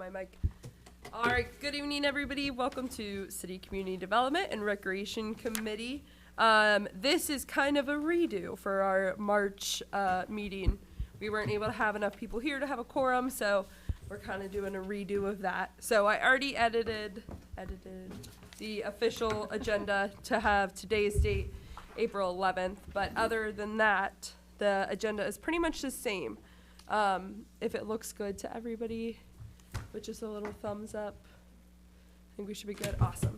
my mic. All right, good evening, everybody. Welcome to City Community Development and Recreation Committee. This is kind of a redo for our March meeting. We weren't able to have enough people here to have a quorum, so we're kind of doing a redo of that. So I already edited the official agenda to have today's date, April 11th. But other than that, the agenda is pretty much the same. If it looks good to everybody, with just a little thumbs up, I think we should be good. Awesome.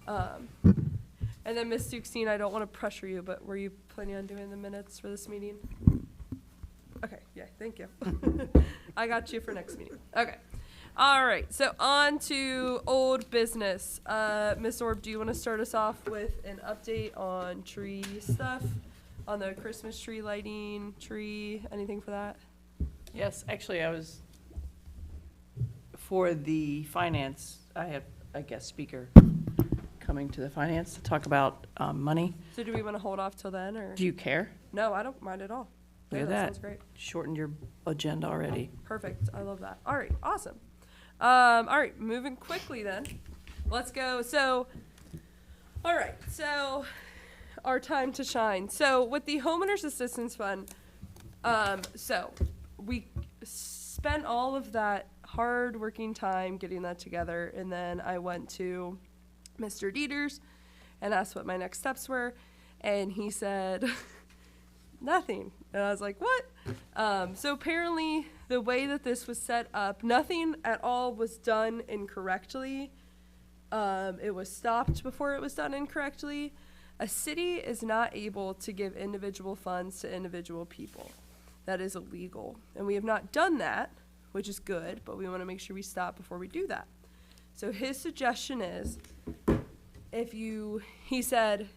And then Ms. Suxine, I don't want to pressure you, but were you planning on doing the minutes for this meeting? Okay, yeah, thank you. I got you for next meeting. Okay. All right, so on to old business. Ms. Orb, do you want to start us off with an update on tree stuff? On the Christmas tree lighting, anything for that? Yes, actually, for the finance, I have a guest speaker coming to the finance to talk about money. So do we want to hold off till then, or? Do you care? No, I don't mind at all. Look at that that. Sounds great. Shortened your agenda already. Perfect. I love that. All right, awesome. All right, moving quickly then. Let's go. So, all right, so our time to shine. So with the Homeowners Assistance Fund, so we spent all of that hard working time getting that together, and then I went to Mr. Dieters and asked what my next steps were, and he said nothing. And I was like, what? So apparently the way that this was set up, nothing at all was done incorrectly. It was stopped before it was done incorrectly. A city is not able to give individual funds to individual people. That is illegal. And we have not done that, which is good, but we want to make sure we stop before we do that. So his suggestion is, he said,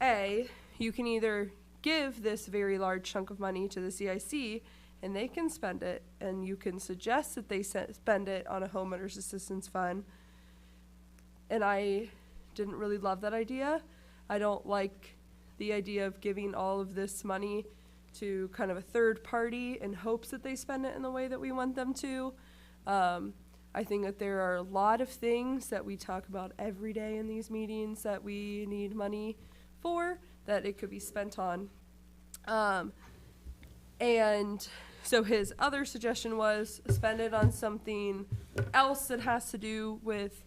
A, you can either give this very large chunk of money to the CIC and they can spend it, and you can suggest that they spend it on a homeowners assistance fund. And I didn't really love that idea. I don't like the idea of giving all of this money to kind of a third party in hopes that they spend it in the way that we want them to. I think that there are a lot of things that we talk about every day in these meetings that we need money for, that it could be spent on. And so his other suggestion was spend it on something else that has to do with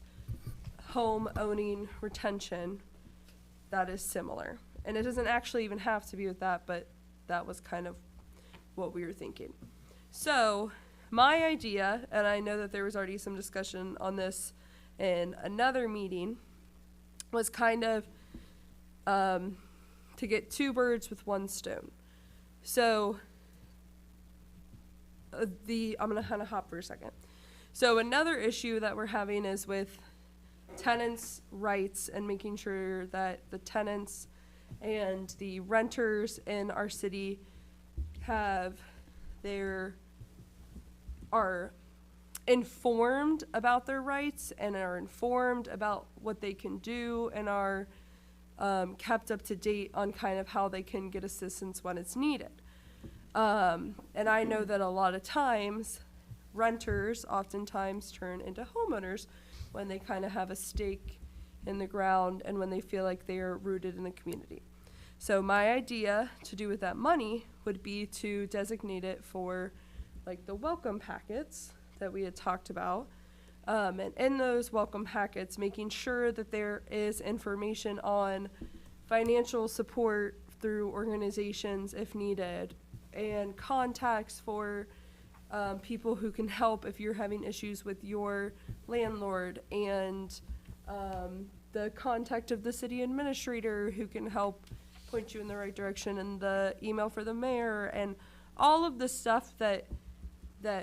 home owning retention that is similar. And it doesn't actually even have to be with that, but that was kind of what we were thinking. So my idea, and I know that there was already some discussion on this in another meeting, was kind of to get two birds with one stone. So I'm going to kind of hop for a second. So another issue that we're having is with tenants' rights and making sure that the tenants and the renters in our city are informed about their rights and are informed about what they can do and are kept up to date on kind of how they can get assistance when it's needed. And I know that a lot of times renters oftentimes turn into homeowners when they kind of have a stake in the ground and when they feel like they are rooted in the community. So my idea to do with that money would be to designate it for like the welcome packets that we had talked about. And in those welcome packets, making sure that there is information on financial support through organizations if needed, and contacts for people who can help if you're having issues with your landlord, and the contact of the city administrator who can help point you in the right direction, and the email for the mayor, and all of the stuff that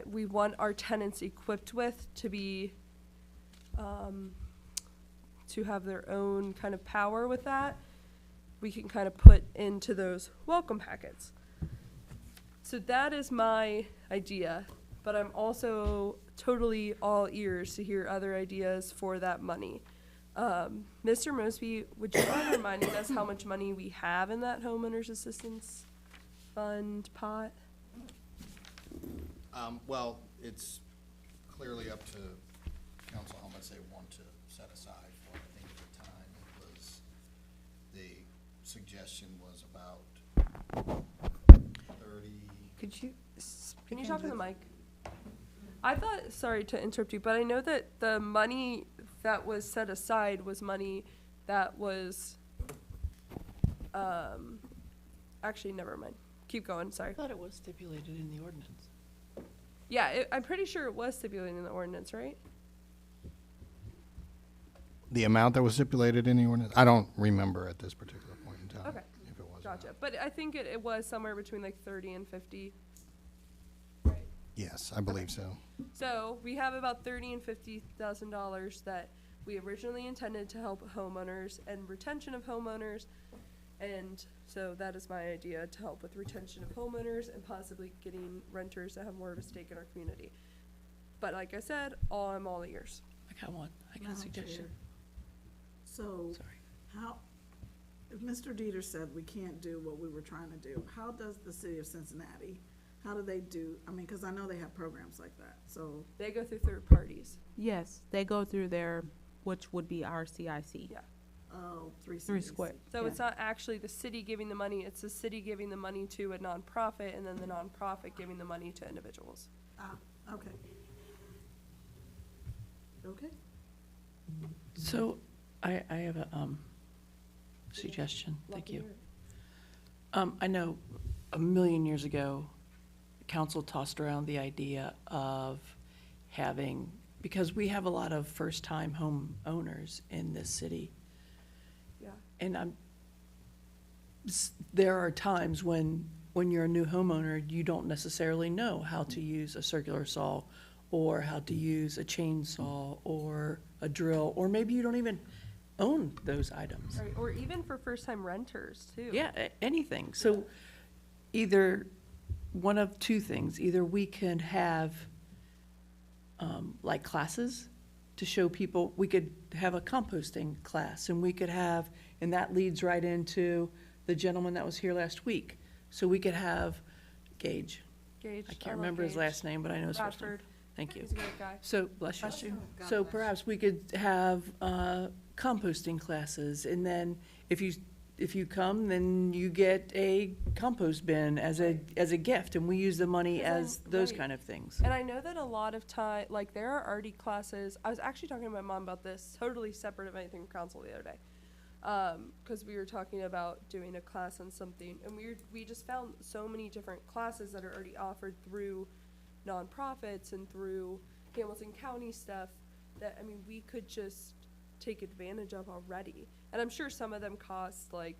we want our tenants equipped with to be to have their own kind of power with that, we can kind of put into those welcome packets. So that is my idea, but I'm also totally all ears to hear other ideas for that money. Mr. Mosby, would you mind reminding us how much money we have in that homeowners assistance fund pot? Well, it's clearly up to council how much they want to set aside for it. I think at the time it was, the suggestion was about 30. Could you? Can you talk to the mic? I thought, sorry to interrupt you, but I know that the money that was set aside was money that was, actually, never mind. Keep going, I sorry. thought it was stipulated in the ordinance. Yeah, I'm pretty sure it was stipulated in the ordinance, right? The amount that was stipulated in the ordinance, I don't remember at this particular point in time. Okay. If it was or not. Gotcha. But I think it was somewhere between like 30 and 50. Right. Yes, I believe so. So we have about $30,000 and $50,000 that we originally intended to help homeowners and retention of homeowners. And so that is my idea, to help with retention of homeowners and possibly getting renters that have more of a stake in our community. But like I said, I'm all ears. I got one. I got a Madam suggestion. Chair. So, Sorry. how, if Mr. Dieter said we can't do what we were trying to do, how does the city of Cincinnati, how do they do, I mean, because I know they have programs like that, so, They go through third parties. Yes, they go through their, which would be our CIC. Yeah. oh, three Three CDC. square. So Yeah. it's not actually the city giving the money, it's the city giving the money to a nonprofit and then the nonprofit giving the money to individuals. Ah, okay. Okay. So I have a suggestion. Love Thank to you. hear it. I know a million years ago, council tossed around the idea of having, because we have a lot of first-time home owners in this city. Yeah. And there are times when you're a new homeowner, you don't necessarily know how to use a circular saw or how to use a chainsaw or a drill, or maybe you don't even own those items. Right, or even for first-time renters, too. Yeah, anything. So either one of two things. Either we can have like classes to show people, we could have a composting class, and we could have, and that leads right into the gentleman that was here last week. So we could have Gage. Gage. I can't love remember his Gage. last name, but I know his first name. Bradford. Thank you. He's a great guy. So, bless Bless you. you. God So bless. perhaps we could have composting classes, and then if you come, then you get a compost bin as a gift, and we use the money Because as those right. kind of things. And I know that a lot of time, like, there are already classes, I was actually talking to my mom about this, totally separate of anything from council the other day. Because we were talking about doing a class on something, and we just found so many different classes that are already offered through nonprofits and through Hamilton County stuff that, I mean, we could just take advantage of already. And I'm sure some of them cost like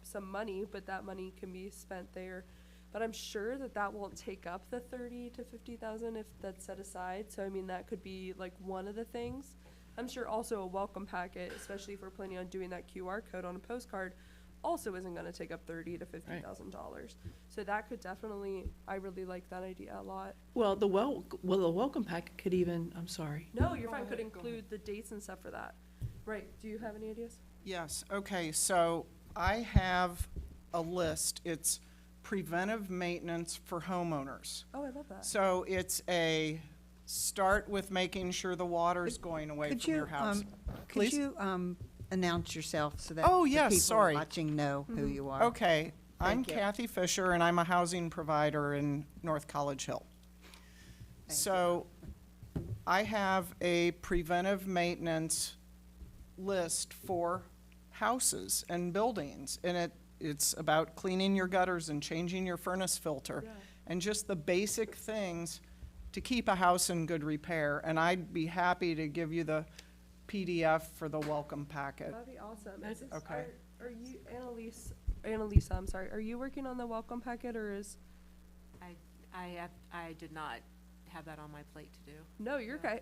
some money, but that money can be spent there. But I'm sure that that won't take up the 30 to 50,000 if that's set aside. So I mean, that could be like one of the things. I'm sure also a welcome packet, especially if we're planning on doing that QR code on a postcard, also isn't going to take up $30,000 to $50,000. So that could definitely, I really like that idea a lot. Well, the welcome packet could even, I'm sorry. No, you're fine. Could include the dates and stuff for that. Right. Do you have any ideas? Yes, okay, so I have a list. It's preventive maintenance for homeowners. Oh, I love that. So it's a start with making sure the water's going away Could from your you, house. could Please? you announce yourself so that Oh, the yes, people sorry. watching know who you are? Okay, I'm Thank you. Kathy Fisher, and I'm a housing provider in North College Hill. Thank you. So I have a preventive maintenance list for houses and buildings, and it's about cleaning your gutters and changing your furnace filter, Yeah. and just the basic things to keep a house in good repair. And I'd be happy to give you the PDF for the welcome packet. That'd be awesome. That's- Okay. Are you, Annalisa, I'm sorry, are you working on the welcome packet or is, I did not have that on my plate to do. no, you're okay.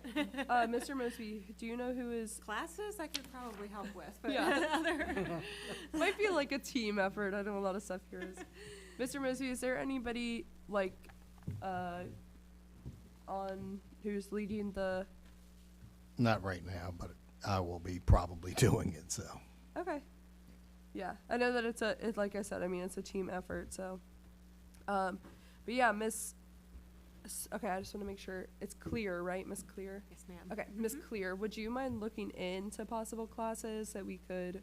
Mr. Mosby, do you know who is, Classes I could probably help with, but Yeah. other, might be like a team effort, I know a lot of stuff here is. Mr. Mosby, is there anybody like, on, who's leading the, Not right now, but I will be probably doing it, so. okay. Yeah, I know that it's like I said, I mean, it's a team effort, so. But yeah, Miss okay, I just want to make sure it's clear, right, Miss Clear? Yes, ma'am. Okay, Miss Clear, would you mind looking into possible classes that we could,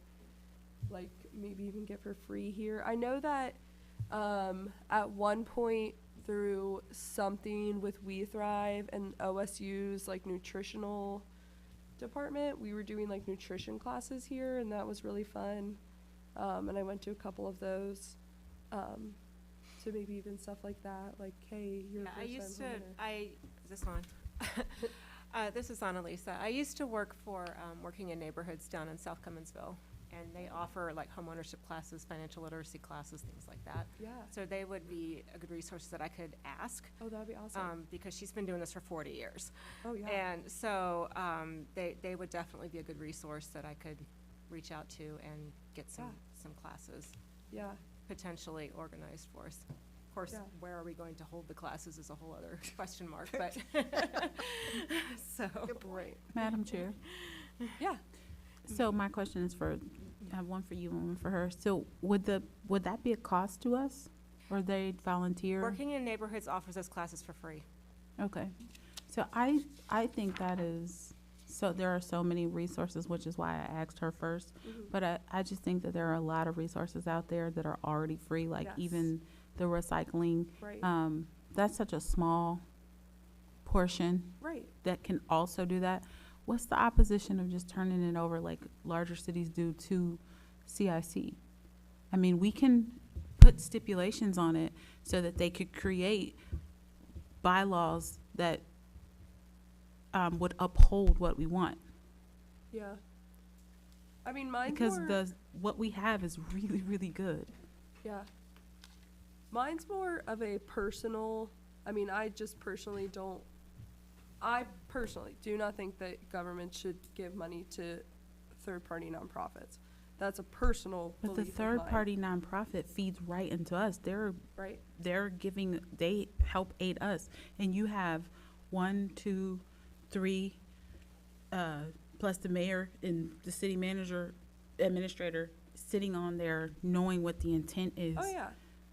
like, maybe even get for free here? I know that at one point through something with We Thrive and OSU's like nutritional department, we were doing like nutrition classes here, and that was really fun. And I went to a couple of those. So maybe even stuff like that, like, hey, you're Yeah, a I used to, first-time is this on? This is Annalisa. I used to work for, working in neighborhoods down in South Cumminsville, and they offer like homeownership classes, financial literacy classes, things like that. Yeah. So they would be a good resource that I could ask, Oh, that'd be awesome. because she's been doing this for 40 years. Oh, yeah. And so, they would definitely be a good resource that I could reach out to and get some classes Yeah. potentially organized for us. Of course, Yeah. where are we going to hold the classes is a whole other question mark, but, so. Right. Madam Chair, Yeah. so my question is for, I have one for you and one for her. So would that be a cost to us, or they volunteer? Working in neighborhoods offers us classes for free. Okay, so I think that is, so there are so many resources, which is why I asked her first. But I just think that there are a lot of resources out there that are already free, like Yes. even the recycling. Right. That's such a small portion Right. that can also do that. What's the opposition of just turning it over like larger cities do to CIC? I mean, we can put stipulations on it so that they could create bylaws that would uphold what we want. Yeah. I mean, mine's Because more, what we have is really, really good. yeah. Mine's more of a personal, I mean, I personally do not think that government should give money to third-party nonprofits. That's a personal But the belief of mine, third-party nonprofit feeds right into us. right? They help aid us. And you have 1, 2, 3, plus the mayor and the city administrator sitting on there knowing what the intent is. Oh, yeah.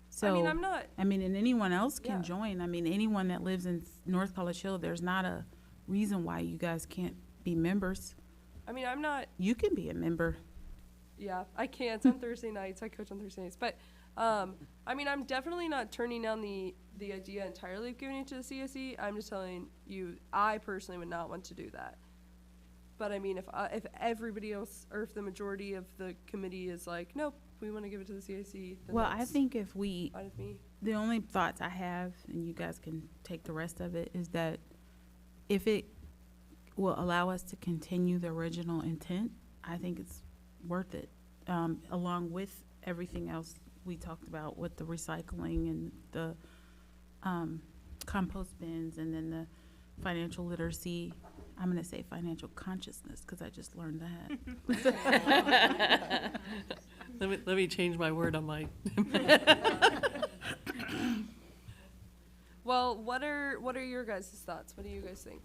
So, I mean, I'm not, and anyone else can Yeah. join. I mean, anyone that lives in North College Hill, there's not a reason why you guys can't be members. I'm not, You can be a member. yeah, I can't on Thursday nights. I coach on Thursday nights. But, I'm definitely not turning down the idea entirely of giving it to the CSE. I'm just telling you, I personally would not want to do that. But I mean, if everybody else, or if the majority of the committee is like, nope, we want to give it to the CSE, then Well, I that's think if we, fine with me. the only thoughts I have, and you guys can take the rest of it, is that if it will allow us to continue the original intent, I think it's worth it, along with everything else we talked about with the recycling and the compost bins, and then the financial literacy. I'm going to say financial consciousness because I just learned that. Let me change my word on my, Well, what are your guys' thoughts? What do you guys think?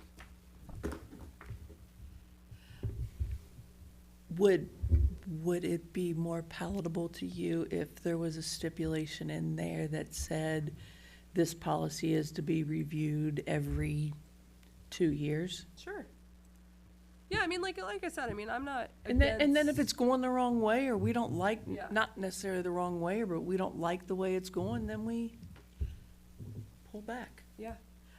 would it be more palatable to you if there was a stipulation in there that said this policy is to be reviewed every 2 years? Sure. Yeah, like I said, I'm not And then if against- it's going the wrong way, or we don't like, Yeah. not necessarily the wrong way, but we don't like the way it's going, then we pull back. Yeah.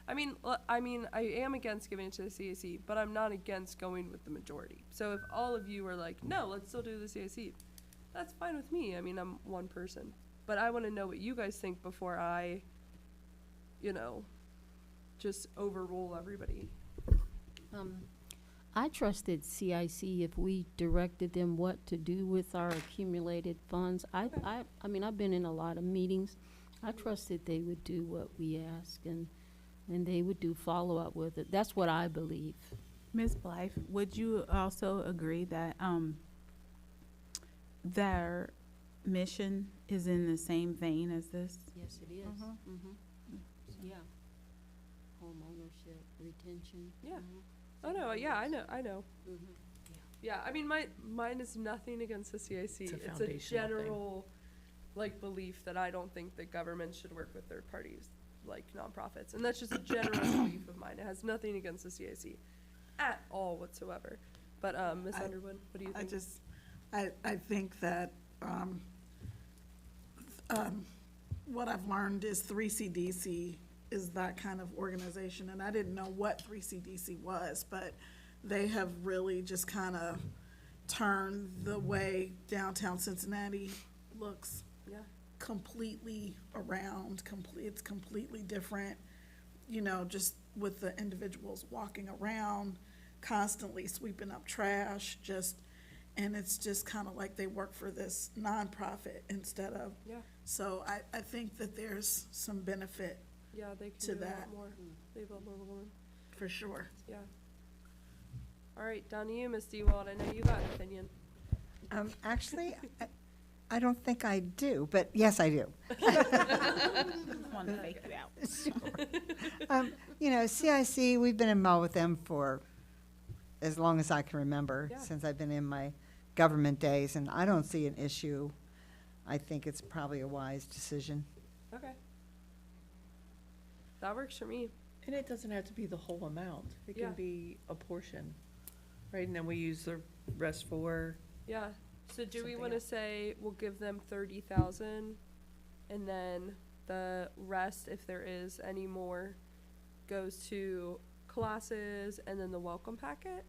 I am against giving it to the CAC, but I'm not against going with the majority. So if all of you are like, no, let's still do the CAC, that's fine with me. I'm one person. But I want to know what you guys think before I, just overrule everybody. I trusted CIC if we directed them what to do with our accumulated funds. I've been in a lot of meetings. I trusted they would do what we ask, and they would do follow-up with it. That's what I believe. Ms. Blythe, would you also agree that their mission is in the same vein as this? Yes, it is. Yeah. Homeownership, retention. Yeah. Oh, no, yeah, I know. Yeah, mine is nothing against the CIC. It's a It's a foundational thing. general, belief that I don't think that government should work with third parties. like nonprofits. And that's just a general belief of mine. It has nothing against the CIC at all whatsoever. But, Ms. Underwood, what do you think? I think that, what I've learned is 3CDC is that kind of organization, and I didn't know what 3CDC was, but they have really just kind of turned the way downtown Cincinnati looks Yeah. completely around, it's completely different, you know, just with the individuals walking around, constantly sweeping up trash, and it's just kind of like they work for this nonprofit instead of. Yeah. So I think that there's some benefit Yeah, they can to do a lot that. more. They have a lot more room. for sure. Yeah. All right, down to you, Ms. Dewald. I know you got an opinion. Actually, I don't think I do, but yes, I do. Want to fake you out. You know, CIC, we've been involved with them for as long as I can remember, Yeah. since I've been in my government days, and I don't see an issue. I think it's probably a wise decision. Okay. That works for me. And it doesn't have to be the whole amount. It Yeah. can be a portion, right? And then we use the rest for, Yeah. So do we Something want to else. say we'll give them 30,000, and then the rest, if there is any more, goes to classes and then the welcome packet,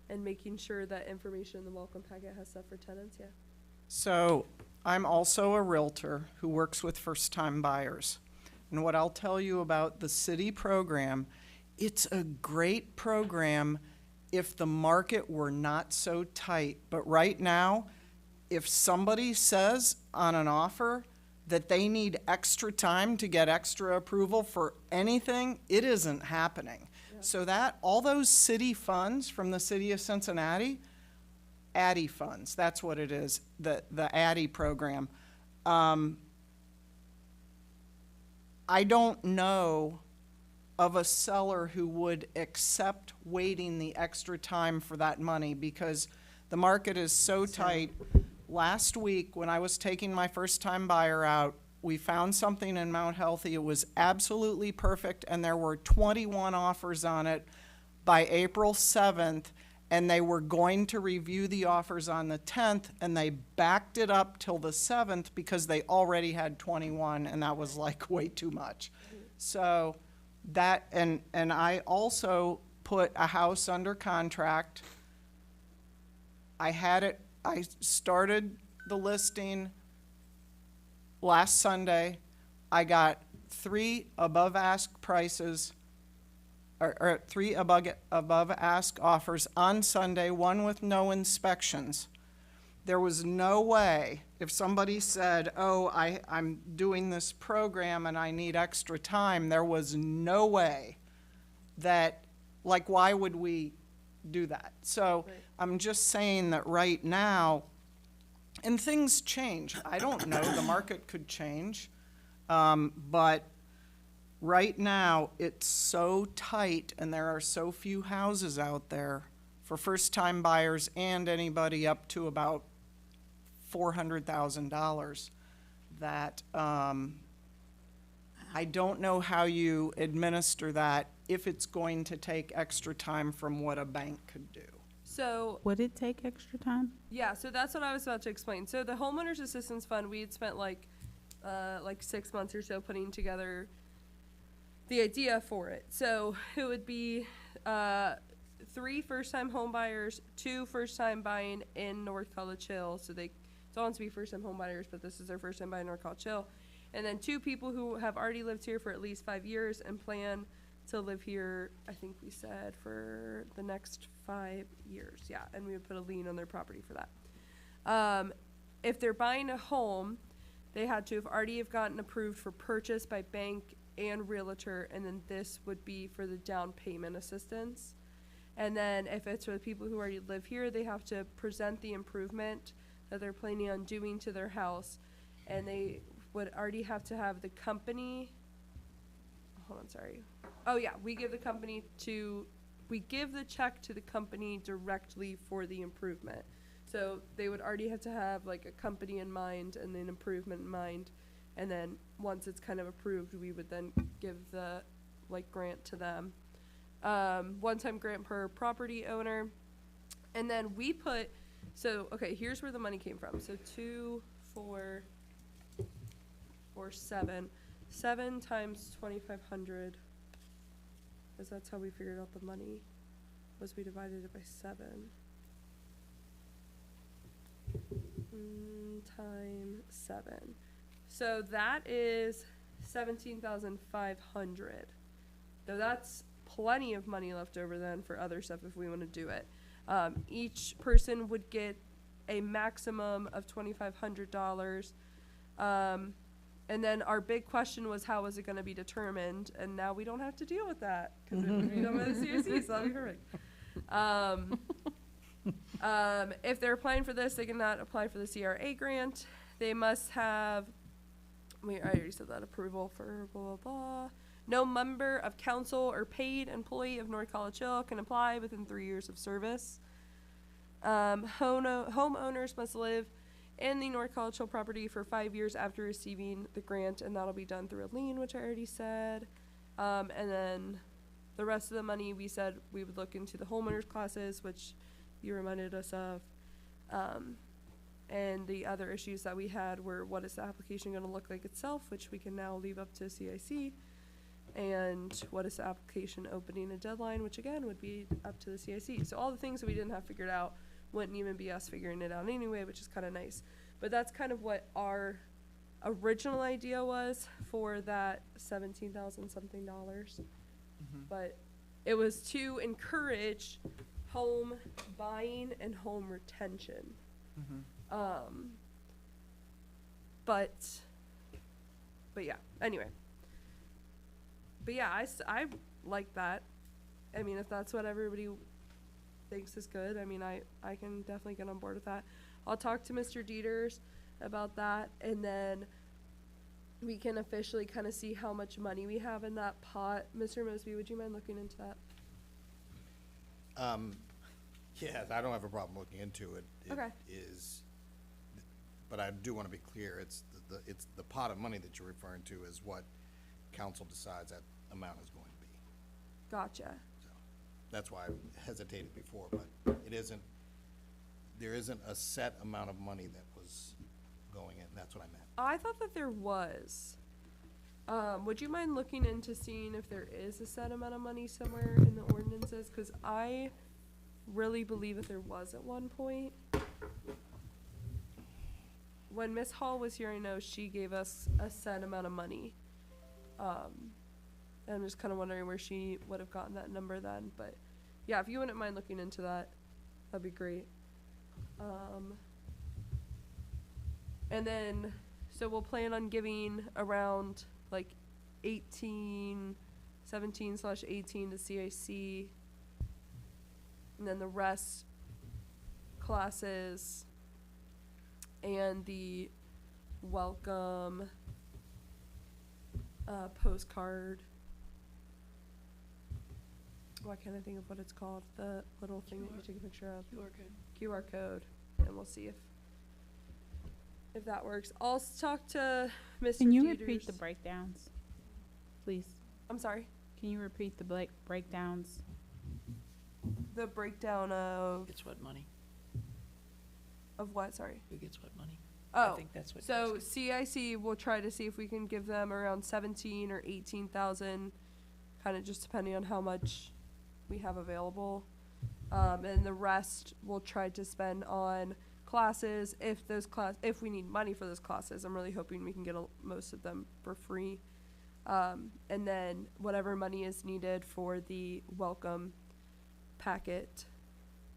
and making sure that information in the welcome packet has stuff for tenants. Yeah. So I'm also a realtor who works with first-time buyers. And what I'll tell you about the city program, it's a great program if the market were not so tight. But right now, if somebody says on an offer that they need extra time to get extra approval for anything, it isn't happening. So that, all those city funds from the city of Cincinnati, ADDI funds, that's what it is, the ADDI program. I don't know of a seller who would accept waiting the extra time for that money because the market is so tight. Last week, when I was taking my first-time buyer out, we found something in Mount Healthy. It was absolutely perfect, and there were 21 offers on it by April 7th, and they were going to review the offers on the 10th, and they backed it up till the 7th because they already had 21, and that was like way too much. So that, and I also put a house under contract. I started the listing last Sunday. I got 3 above ask prices, or 3 above ask offers on Sunday, 1 with no inspections. There was no way, if somebody said, oh, I'm doing this program and I need extra time, there was no way that, like, why would we do that? So Right. I'm just saying that right now, and things change. I don't know, the market could change. But right now, it's so tight and there are so few houses out there for first-time buyers and anybody up to about $400,000 that I don't know how you administer that if it's going to take extra time from what a bank could do. So Would it take extra time? yeah, so that's what I was about to explain. So the Homeowners Assistance Fund, we had spent like 6 months or so putting together the idea for it. So it would be 3 first-time home buyers, 2 first-time buying in North College Hill. So they don't want to be first-time home buyers, but this is their first time buying North College Hill. And then 2 people who have already lived here for at least 5 years and plan to live here, I think we said, for the next 5 years. Yeah, and we would put a lien on their property for that. If they're buying a home, they had to have already gotten approved for purchase by bank and realtor, and then this would be for the down payment assistance. And then if it's with people who already live here, they have to present the improvement that they're planning on doing to their house, and they would already have to have the company, hold on, sorry. Oh yeah, we give the check to the company directly for the improvement. So they would already have to have like a company in mind and an improvement in mind, And then, once it's kind of approved, we would then give the, like, grant to them. One-time grant per property owner. And then we put, so, okay, here's where the money came from. So 2, 4, 7. 7 times 2,500, because that's how we figured out the money, was we divided it by 7. Times 7. So that is 17,500. So that's plenty of money left over then for other stuff if we want to do it. Each person would get a maximum of $2,500. And then our big question was, how was it going to be determined? And now we don't have to deal with that because it would be done by the CIC, so that'll be perfect. If they're applying for this, they cannot apply for the CRA grant. They must have, I already said that, approval for blah, blah, blah. No member of council or paid employee of North College Hill can apply within 3 years of service. Homeowners must live in the North College Hill property for 5 years after receiving the grant, and that'll be done through a lien, which I already said. And then the rest of the money, we said we would look into the homeowners classes, which you reminded us of. And the other issues that we had were, what is the application going to look like itself, which we can now leave up to CIC, and what is the application opening a deadline, which again would be up to the CIC. So all the things that we didn't have figured out wouldn't even be us figuring it out anyway, which is kind of nice. But that's kind of what our original idea was for that $17,000 something. But it was to encourage home buying and home retention. But yeah, anyway. But yeah, I like that. I mean, if that's what everybody thinks is good, I mean, I can definitely get on board with that. I'll talk to Mr. Dieters about that, and then we can officially kind of see how much money we have in that pot. Mr. Mosby, would you mind looking into that? Yeah, I don't have a problem looking into it. Okay. It is, but I do want to be clear, it's the pot of money that you're referring to is what council decides that amount is going to be. Gotcha. So that's why I hesitated before, but there isn't a set amount of money that was going in. That's what I meant. I thought that there was. Would you mind looking into seeing if there is a set amount of money somewhere in the ordinances? Because I really believe that there was at one point. When Miss Hall was here, I know she gave us a set amount of money. And I'm just kind of wondering where she would have gotten that number then. But yeah, if you wouldn't mind looking into that, that'd be great. And then, so we'll plan on giving around like 17/18 to CIC. And then the rest classes and the welcome postcard. Why can't I think of what it's called? The little thing that you take a picture of. QR code. And we'll see if that works. I'll talk to Mr. Can you Dieters. repeat the breakdowns, please? I'm sorry. Can you repeat the breakdowns? The breakdown Gets what money? of what? Sorry. Who gets what money? I Oh, think that's what. so you're CIC will try to see if we can give them around 17 or 18,000, kind of just depending on how much we have available. And the rest we'll try to spend on classes if we need money for those classes. I'm really hoping we can get most of them for free. And then whatever money is needed for the welcome packet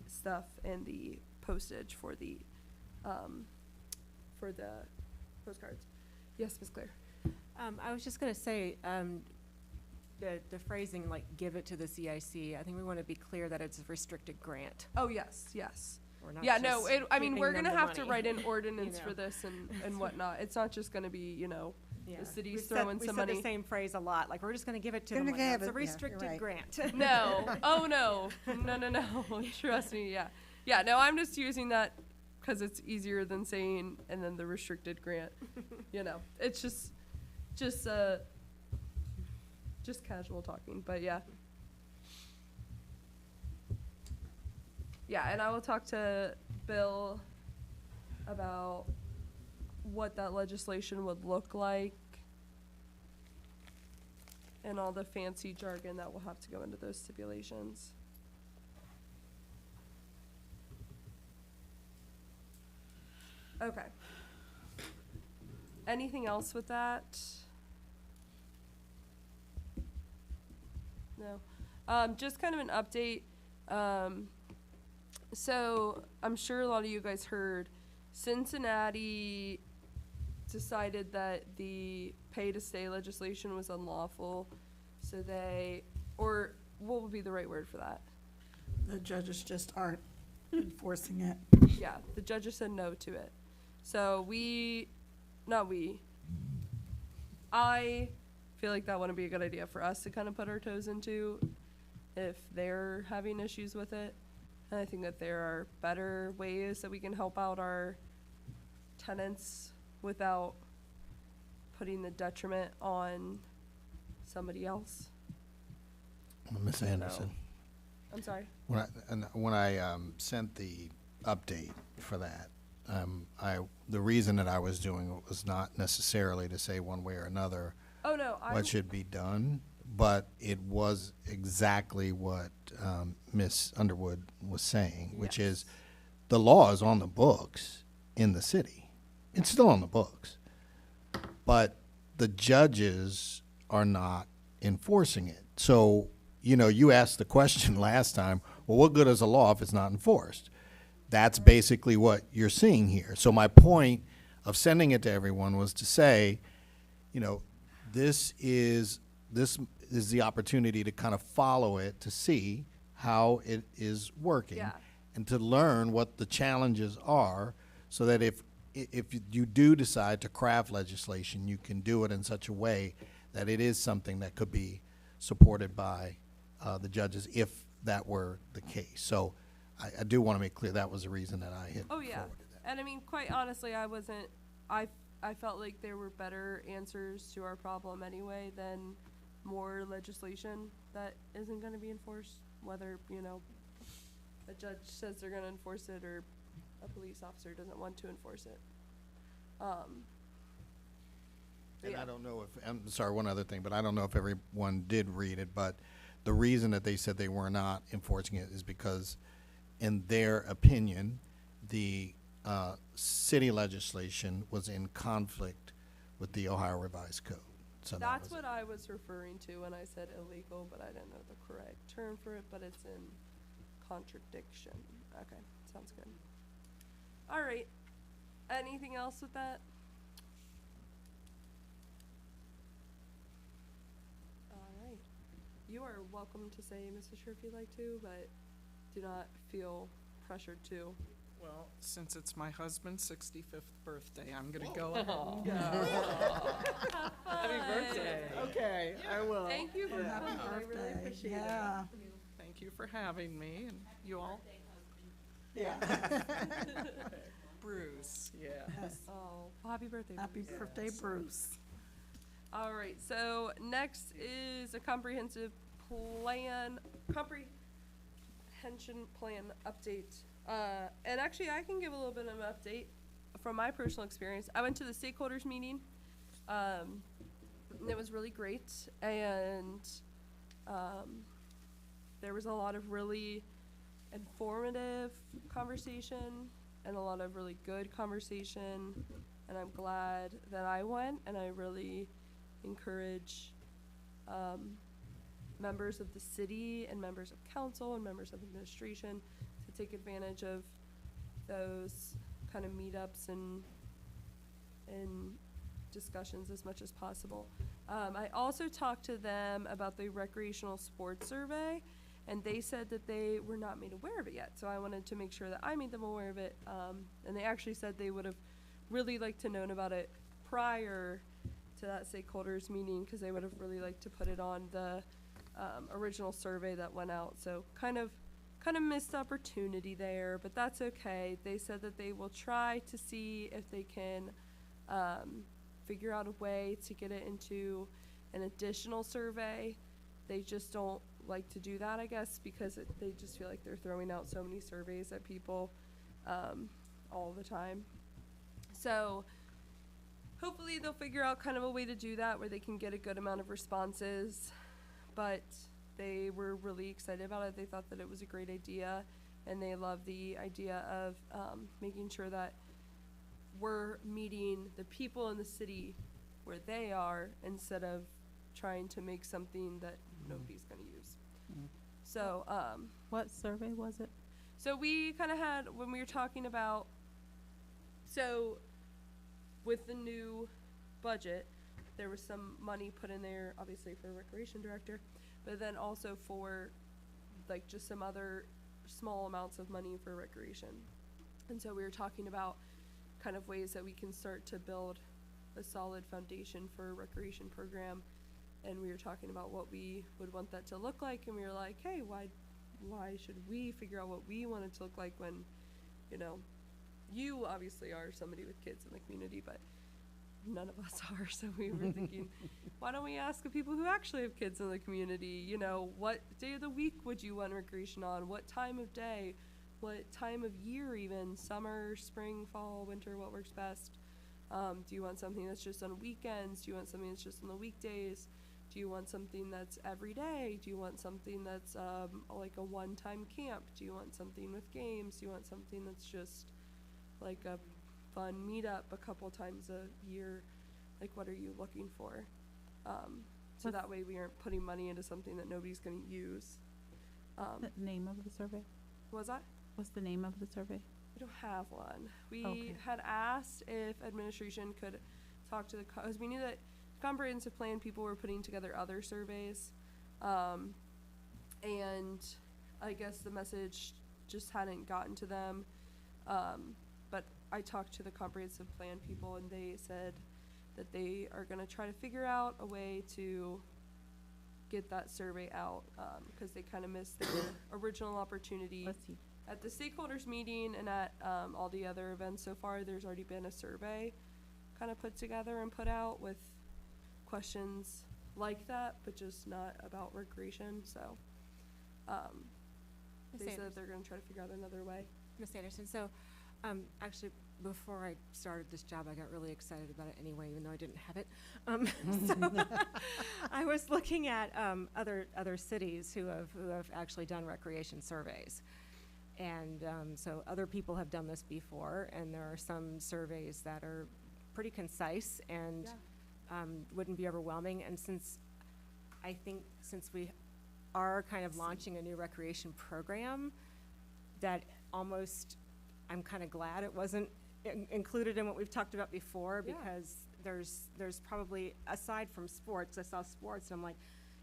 stuff and the postage for the postcards. Yes, Ms. Claire. I was just gonna say, the phrasing, like, give it to the CIC, I think we want to be clear that it's a restricted grant. Oh, yes. We're not Yeah, no, just I mean, giving we're them gonna the have to money, write an ordinance you for know. this and whatnot. It's not just gonna be, Yeah. the city's We said- throwing some We said money. the same phrase a lot, like, we're just gonna give it to them. Gonna Like, no, give it's a it, yeah, you're restricted right. grant. No, oh, no, no, trust me, yeah. Yeah, no, I'm just using that because it's easier than saying, and then the restricted grant, you know, it's just casual talking, but yeah. Yeah, and I will talk to Bill about what that legislation would look like and all the fancy jargon that will have to go into those stipulations. Okay. Anything else with that? No. Just kind of an update. So I'm sure a lot of you guys heard Cincinnati decided that the pay to stay legislation was unlawful. So or what would be the right word for that? The judges just aren't enforcing it. Yeah, the judges said no to it. So I feel like that wouldn't be a good idea for us to kind of put our toes into if they're having issues with it. And I think that there are better ways that we can help out our tenants without putting the detriment on somebody else. Ms. Anderson, I'm sorry. when I sent the update for that, the reason that I was doing it was not necessarily to say one way or another Oh, no. what should be done, but it was exactly what Ms. Underwood was saying, which is the law is on the books in the city. It's still on the books, but the judges are not enforcing it. So, you know, you asked the question last time, well, what good is a law if it's not enforced? That's basically what you're seeing here. So my point of sending it to everyone was to say, you know, this is the opportunity to kind of follow it to see how it is working. Yeah. And to learn what the challenges are so that if you do decide to craft legislation, you can do it in such a way that it is something that could be supported by the judges if that were the case. So I do want to make clear that was the reason that I had Oh, yeah. forwarded that. And I mean, quite honestly, I felt like there were better answers to our problem anyway than more legislation that isn't going to be enforced, whether, you know, a judge says they're going to enforce it or a police officer doesn't want to enforce it. And Yeah. I don't know if, I'm sorry, one other thing, but I don't know if everyone did read it, but the reason that they said they were not enforcing it is because, in their opinion, the city legislation was in conflict with the Ohio Revised Code. So That's that was what I was referring to when I said illegal, but I didn't know the correct term for it, but it's in contradiction. Okay, sounds good. All right. Anything else with that? All right. You are welcome to say Mrs. Sure if you'd like to, but do not feel pressured to. Well, since it's my husband's 65th birthday, I'm gonna go ahead and go. Happy birthday. Okay, I will. Thank you for Yeah. coming. I really Birthday, appreciate it. yeah. Thank you for having me, and you all. Yeah. Bruce, yeah. Yes. Oh, well, happy birthday. Happy Bruce. birthday, Bruce. All right, so next is a comprehension plan update. And actually, I can give a little bit of an update from my personal experience. I went to the stakeholders meeting. And it was really great, and there was a lot of really informative conversation and a lot of really good conversation, and I'm glad that I went, and I really encourage members of the city and members of council and members of administration to take advantage of those kind of meetups and discussions as much as possible. I also talked to them about the recreational sports survey, and they said that they were not made aware of it yet. So I wanted to make sure that I made them aware of it. And they actually said they would have really liked to known about it prior to that stakeholders meeting, because they would have really liked to put it on the original survey that went out. So kind of kind of missed opportunity there, but that's okay. They said that they will try to see if they can figure out a way to get it into an additional survey. They just don't like to do that, I guess, because they just feel like they're throwing out so many surveys at people all the time. So hopefully they'll figure out kind of a way to do that where they can get a good amount of responses. But they were really excited about it. They thought that it was a great idea, and they love the idea of making sure that we're meeting the people in the city where they are instead of trying to make something that nobody's going to use. So, What survey was it? so we kind of had, when we were talking about, so with the new budget, there was some money put in there, obviously for a recreation director, but then also for like just some other small amounts of money for recreation. And so we were talking about kind of ways that we can start to build a solid foundation for a recreation program. And we were talking about what we would want that to look like, and we were like, hey, why should we figure out what we want it to look like when, you know, you obviously are somebody with kids in the community, but none of us are. So we were thinking, why don't we ask the people who actually have kids in the community, you know, what day of the week would you want recreation on? What time of day? What time of year even? Summer, spring, fall, winter, what works best? Do you want something that's just on weekends? Do you want something that's just on the weekdays? Do you want something that's every day? Do you want something that's like a one-time camp? Do you want something with games? Do you want something that's just like a fun meetup a couple times a year? Like, what are you looking for? So that way we aren't putting money into something that nobody's going to use. The name of the survey? What was that? What's the name of the survey? We don't have one. We Okay. had asked if administration could talk to the, because we knew that comprehensive plan people were putting together other surveys. And I guess the message just hadn't gotten to them. But I talked to the comprehensive plan people, and they said that they are gonna try to figure out a way to get that survey out, because they kind of missed their original opportunity. Let's see. At the stakeholders meeting and at all the other events so far, there's already been a survey kind of put together and put out with questions like that, but just not about recreation. So Ms. they said Anderson. they're going to try to figure out another way. Ms. Anderson, so, actually, before I started this job, I got really excited about it anyway, even though I didn't have it. So I was looking at, other cities who have actually done recreation surveys. And, so other people have done this before, and there are some surveys that are pretty concise and, wouldn't be overwhelming. And since we are kind of launching a new recreation program, that almost, I'm kind of glad it wasn't included in what we've talked about before, Yeah. because there's probably, aside from sports, I saw sports and I'm like,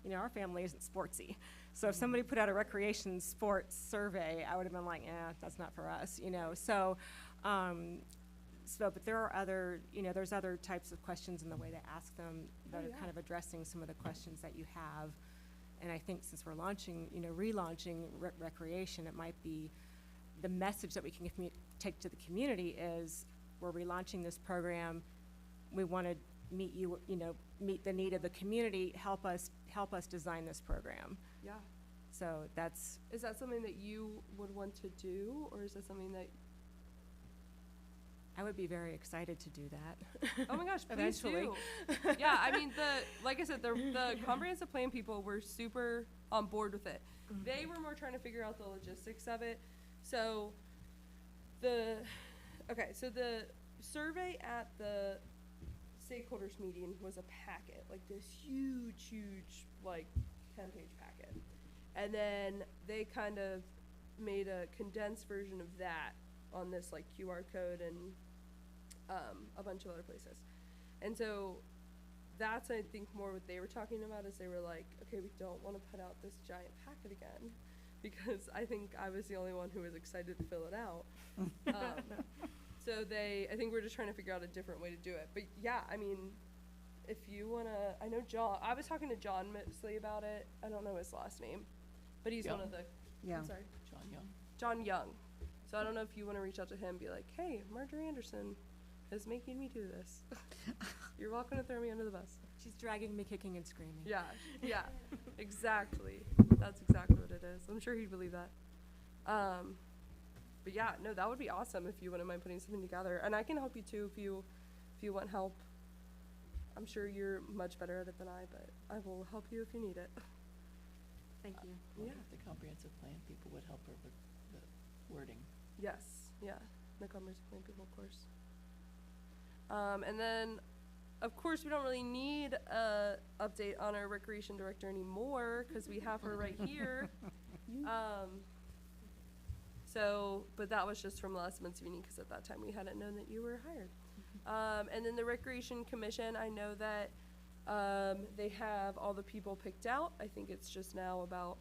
you know, our family isn't sportsy. So if somebody put out a recreation sports survey, I would have been like, that's not for us, you know. So, but there are other, you know, there's other types of questions in the way to ask them that are kind of addressing some of the questions that you have. And I think since we're launching, you know, relaunching recreation, it might be the message that we can take to the community is we're relaunching this program. We want to meet you, you know, meet the need of the community. Help us design this program. Yeah. So that's, Is that something that you would want to do, or is that something that, I would be very excited to do that. oh my gosh, please Eventually. do. Yeah, I mean, like I said, the comprehensive plan people were super on board with it. They were more trying to figure out the logistics of it. So the survey at the stakeholders meeting was a packet, like this huge, like 10-page packet. And then they kind of made a condensed version of that on this like QR code and a bunch of other places. And so that's, I think, more what they were talking about, is they were like, okay, we don't want to put out this giant packet again, because I think I was the only one who was excited to fill it out. So I think we're just trying to figure out a different way to do it. But yeah, I mean, if you want to, I know I was talking to John mostly about it. I don't know his last name, but he's one of the, Yeah. I'm sorry. John Young. So I don't know if you want to reach out to him and be like, hey, Marjorie Anderson is making me do this. You're welcome to throw me under the bus. She's dragging me kicking and screaming. Yeah, yeah, exactly. That's exactly what it is. I'm sure he'd believe that. But yeah, no, that would be awesome if you wouldn't mind putting something together. And I can help you too if you want help. I'm sure you're much better at it than I, but I will help you if you need it. Thank you. Wonder if the comprehensive plan people would help her with the wording. Yes, yeah, the comprehensive plan people, of course. And then, of course, we don't really need a update on our recreation director anymore because we have her right here. So, but that was just from last month's meeting because at that time we hadn't known that you were hired. And then the Recreation Commission, I know that they have all the people picked out. I think it's just now about,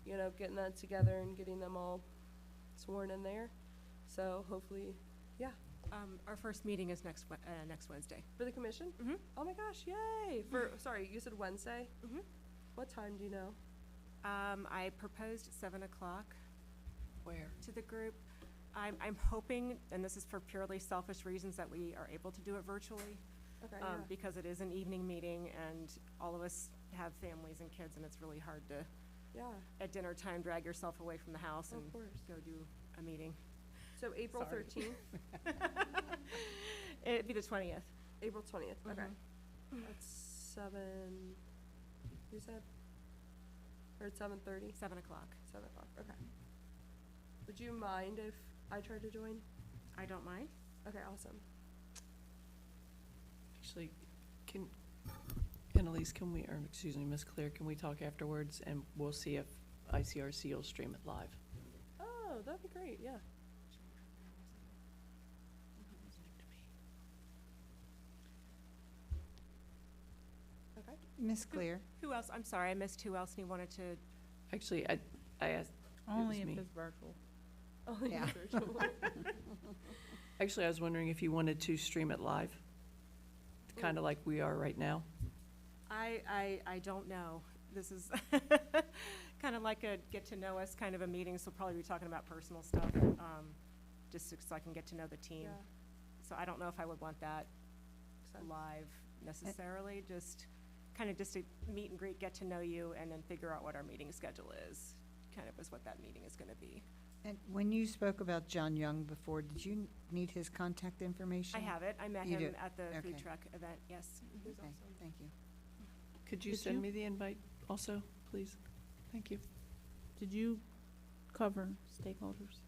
you know, getting that together and getting them all sworn in there. So hopefully, yeah. Our first meeting is next Wednesday. For the commission? Mhm. Oh my gosh, yay! Sorry, you said Wednesday? Mhm. What time do you know? I proposed 7 o'clock Where? to the group. I'm hoping, and this is for purely selfish reasons, that we are able to do it virtually. Okay, Because it is an evening meeting and all of us have families and kids and it's really hard to, yeah, at dinner time, drag yourself away from the house of and course. go do a meeting. So April Sorry. 13th, It'd be the 20th. April 20th, okay. Mhm. That's 7, you said? Or at 7:30? 7 o'clock. 7 o'clock, okay. Would you mind if I tried to join? I don't mind. Okay, awesome. Actually, Annalise, Miss Claire, can we talk afterwards and we'll see if ICRC will stream it live? Oh, that'd be great, yeah. Okay. Miss Clear, Who else? I'm sorry, I missed who else you wanted to. Actually, I asked, Only was if me. it's virtual. Oh, Yeah. virtual. actually, I was wondering if you wanted to stream it live, kind of like we are right now. I don't know. This is kind of like a get to know us kind of a meeting, so we'll probably be talking about personal stuff, just so I can get to know the team. Yeah. So I don't know if I would want that Sense. live necessarily, just kind of just to meet and greet, get to know you, and then figure out what our meeting schedule is, kind of is what that meeting is gonna be. and when you spoke about John Young before, did you need his contact information? I have it. I met You him do? at the food Okay. truck event, yes. Who's Okay, awesome. thank you. Could you Did send you- me the invite also, please? Thank you. Did you cover stakeholders?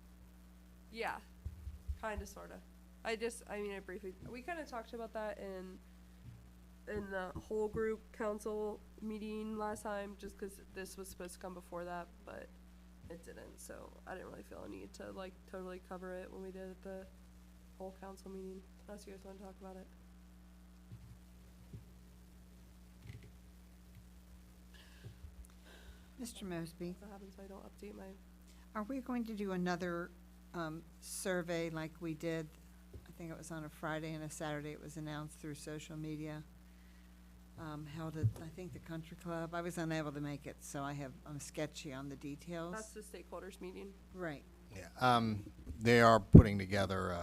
Yeah, kind of, sort of. I briefly, we kind of talked about that in the whole group council meeting last time, just because this was supposed to come before that, but it didn't, so I didn't really feel a need to, like, totally cover it when we did at the whole council meeting, unless you guys want to talk about it. Mr. Mosby, What happens if I don't update my, are we going to do another survey like we did? I think it was on a Friday and a Saturday. It was announced through social media. Held at, I think, the Country Club. I was unable to make it, so I'm sketchy on the details. that's the stakeholders meeting. Right. Yeah, they are putting together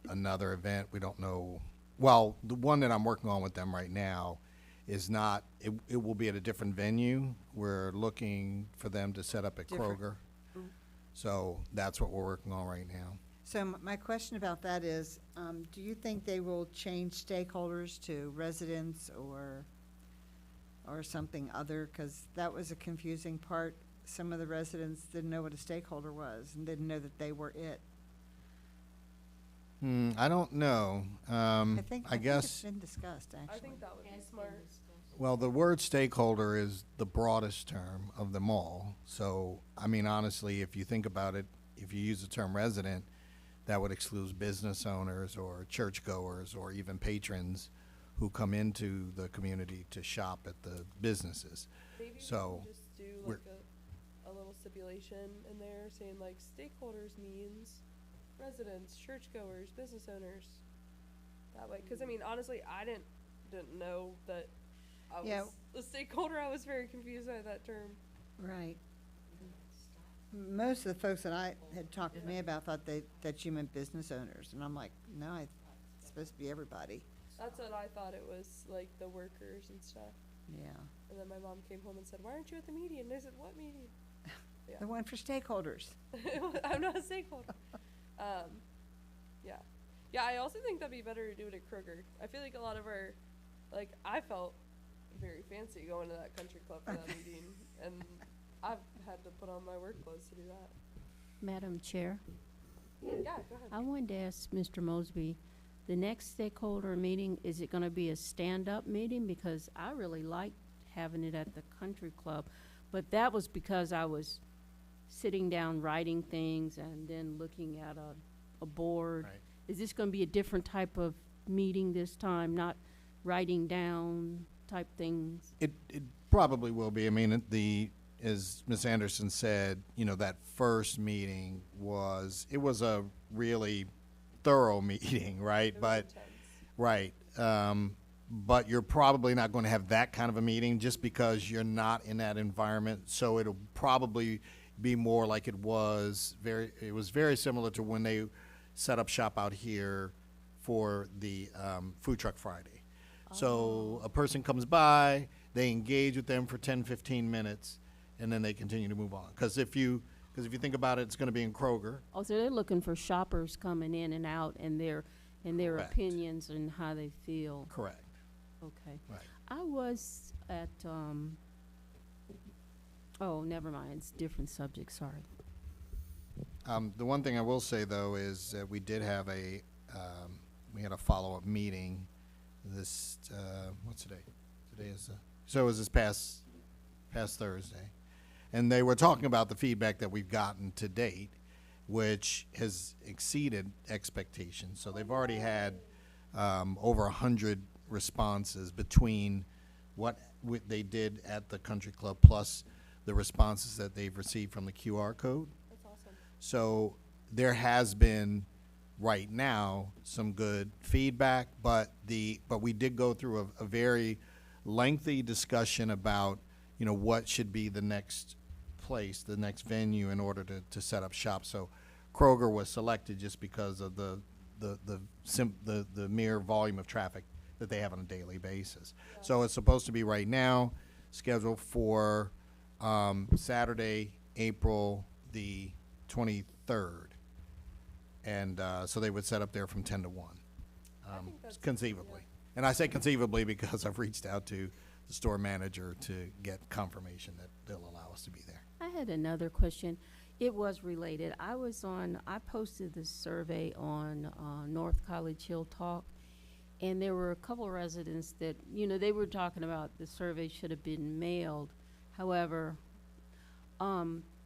another event. We don't know, well, the one that I'm working on with them right now is not, it will be at a different venue. We're looking for them to set up at Different. Kroger. So that's what we're working on right now. So my question about that is, do you think they will change stakeholders to residents or something other? Because that was a confusing part. Some of the residents didn't know what a stakeholder was and didn't know that they were it. I don't know. I think it's guess, been discussed, actually. I think that would be smart. well, the word stakeholder is the broadest term of them all. So, I mean, honestly, if you think about it, if you use the term resident, that would exclude business owners or churchgoers or even patrons who come into the community to shop at the businesses. Maybe we So, can just do we're- like a little stipulation in there saying like stakeholders means residents, churchgoers, business owners. That way, because I mean, honestly, I didn't know that I Yeah. was a stakeholder. I was very confused by that term. Right. Most of the folks that I had talked to me about thought that you meant business owners, and I'm like, no, it's supposed to be everybody. That's what I thought it was, like the workers and stuff. Yeah. And then my mom came home and said, "Why aren't you at the meeting?" And I said, "What meeting?" The one for stakeholders. I'm not a stakeholder. Yeah. Yeah, I also think that'd be better to do it at Kroger. I feel like a lot of our, like, I felt very fancy going to that country club for that meeting, and I've had to put on my work clothes to do that. Madam Chair, Yeah, go ahead. I wanted to ask Mr. Mosby, the next stakeholder meeting, is it gonna be a stand-up meeting? Because I really liked having it at the country club, but that was because I was sitting down writing things and then looking at a board. Right. Is this gonna be a different type of meeting this time, not writing down type things? It probably will be. I mean, as Ms. Anderson said, you know, that first meeting was a really thorough meeting, right? It was But, intense. right. But you're probably not going to have that kind of a meeting just because you're not in that environment. So it'll probably be more like it was very similar to when they set up shop out here for the Food Truck Friday. So a person comes by, they engage with them for 10, 15 minutes, and then they continue to move on. Because if you think about it, it's going to be in Kroger. Oh, so they're looking for shoppers coming in and out and their Correct. opinions and how they feel. Correct. Okay. Right. I was at, oh, never mind, it's a different subject, sorry. The one thing I will say, though, is that we did have we had a follow-up meeting this, what's today? Today is, so it was this past Thursday. And they were talking about the feedback that we've gotten to date, which has exceeded expectations. So they've already had over 100 responses between what they did at the country club plus the responses that they've received from the QR code. That's awesome. So there has been, right now, some good feedback, but we did go through a very lengthy discussion about, you know, what should be the next place, the next venue in order to set up shop. So Kroger was selected just because of the mere volume of traffic that they have on a daily basis. Yeah. So it's supposed to be right now scheduled for Saturday, April the 23rd. And so they would set up there from 10 to 1, think that's- conceivably. And I say conceivably because I've reached out to the store manager to get confirmation that they'll allow us to be there. I had another question. It was related. I posted this survey on North College Hill Talk, and there were a couple of residents that, you know, they were talking about the survey should have been mailed. However,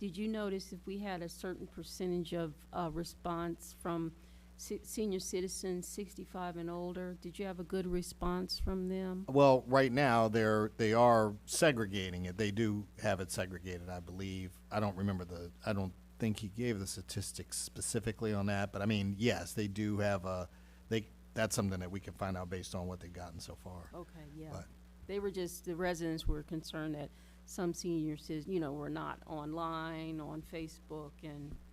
did you notice if we had a certain percentage of response from senior citizens 65 and older? Did you have a good response from them? Well, right now, they are segregating it. They do have it segregated, I believe. I don't think he gave the statistics specifically on that, but I mean, yes, they do have that's something that we can find out based on what they've gotten so far. Okay, yeah. But- The residents were concerned that some seniors, you know, were not online, on Facebook,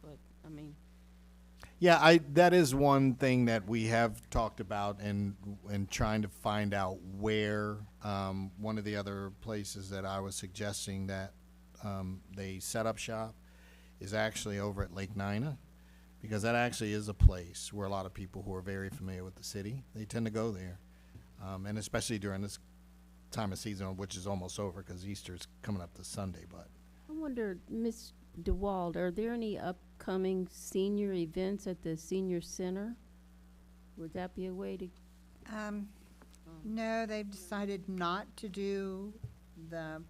but, I mean, Yeah, that is one thing that we have talked about and trying to find out where, one of the other places that I was suggesting that they set up shop is actually over at Lake Nina, because that actually is a place where a lot of people who are very familiar with the city, they tend to go there. And especially during this time of season, which is almost over because Easter's coming up this Sunday, but. I wonder, Ms. DeWald, are there any upcoming senior events at the senior center? Would that be a way to, No, they've decided not to do the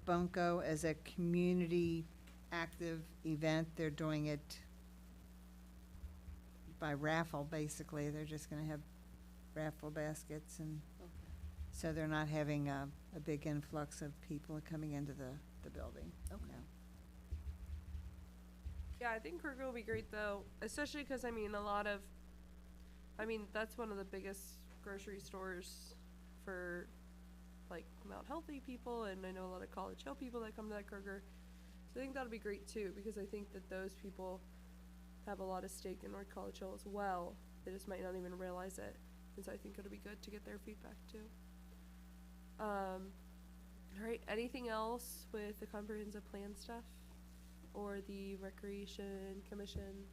Bunko as a community active event. They're doing it by raffle, basically. They're just gonna have raffle baskets, and so they're not having a big influx of people coming into the building. Okay. No. Yeah, I think Kroger will be great though, especially because that's one of the biggest grocery stores for like Mount Healthy people, and I know a lot of College Hill people that come to that Kroger. So I think that'll be great too, because I think that those people have a lot of stake in North College Hill as well. They just might not even realize it. And so I think it'll be good to get their feedback too. All right, anything else with the comprehensive plan stuff? Or the Recreation Commission?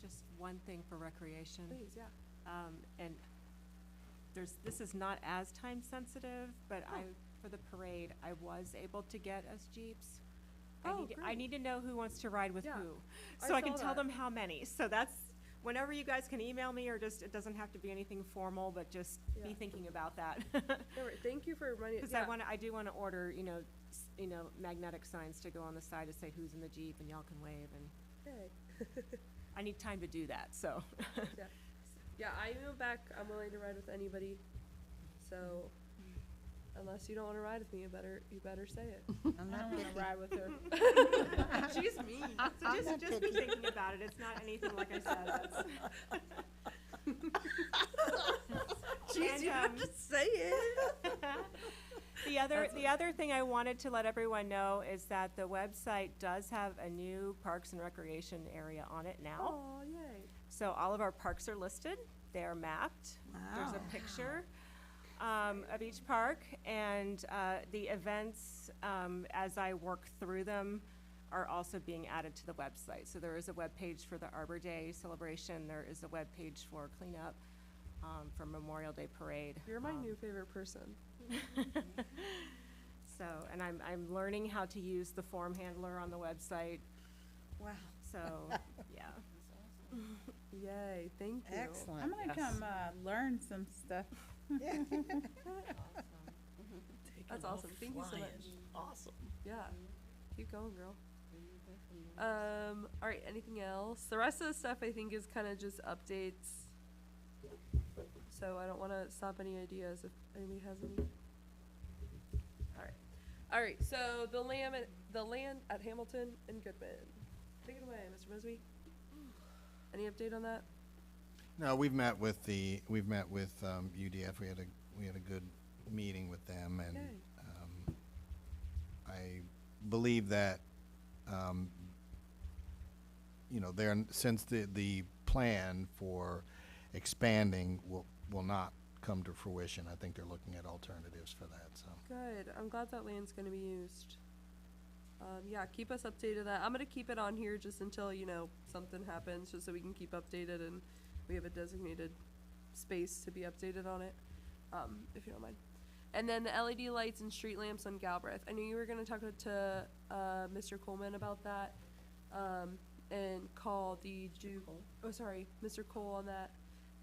Just one thing for recreation. Please, yeah. And this is not as time sensitive, but for the parade, I was able to get us Jeeps. I great. need to know who wants to ride with Yeah, who, I so I can saw tell that. them how many. So that's, whenever you guys can email me, or just, it doesn't have to be anything formal, but just be Yeah. thinking about that. All right, thank you for reminding. Because I do wanna order, magnetic signs to go on the side to say who's in the Jeep, and y'all can wave, and Yay. I need time to do that, so. Yeah, I emailed back, I'm willing to ride with anybody, so, unless you don't wanna ride with me, you better say it. I'm not picky. Ride with her. She's mean. So just be thinking about it, it's not anything like I said, Jeez, you have to say it. The other thing I wanted to let everyone know is that the website does have a new Parks and Recreation area on it now. Oh, yay. So all of our parks are listed, they are mapped. There's a picture of each park, and the events, as I work through them, are also being added to the website. So there is a webpage for the Arbor Day celebration, there is a webpage for cleanup, for Memorial Day Parade. You're my new favorite person. So, and I'm learning how to use the form handler on the website, Wow, so, yeah. Yay, thank you. excellent. I'm gonna come, learn some stuff. That's awesome. Thank you so much. Awesome. Yeah. Keep going, girl. All right, anything else? The rest of the stuff I think is kind of just updates. So I don't want to stop any ideas if anybody has any. All right, so the land at Hamilton and Goodman. Take it away, Mr. Mosby. Any update on that? No, we've met with UDF. We had a good meeting with them, and Yay. I believe that since the plan for expanding will not come to fruition, I think they're looking at alternatives for that. So Good. I'm glad that land's going to be used. Yeah, keep us updated on that. I'm going to keep it on here just until, something happens, just so we can keep updated and we have a designated space to be updated on it, if you don't mind. And then the LED lights and street lamps on Galbraith. I knew you were going to talk to Mr. Coleman about that, and call the Duke, Mr. Cole on that,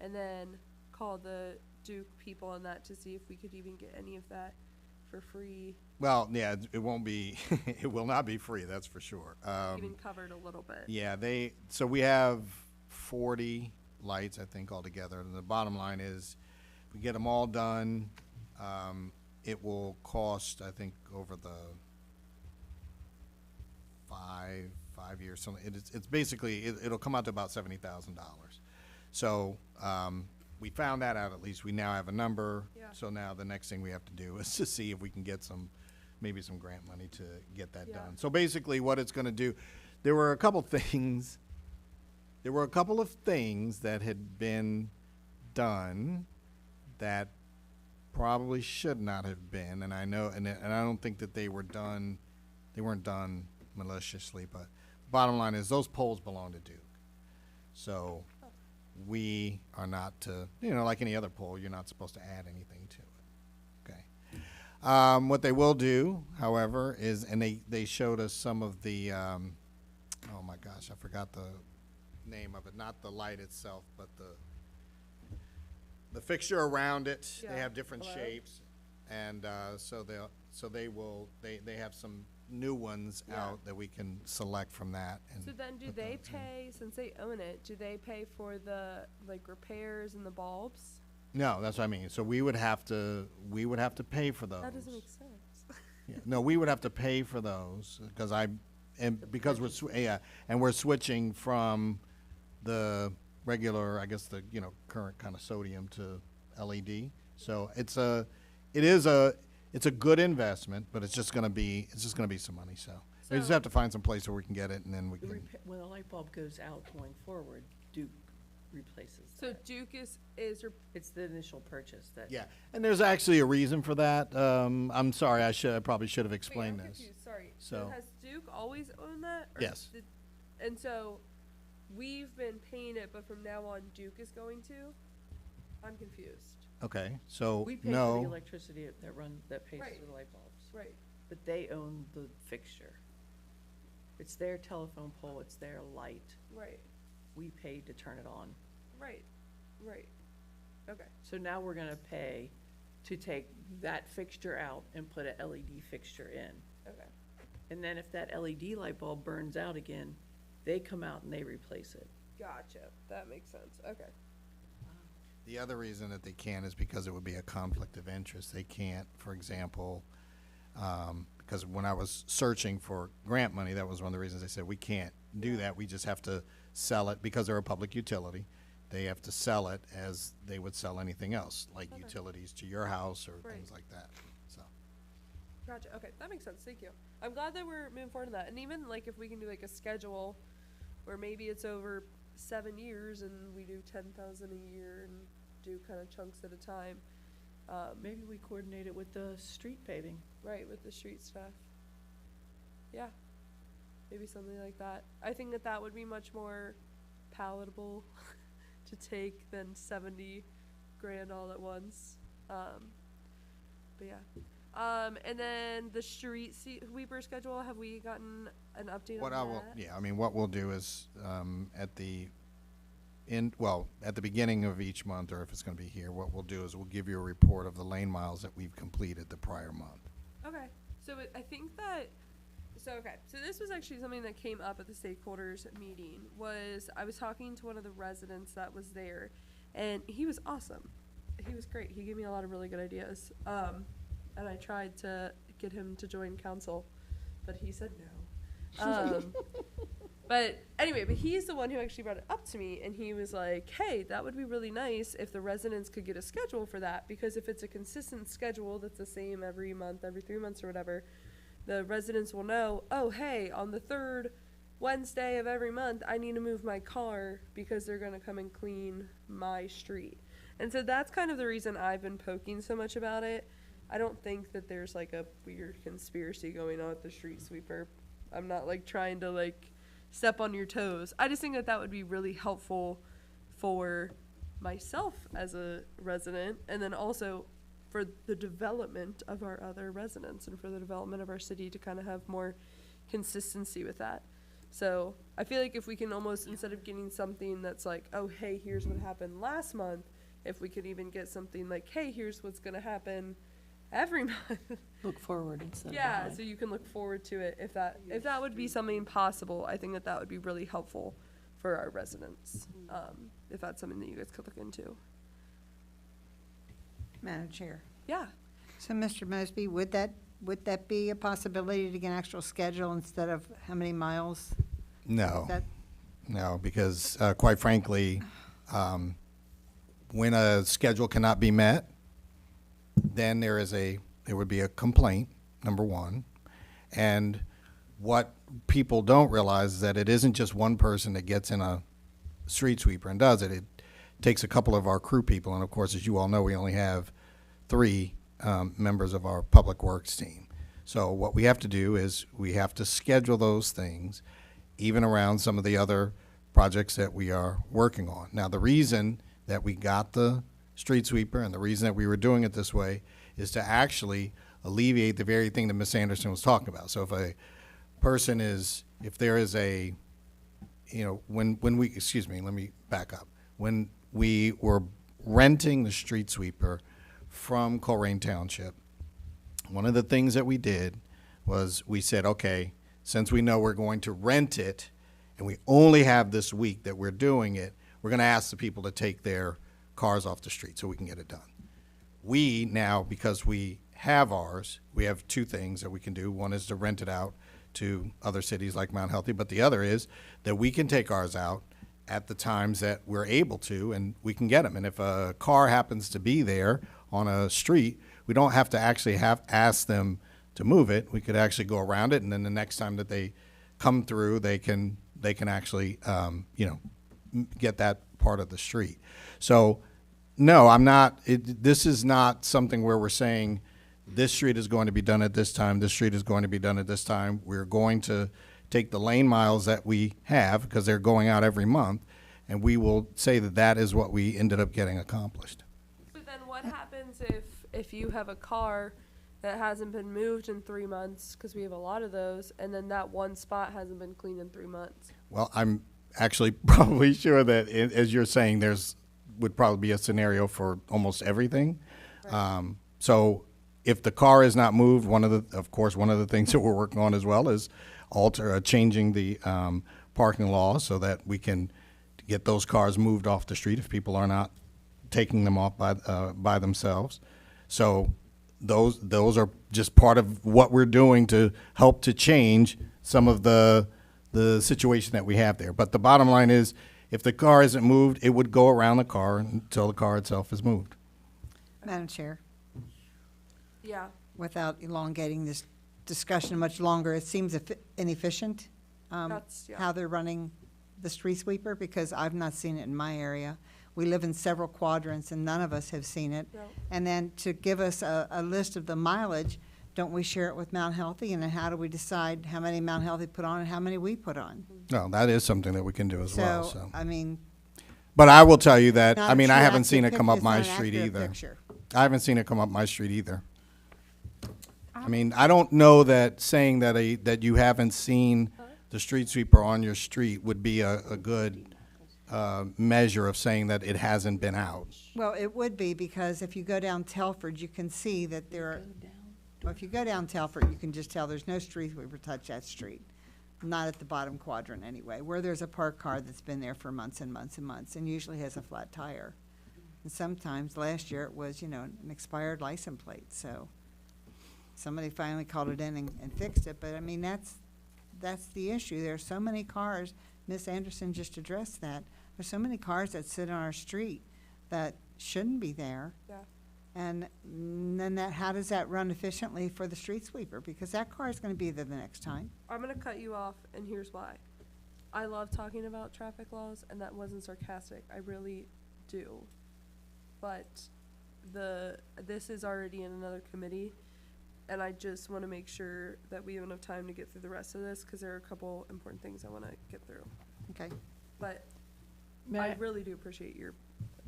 and then call the Duke people on that to see if we could even get any of that for free, well, yeah, it won't be. It will not be free. That's for sure. even covered a little bit. Yeah, so we have 40 lights, I think, altogether. And the bottom line is, if we get them all done, it will cost, I think, over the five years, something. It's basically, it'll come out to about $70,000. So, we found that out, at least. We now have a number. Yeah. So now the next thing we have to do is to see if we can get maybe some grant money to get that Yeah. done. So basically what it's gonna do, there were a couple of things that had been done that probably should not have been, and I know, and I don't think that they weren't done maliciously, but bottom line is those poles belong to Duke. So we are not to, like any other pole, you're not supposed to add anything to it. Okay. What they will do, however, is, and they showed us some of the, oh my gosh, I forgot the name of it, not the light itself, but the fixture around it. They Yeah. have different Hello? shapes, and they have some new ones Yeah. out that we can select from that. And So then do put they those in. pay, since they own it, do they pay for the, repairs and the bulbs? No, that's what I mean. So we would have to pay for those. That doesn't make sense. Yeah. No, we would have to pay for those because we're switching from the regular, I guess, the current kind of sodium to LED. So it it's a good investment, but it's just gonna be some money, so. We just So- have to find some place where we can get it, and then we can, When a light bulb goes out going forward, Duke replaces So that. Duke is It's the initial purchase that. yeah. And there's actually a reason for that. I'm sorry, I probably should have wait, explained I'm this. confused, sorry. So So- has Duke always owned that? Or Yes. and so we've been paying it, but from now on Duke is going to? I'm confused. Okay, so, We pay for the no, electricity that pays Right. for the light bulbs, Right. but they own the fixture. It's their telephone pole, it's their light. Right. We pay to turn it on. Right. Right. Okay. So now we're gonna pay to take that fixture out and put a LED fixture in. Okay. And then if that LED light bulb burns out again, they come out and they replace it. Gotcha. That makes sense. Okay. the other reason that they can't is because it would be a conflict of interest. They can't, for example, because when I was searching for grant money, that was one of the reasons they said, we can't do that. We just have to sell it, because they're a public utility. They have to sell it as they would sell anything else, like Okay. utilities to your house or Right. things like that, so. Gotcha. Okay, that makes sense. Thank you. I'm glad that we're moving forward to that. And even like if we can do like a schedule where maybe it's over 7 years and we do 10,000 a year and do kind of chunks at a time. Maybe we coordinate it with the street paving. Right, with the street stuff. Yeah. Maybe something like that. I think that that would be much more palatable to take than 70 grand all at once. But yeah. And then the street sweeper schedule, have we gotten an update What on I that? will, yeah, I mean, what we'll do is, at the beginning of each month, or if it's gonna be here, what we'll do is we'll give you a report of the lane miles that we've completed the prior month. Okay, so I think that, so this was actually something that came up at the stakeholders meeting, was I was talking to one of the residents that was there, and he was awesome. He was great. He gave me a lot of really good ideas. And I tried to get him to join council, but he said no. But anyway, but he's the one who actually brought it up to me, and he was like, hey, that would be really nice if the residents could get a schedule for that, because if it's a consistent schedule that's the same every month, every 3 months or whatever, the residents will know, oh, hey, on the 3rd Wednesday of every month, I need to move my car because they're going to come and clean my street. And so that's kind of the reason I've been poking so much about it. I don't think that there's like a weird conspiracy going on with the street sweeper. I'm not like trying to like step on your toes. I just think that that would be really helpful for myself as a resident, and then also for the development of our other residents and for the development of our city to kind of have more consistency with that. So I feel like if we can almost, instead of getting something that's like, oh, hey, here's what happened last month, if we could even get something like, hey, here's what's going to happen every month. Look forward instead of Yeah, behind. so you can look forward to it. If that would be something possible, I think that that would be really helpful for our residents. If that's something that you guys could look into. Madam Chair. Yeah. So, Mr. Mosby, would that be a possibility to get an actual schedule instead of how many miles? No. That, No, because quite frankly, when a schedule cannot be met, then there would be a complaint, number one. And what people don't realize is that it isn't just one person that gets in a street sweeper and does it. It takes a couple of our crew people, and of course, as you all know, we only have 3 members of our public works team. So what we have to do is we have to schedule those things even around some of the other projects that we are working on. Now, the reason that we got the street sweeper and the reason that we were doing it this way is to actually alleviate the very thing that Ms. Anderson was talking about. So if a person if there is a, when we, excuse me, let me back up. When we were renting the street sweeper from Colerain Township, one of the things that we did was we said, okay, since we know we're going to rent it and we only have this week that we're doing it, we're going to ask the people to take their cars off the street so we can get it done. We now, because we have ours, we have 2 things that we can do. One is to rent it out to other cities like Mount Healthy, but the other is that we can take ours out at the times that we're able to, and we can get them. And if a car happens to be there on a street, we don't have to actually ask them to move it. We could actually go around it, and then the next time that they come through, they can actually, get that part of the street. So, no, I'm not, this is not something where we're saying this street is going to be done at this time, this street is going to be done at this time. We're going to take the lane miles that we have, because they're going out every month, and we will say that that is what we ended up getting accomplished. But then what happens if you have a car that hasn't been moved in 3 months, because we have a lot of those, and then that one spot hasn't been cleaned in 3 months? Well, I'm actually probably sure that, as you're saying, would probably be a scenario for almost everything. So if the car is not moved, of course, one of the things that we're working on as well is changing the parking law so that we can get those cars moved off the street if people are not taking them off by themselves. So those are just part of what we're doing to help to change some of the situation that we have there. But the bottom line is, if the car isn't moved, it would go around the car until the car itself is moved. Madam Chair, Yeah. without elongating this discussion much longer, it seems inefficient, That's, yeah. how they're running the street sweeper, because I've not seen it in my area. We live in several quadrants, and none of us have seen it. No. And then to give us a list of the mileage, don't we share it with Mount Healthy? And then how do we decide how many Mount Healthy put on and how many we put on? No, that is something that we can do as well, so. I mean. But I will tell you that, not I a mean, true I haven't accurate seen it come picture. up It's my not an street accurate either. picture. I haven't seen it come up my street either. I mean, I don't know that saying that you haven't seen the street sweeper on your street would be a good measure of saying that it hasn't been out. Well, it would be, because if you go down Telford, you can see that there are, well, if you go down Telford, you can just tell there's no street sweeper touch that street. Not at the bottom quadrant anyway, where there's a parked car that's been there for months and months and months, and usually has a flat tire. And sometimes, last year, it was, an expired license plate, so somebody finally called it in and fixed it, but I mean, that's the issue. There are so many cars, Ms. Anderson just addressed that, there's so many cars that sit on our street that shouldn't be there. Yeah. And then how does that run efficiently for the street sweeper? Because that car is gonna be there the next time. I'm going to cut you off, and here's why. I love talking about traffic laws, and that wasn't sarcastic. I really do. But this is already in another committee, and I just want to make sure that we have enough time to get through the rest of this, because there are a couple important things I want to get through. Okay. But May I I- really do appreciate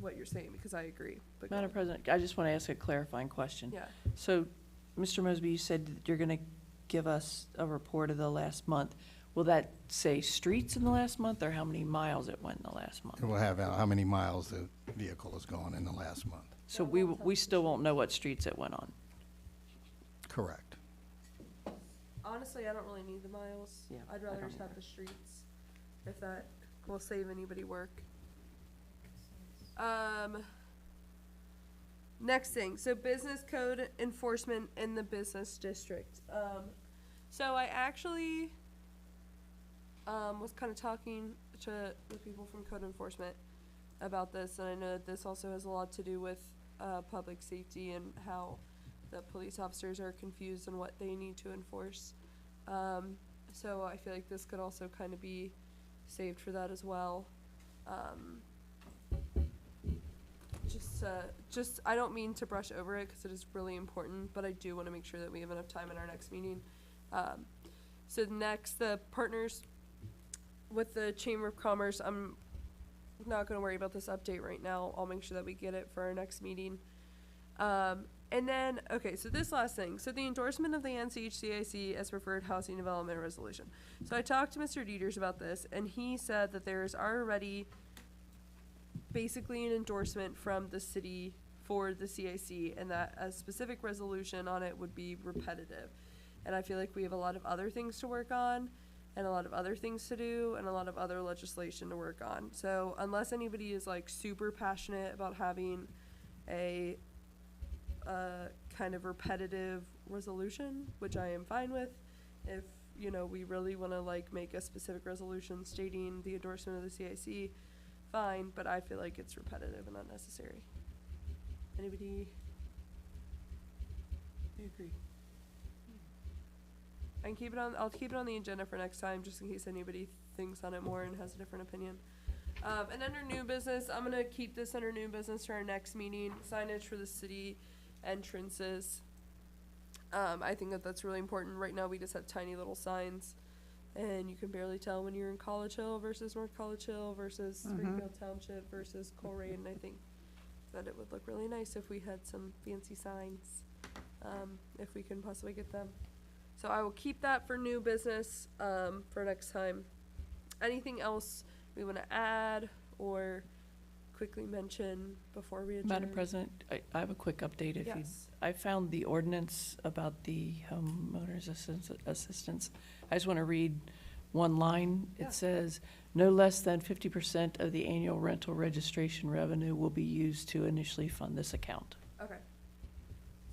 what you're saying, because I agree. But go Madam ahead. President, I just want to ask a clarifying question. Yeah. So, Mr. Mosby, you said that you're going to give us a report of the last month. Will that say streets in the last month, or how many miles it went in the last month? It will have how many miles the vehicle has gone in the last month. So we still won't know what streets it went on? Correct. Honestly, I don't really need the miles. Yeah, I'd I rather don't just have either. the streets, if that will save anybody work. Next thing, so business code enforcement in the business district. So I actually was kind of talking to the people from code enforcement about this, and I know that this also has a lot to do with public safety and how the police officers are confused on what they need to enforce. So I feel like this could also kind of be saved for that as well. I don't mean to brush over it, because it is really important, but I do want to make sure that we have enough time in our next meeting. So next, the partners with the Chamber of Commerce, I'm not going to worry about this update right now. I'll make sure that we get it for our next meeting. And then, okay, so this last thing. So the endorsement of the NCHCIC as preferred housing development resolution. So I talked to Mr. Dieters about this, and he said that there is already basically an endorsement from the city for the CIC, and that a specific resolution on it would be repetitive. And I feel like we have a lot of other things to work on, and a lot of other things to do, and a lot of other legislation to work on. So unless anybody is like super passionate about having a kind of repetitive resolution, which I am fine with, if, we really want to like make a specific resolution stating the endorsement of the CIC, fine, but I feel like it's repetitive and unnecessary. Anybody? I agree. And I'll keep it on the agenda for next time, just in case anybody thinks on it more and has a different opinion. And under new business, I'm gonna keep this under new business for our next meeting, signage for the city entrances. I think that that's really important. Right now, we just have tiny little signs, and you can barely tell when you're in College Hill versus North College Hill versus Springfield Township versus Colerain. And I think that it would look really nice if we had some fancy signs, if we can possibly get them. So I will keep that for new business, for next time. Anything else we want to add or quickly mention before we adjourn? Madam President, I have a quick update if you, Yes. I found the ordinance about the homeowners assistance. I just want to read one line. Yeah. It says, no less than 50% of the annual rental registration revenue will be used to initially fund this account. Okay.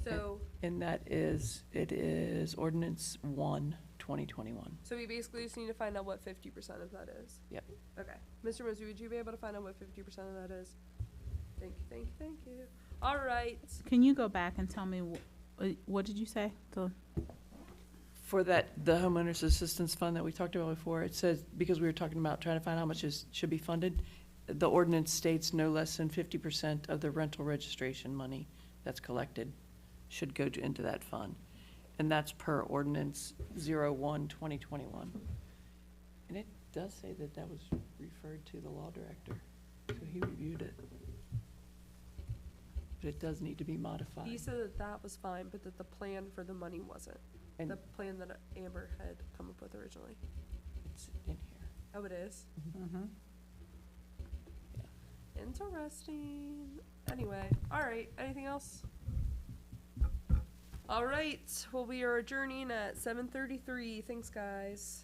So, And that is, it is ordinance 1, 2021. so we basically just need to find out what 50% of that is. Yep. Okay. Mr. Mosby, would you be able to find out what 50% of that is? Thank you, thank you, thank you. All right. Can you go back and tell me, what did you say? For that, the homeowners assistance fund that we talked about before, it says, because we were talking about trying to find how much should be funded, the ordinance states no less than 50% of the rental registration money that's collected should go into that fund. And that's per ordinance 01/2021. And it does say that that was referred to the law director, so he reviewed it. But it does need to be modified. He said that that was fine, but that the plan for the money wasn't. And The plan that Amber had come up with originally. it's in here. Oh, it is? Mm-hmm. Interesting. Anyway, all right. Anything else? All right. Well, we are adjourning at 7:33. Thanks, guys.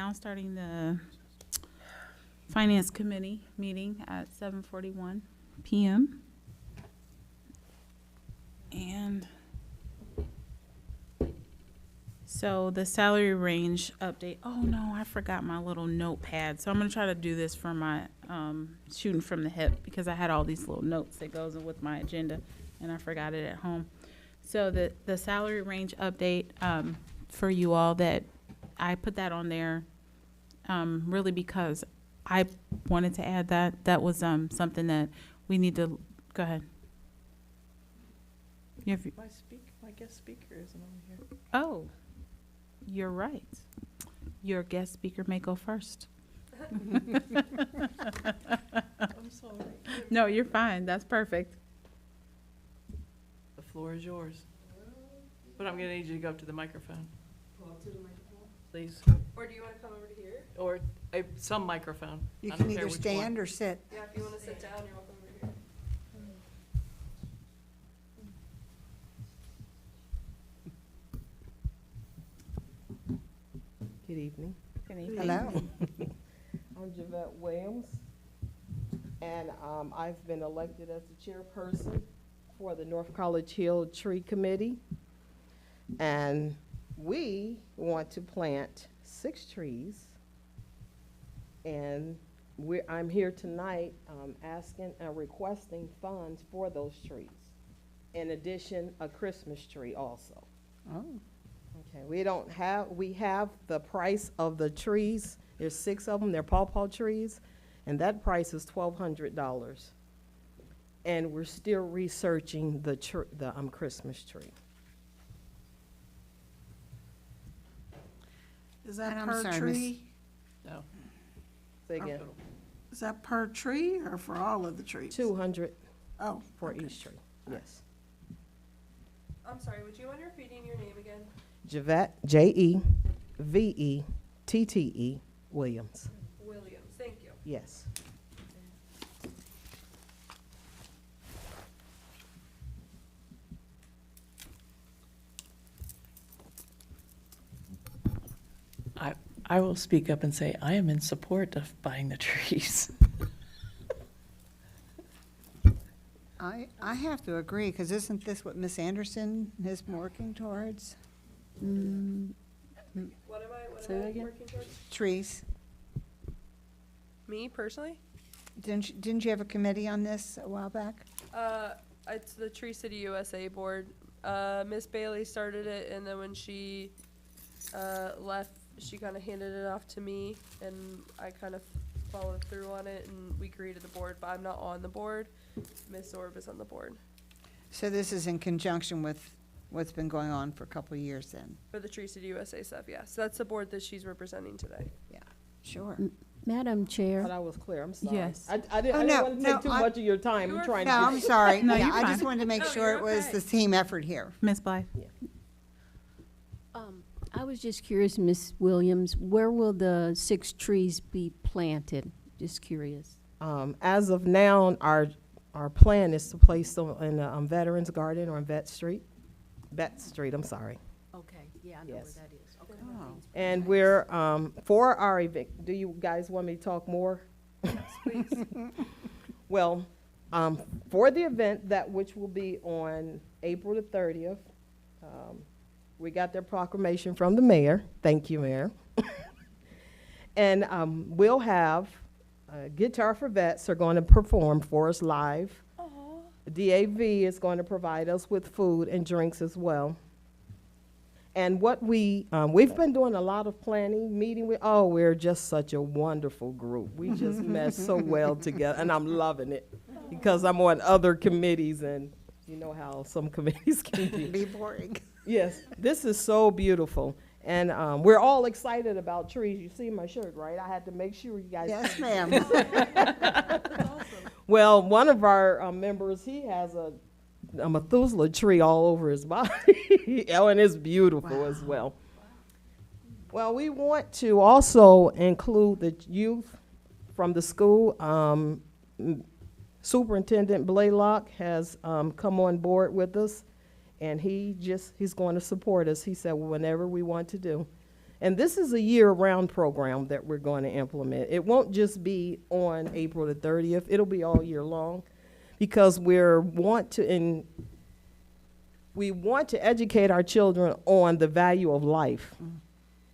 now starting the Finance Committee meeting at 7:41 PM. And so the salary range update, oh no, I forgot my little notepad. So I'm gonna try to do this for my, shooting from the hip, because I had all these little notes that goes with my agenda and I forgot it at home. So the salary range update, for you all, that I put that on there, really because I wanted to add that. That was, something that we need to, go ahead. You have, My guest speaker isn't on here. oh, you're right. Your guest speaker may go first. I'm sorry. No, you're fine. That's perfect. The floor is yours. But I'm gonna need you to go up to the microphone. Please. Or do you want to come over to here? Or some microphone. You I can don't care either which one. stand or sit. Yeah, if you want to sit down, you're welcome over here. Good evening. Hello. I'm Javette Williams, and I've been elected as the chairperson for the North College Hill Tree Committee. And we want to plant 6 trees. And I'm here tonight asking and requesting funds for those trees. In addition, a Christmas tree also. Oh. Okay, we have the price of the trees. There's 6 of them, they're pawpaw trees, and that price is $1,200. And we're still researching the Christmas tree. Is that And I'm per sorry, tree? No. Say again, Is that per tree or for all of the trees? 200 Oh, for okay. each tree, yes. I'm sorry, would you mind repeating your name again? Javette, Jeveette Williams, Williams, thank you. yes. I will speak up and say I am in support of buying the trees. I have to agree, because isn't this what Miss Anderson is working towards? What am Say that I again? working towards? Trees. Me personally? Didn't you have a committee on this a while back? It's the Tree City USA board. Miss Bailey started it, and then when she left, she kind of handed it off to me, and I kind of followed through on it, and we created the board, but I'm not on the board. Miss Orb is on the board So this is in conjunction with what's been going on for a couple of years then? for the Tree City USA stuff, yeah. So that's the board that she's representing today. Sure. Madam Chair. But I was clear, I'm sorry. Yes. I didn't no, want to no, take too I- much of your time. You I'm are trying No, to I'm sorry. No, Yeah, you're I just fine. wanted to make No, sure you're it was okay. the team effort here. Ms. Blythe? I was just curious, Ms. Williams, where will the 6 trees be planted? Just curious. As of now, our plan is to place them in the Veterans Garden or on Vet Street. I'm sorry. Okay, yeah, I know Yes. where that is. Okay. Oh. And we're, for our event, do you guys want me to talk more? Well, for the event, that which will be on April the 30th, we got their proclamation from the mayor. Thank you, Mayor. And we'll have Guitar for Vets are going to perform for us live. DAV is going to provide us with food and drinks as well. And what we've been doing a lot of planning, meeting with, we're just such a wonderful group. We just mesh so well together, and I'm loving it because I'm on other committees, and you know how some committees can be. Be boring. Yes, this is so beautiful. And we're all excited about trees. You see my shirt, right? I had to make sure you guys. Yes, ma'am. Well, one of our members, he has a Methuselah tree all over his body. Oh, and it's beautiful as well. Well, we want to also include the youth from the school. Superintendent Blaylock has come on board with us, and he's going to support us. He said, whenever we want to do. And this is a year-round program that we're going to implement. It won't just be on April the 30th. It'll be all year long, because we want to educate our children on the value of life.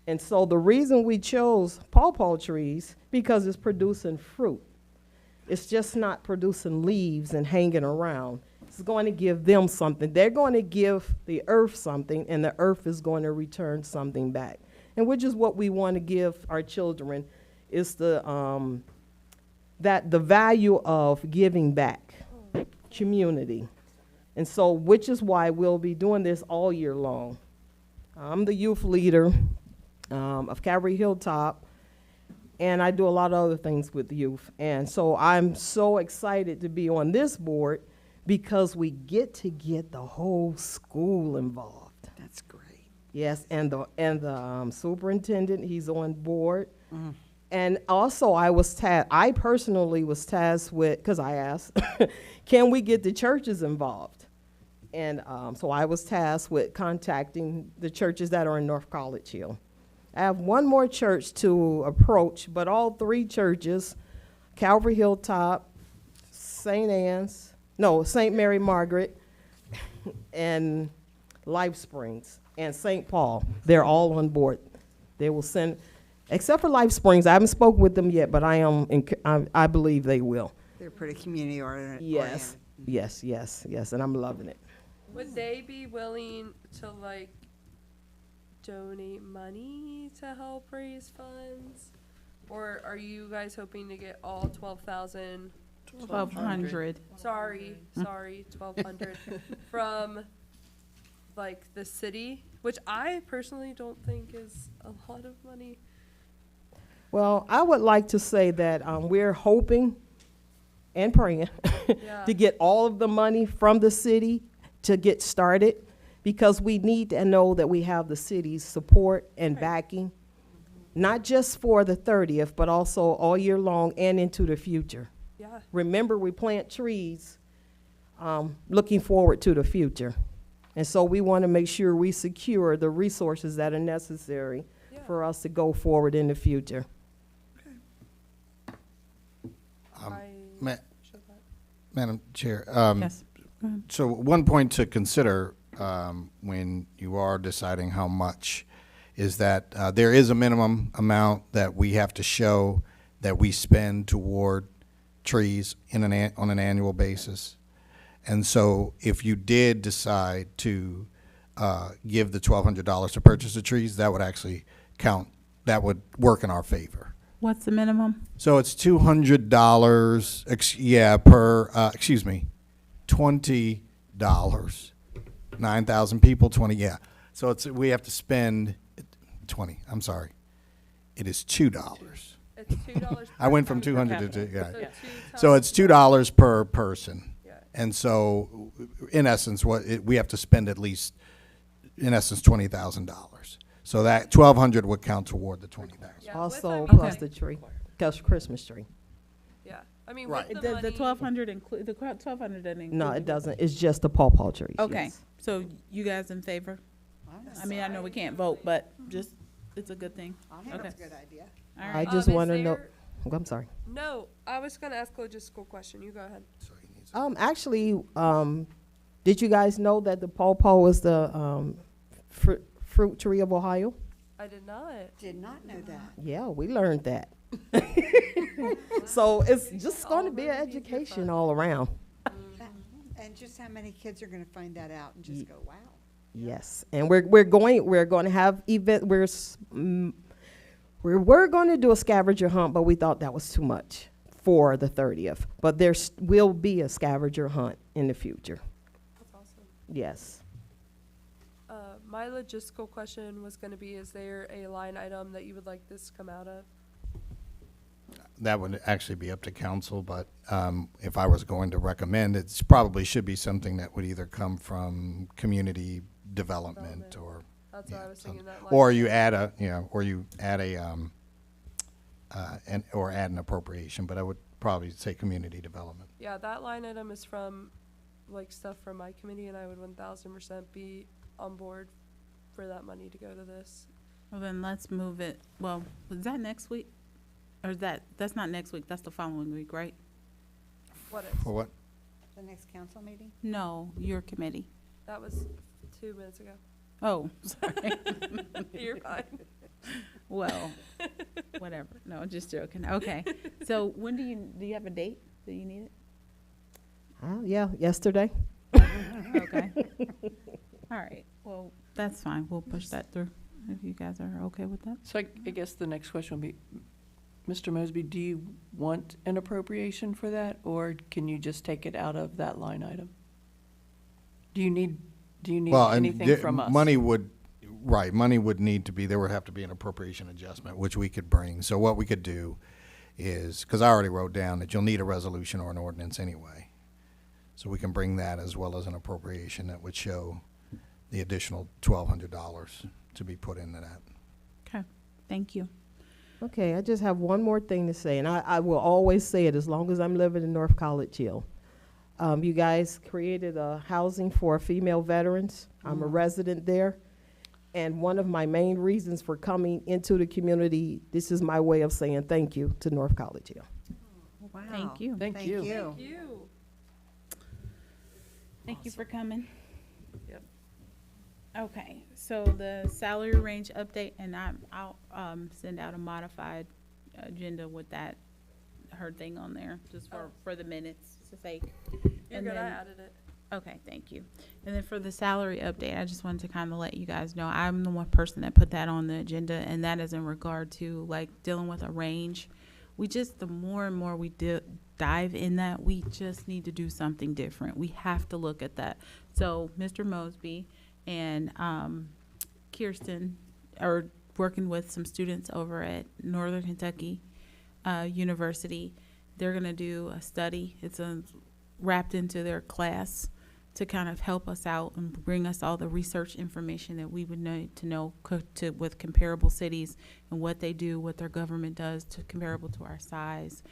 And so the reason we chose pawpaw trees, because it's producing fruit. It's just not producing leaves and hanging around. It's going to give them something. They're going to give the earth something, and the earth is going to return something back. And which is what we want to give our children, is the value of giving back, community. And so, which is why we'll be doing this all year long. I'm the youth leader of Calvary Hilltop, and I do a lot of other things with youth. And so I'm so excited to be on this board, because we get to get the whole school involved. That's great. Yes, and the superintendent, he's on board. And also I personally was tasked with, because I asked, can we get the churches involved? And so I was tasked with contacting the churches that are in North College Hill. I have one more church to approach, but all three churches, Calvary Hilltop, St. Mary Margaret, and Life Springs, and St. Paul, they're all on board. They will send, except for Life Springs, I haven't spoken with them yet, but I believe they will. They're pretty community oriented. Yes, and I'm loving it. Would they be willing to like donate money to help raise funds? Or are you guys hoping to get all 12,000? 1,200. Sorry, 1,200 from like the city, which I personally don't think is a lot of money. Well, I would like to say that we're hoping and praying Yeah. to get all of the money from the city to get started, because we need to know that we have the city's support and Right. backing, not just for the 30th, but also all year long and into the future. Yeah. Remember, we plant trees looking forward to the future. And so we want to make sure we secure the resources that are necessary Yeah. for us to go forward in the future. I Ma- should that. Madam Chair, Yes. Go ahead. so one point to consider when you are deciding how much is that there is a minimum amount that we have to show that we spend toward trees on an annual basis. And so if you did decide to give the $1,200 to purchase the trees, that would actually count, that would work in our favor. What's the minimum? So it's $200, per, $20. 9,000 people, 20, yeah. So we have to spend 20, I'm sorry. It is $2. It's $2. I went from per 200 to, capita. yeah. So, Yeah. So it's $2 per person. Yeah. And so, in essence, we have to spend at least, in essence, $20,000. So that 1,200 would count toward the 20,000. Yeah, with Also, our plus money- the tree, plus Christmas tree. Yeah, I mean, Right. with The the money. 1,200 include, the 1,200 doesn't include. No, it doesn't. It's just the pawpaw trees. Okay, yes. so you guys in favor? I mean, I know we can't vote, but just, it's a good thing. I think Okay. that's a good idea. All I right. just Is want to know, there- oh, I'm sorry. No, I was gonna ask a logistical question. You go ahead. Actually, did you guys know that the pawpaw is the fruit tree of Ohio? I did not. Did not know that. Yeah, we learned that. So it's just going to be an Already education different. all around. And just how many kids are gonna find that out and just go, wow. Yes, and we're going to have we were going to do a scavenger hunt, but we thought that was too much for the 30th. But there will be a scavenger hunt in the future. That's awesome. Yes. My logistical question was gonna be, is there a line item that you would like this to come out of? That would actually be up to council, but if I was going to recommend, it probably should be something that would either come from community development or, That's what yeah, I was thinking, that line. or you add a, or you add or add an appropriation, but I would probably say community development. Yeah, that line item is from, like, stuff from my committee, and I would 1,000% be on board for that money to go to this. Well, then let's move it, well, is that next week? Or is that's not next week, that's the following week, right? What is? For what? The next council meeting? No, your committee. That was 2 minutes ago. Oh, sorry. You're fine. Well, whatever. No, just joking. Okay. So when do you have a date that you need it? Yeah, yesterday. Okay. All right. Well, that's fine. We'll push that through if you guys are okay with that. So I guess the next question would be, Mr. Mosby, do you want an appropriation for that, or can you just take it out of that line item? Do you need Well, and anything from us? money would need to be, there would have to be an appropriation adjustment, which we could bring. So what we could do is, because I already wrote down that you'll need a resolution or an ordinance anyway. So we can bring that as well as an appropriation that would show the additional $1,200 to be put into that. Okay. Thank you. Okay, I just have one more thing to say, and I will always say it as long as I'm living in North College Hill. You guys created a housing for female veterans. I'm a resident there. And one of my main reasons for coming into the community, this is my way of saying thank you to North College Hill. Wow. Thank you. Thank you. Thank you. Thank you for coming. Yep. Okay, so the salary range update, and I'll send out a modified agenda with that, her thing on there, just for the minutes sake. You're And good. I then- added it. Okay, thank you. And then for the salary update, I just wanted to kind of let you guys know, I'm the one person that put that on the agenda, and that is in regard to like dealing with a range. We just, the more and more we dive in that, we just need to do something different. We have to look at that. So Mr. Mosby and Kirsten are working with some students over at Northern Kentucky University. They're gonna do a study. It's wrapped into their class to kind of help us out and bring us all the research information that we would need to know with comparable cities and what they do, what their government does to comparable to our size,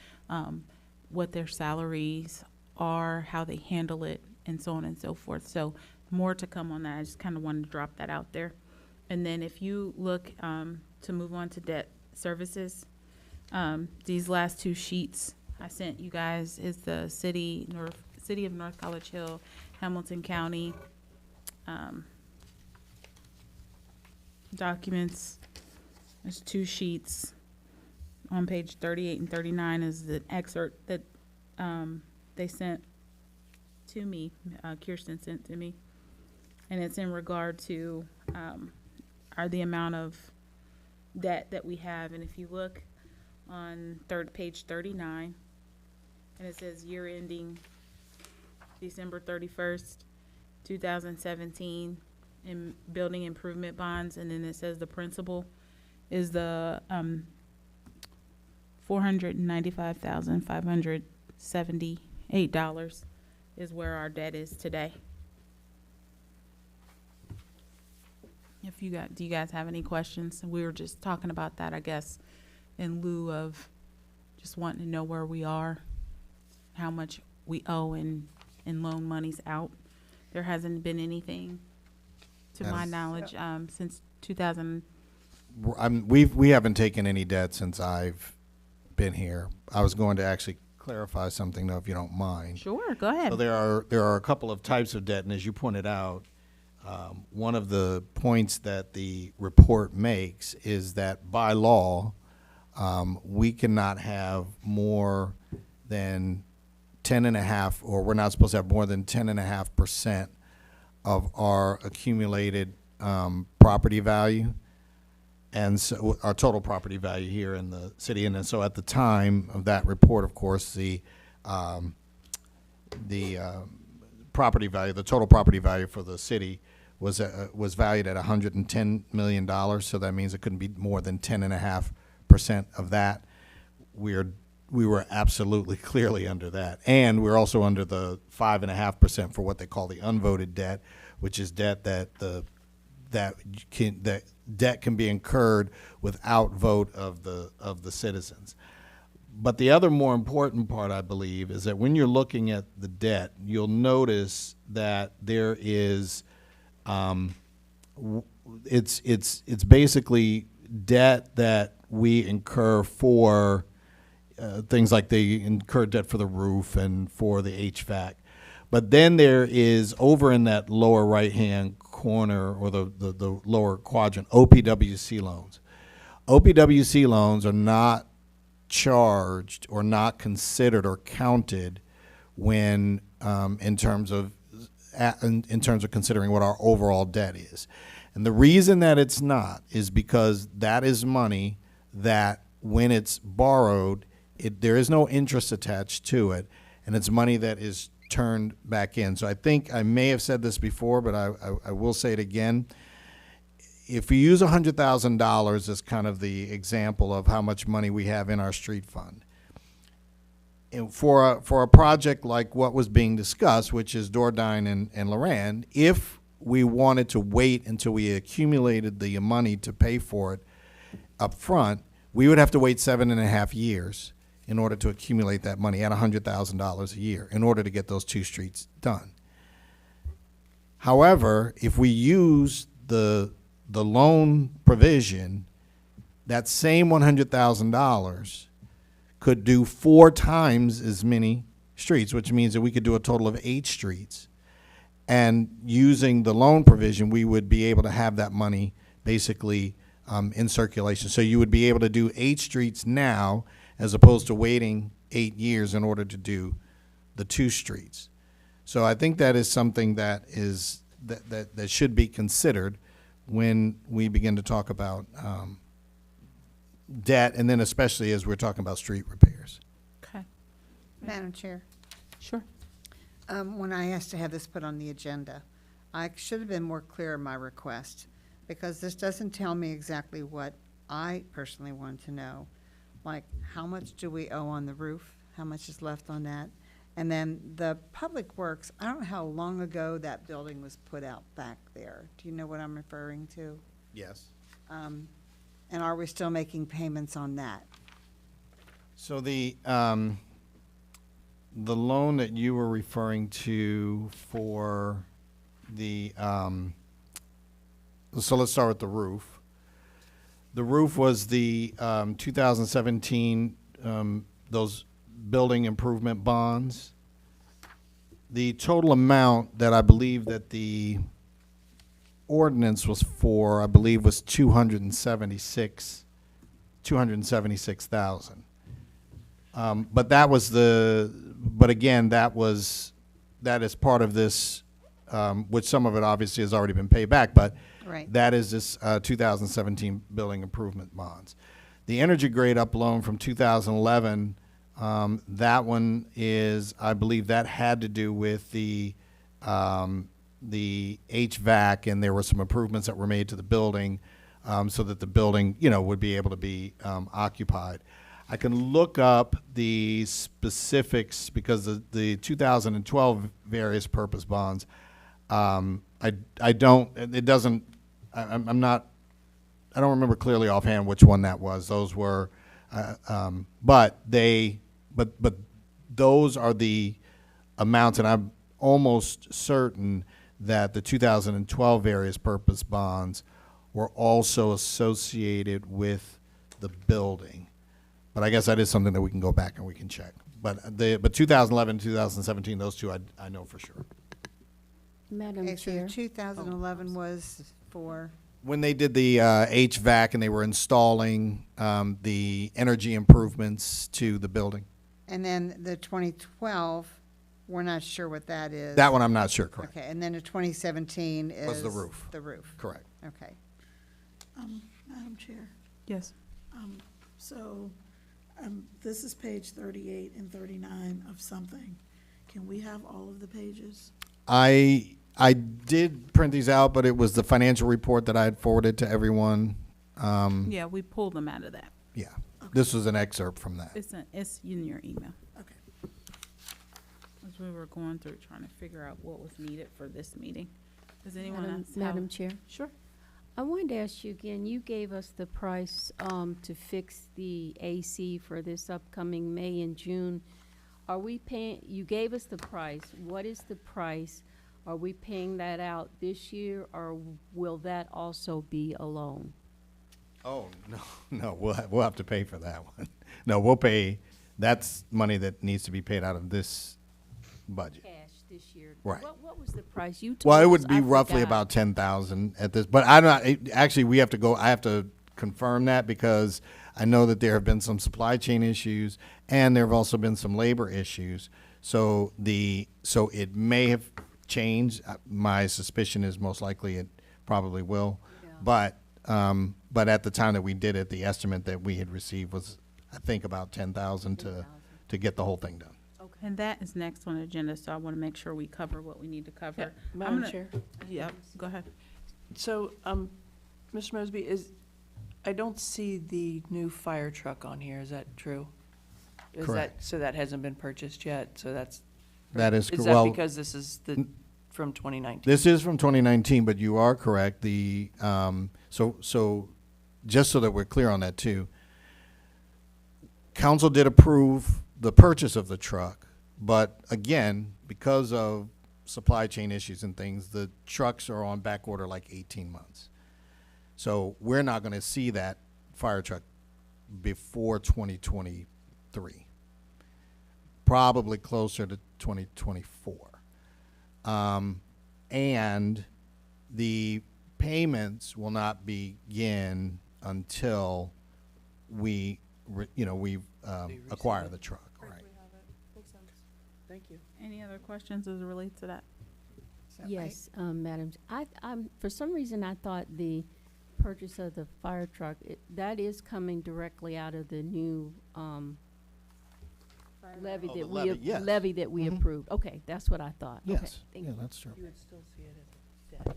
what their salaries are, how they handle it, and so on and so forth. So more to come on that. I just kind of wanted to drop that out there. And then if you look to move on to debt services, these last two sheets I sent you guys is the city of North College Hill, Hamilton County documents. There's two sheets. On page 38 and 39 is the excerpt that they sent to me, Kirsten sent to me. And it's in regard to the amount of debt that we have. And if you look on page 39, and it says year ending December 31st, 2017, in building improvement bonds, and then it says the principal is the $495,578 is where our debt is today. Do you guys have any questions? We were just talking about that, I guess, in lieu of just wanting to know where we are, how much we owe in loan monies out. There hasn't been anything, to my knowledge, since 2000. We haven't taken any debt since I've been here. I was going to actually clarify something though, if you don't mind. Sure, go ahead. So there are a couple of types of debt, and as you pointed out, one of the points that the report makes is that by law, we cannot have more than 10.5%, or we're not supposed to have more than 10.5% of our accumulated property value, and so our total property value here in the city. And so at the time of that report, of course, the property value, the total property value for the city was valued at $110 million. So that means it couldn't be more than 10.5% of that. We were absolutely clearly under that, and we're also under the 5.5% for what they call the unvoted debt, which is debt that debt can be incurred without vote of the citizens. But the other more important part, I believe, is that when you're looking at the debt, you'll notice that there is it's basically debt that we incur for things like they incur debt for the roof and for the HVAC. But then there is, over in that lower right-hand corner, or the lower quadrant, OPWC loans. OPWC loans are not charged or not considered or counted when in terms of considering what our overall debt is. And the reason that it's not is because that is money that, when it's borrowed, there is no interest attached to it, and it's money that is turned back in. So I think I may have said this before, but I will say it again. If we use $100,000 as kind of the example of how much money we have in our street fund, and for a project like what was being discussed, which is Dordyne and Loran, if we wanted to wait until we accumulated the money to pay for it up front, we would have to wait 7.5 years in order to accumulate that money at $100,000 a year in order to get those 2 streets done. However, if we use the loan provision, that same $100,000 could do 4 times as many streets, which means that we could do a total of 8 streets. And using the loan provision, we would be able to have that money basically in circulation. So you would be able to do 8 streets now, as opposed to waiting 8 years in order to do the 2 streets. So I think that is something that is that should be considered when we begin to talk about debt, and then especially as we're talking about street repairs. Okay, Madam Chair, sure. when I asked to have this put on the agenda, I should have been more clear in my request, because this doesn't tell me exactly what I personally want to know. Like, how much do we owe on the roof? How much is left on that? And then the Public Works, I don't know how long ago that building was put out back there. Do you know what I'm referring to? Yes. And are we still making payments on that? So the loan that you were referring to for the so let's start with the roof. The roof was the 2017 those building improvement bonds. The total amount that I believe that the ordinance was for, I believe, was $276,000. But that was but again, that is part of this, which some of it obviously has already been paid back, but Right. that is this 2017 building improvement bonds. The energy grade up loan from 2011, that one is, I believe that had to do with the HVAC, and there were some improvements that were made to the building so that the building, would be able to be occupied. I can look up the specifics because the 2012 various purpose bonds, I don't remember clearly offhand which one that was. Those were, but those are the amounts, and I'm almost certain that the 2012 various purpose bonds were also associated with the building. But I guess that is something that we can go back and we can check. But 2011, 2017, those two I know for sure. Madam Okay, so the Chair. 2011 was for, When they did the HVAC and they were installing the energy improvements to the building. and then the 2012, we're not sure what that is. That one I'm not sure, correct. Okay, and then the 2017 is? Was the roof. The roof. Correct. Okay. Madam Chair, Yes. so, this is page 38 and 39 of something. Can we have all of the pages? I did print these out, but it was the financial report that I had forwarded to everyone. Yeah, we pulled them out of that. Yeah, this was an excerpt from that. It's in your email. Okay. As we were going through trying to figure out what was needed for this meeting. Does anyone else have? Madam Chair. Sure. I wanted to ask you again, you gave us the price to fix the AC for this upcoming May and June. Are we paying, you gave us the price, what is the price Are we paying that out this year, or will that also be a loan? Oh, no, we'll have to pay for that one. No, we'll pay, that's money that needs to be paid out of this budget. Cash this year. Right. What was the price you told Well, it us? would be I roughly forgot. about 10,000 at this, but I'm not, actually, we have to go, I have to confirm that because I know that there have been some supply chain issues and there have also been some labor issues. So it may have changed. My suspicion is most likely it probably will. Yeah. But at the time that we did it, the estimate that we had received was, I think, about 10,000 to get the whole thing done. And that is next on the agenda, so I want to make sure we cover what we need to cover. Yeah, I'm Madam gonna- Chair. Yep, go ahead. So, Mr. Mosby, I don't see the new fire truck on here, is that true? Correct. So that hasn't been purchased yet, so that's. That is Is cor- that well, because this is from 2019? This is from 2019, but you are correct. So just so that we're clear on that too, council did approve the purchase of the truck, but again, because of supply chain issues and things, the trucks are on back order like 18 months. So we're not going to see that fire truck before 2023. Probably closer to 2024. And the payments will not begin until we acquire the truck, right? Thank you. Any other questions as it relates to that? Is that right? Yes, Madam, I'm, for some reason, I thought the purchase of the fire truck, that is coming directly out of the new, levy Oh, that the we, levy, yes. levy that we Mhm. approved. Okay, that's what I thought. Okay, Yes, thank yeah, you. that's true. You would still see it as a debt.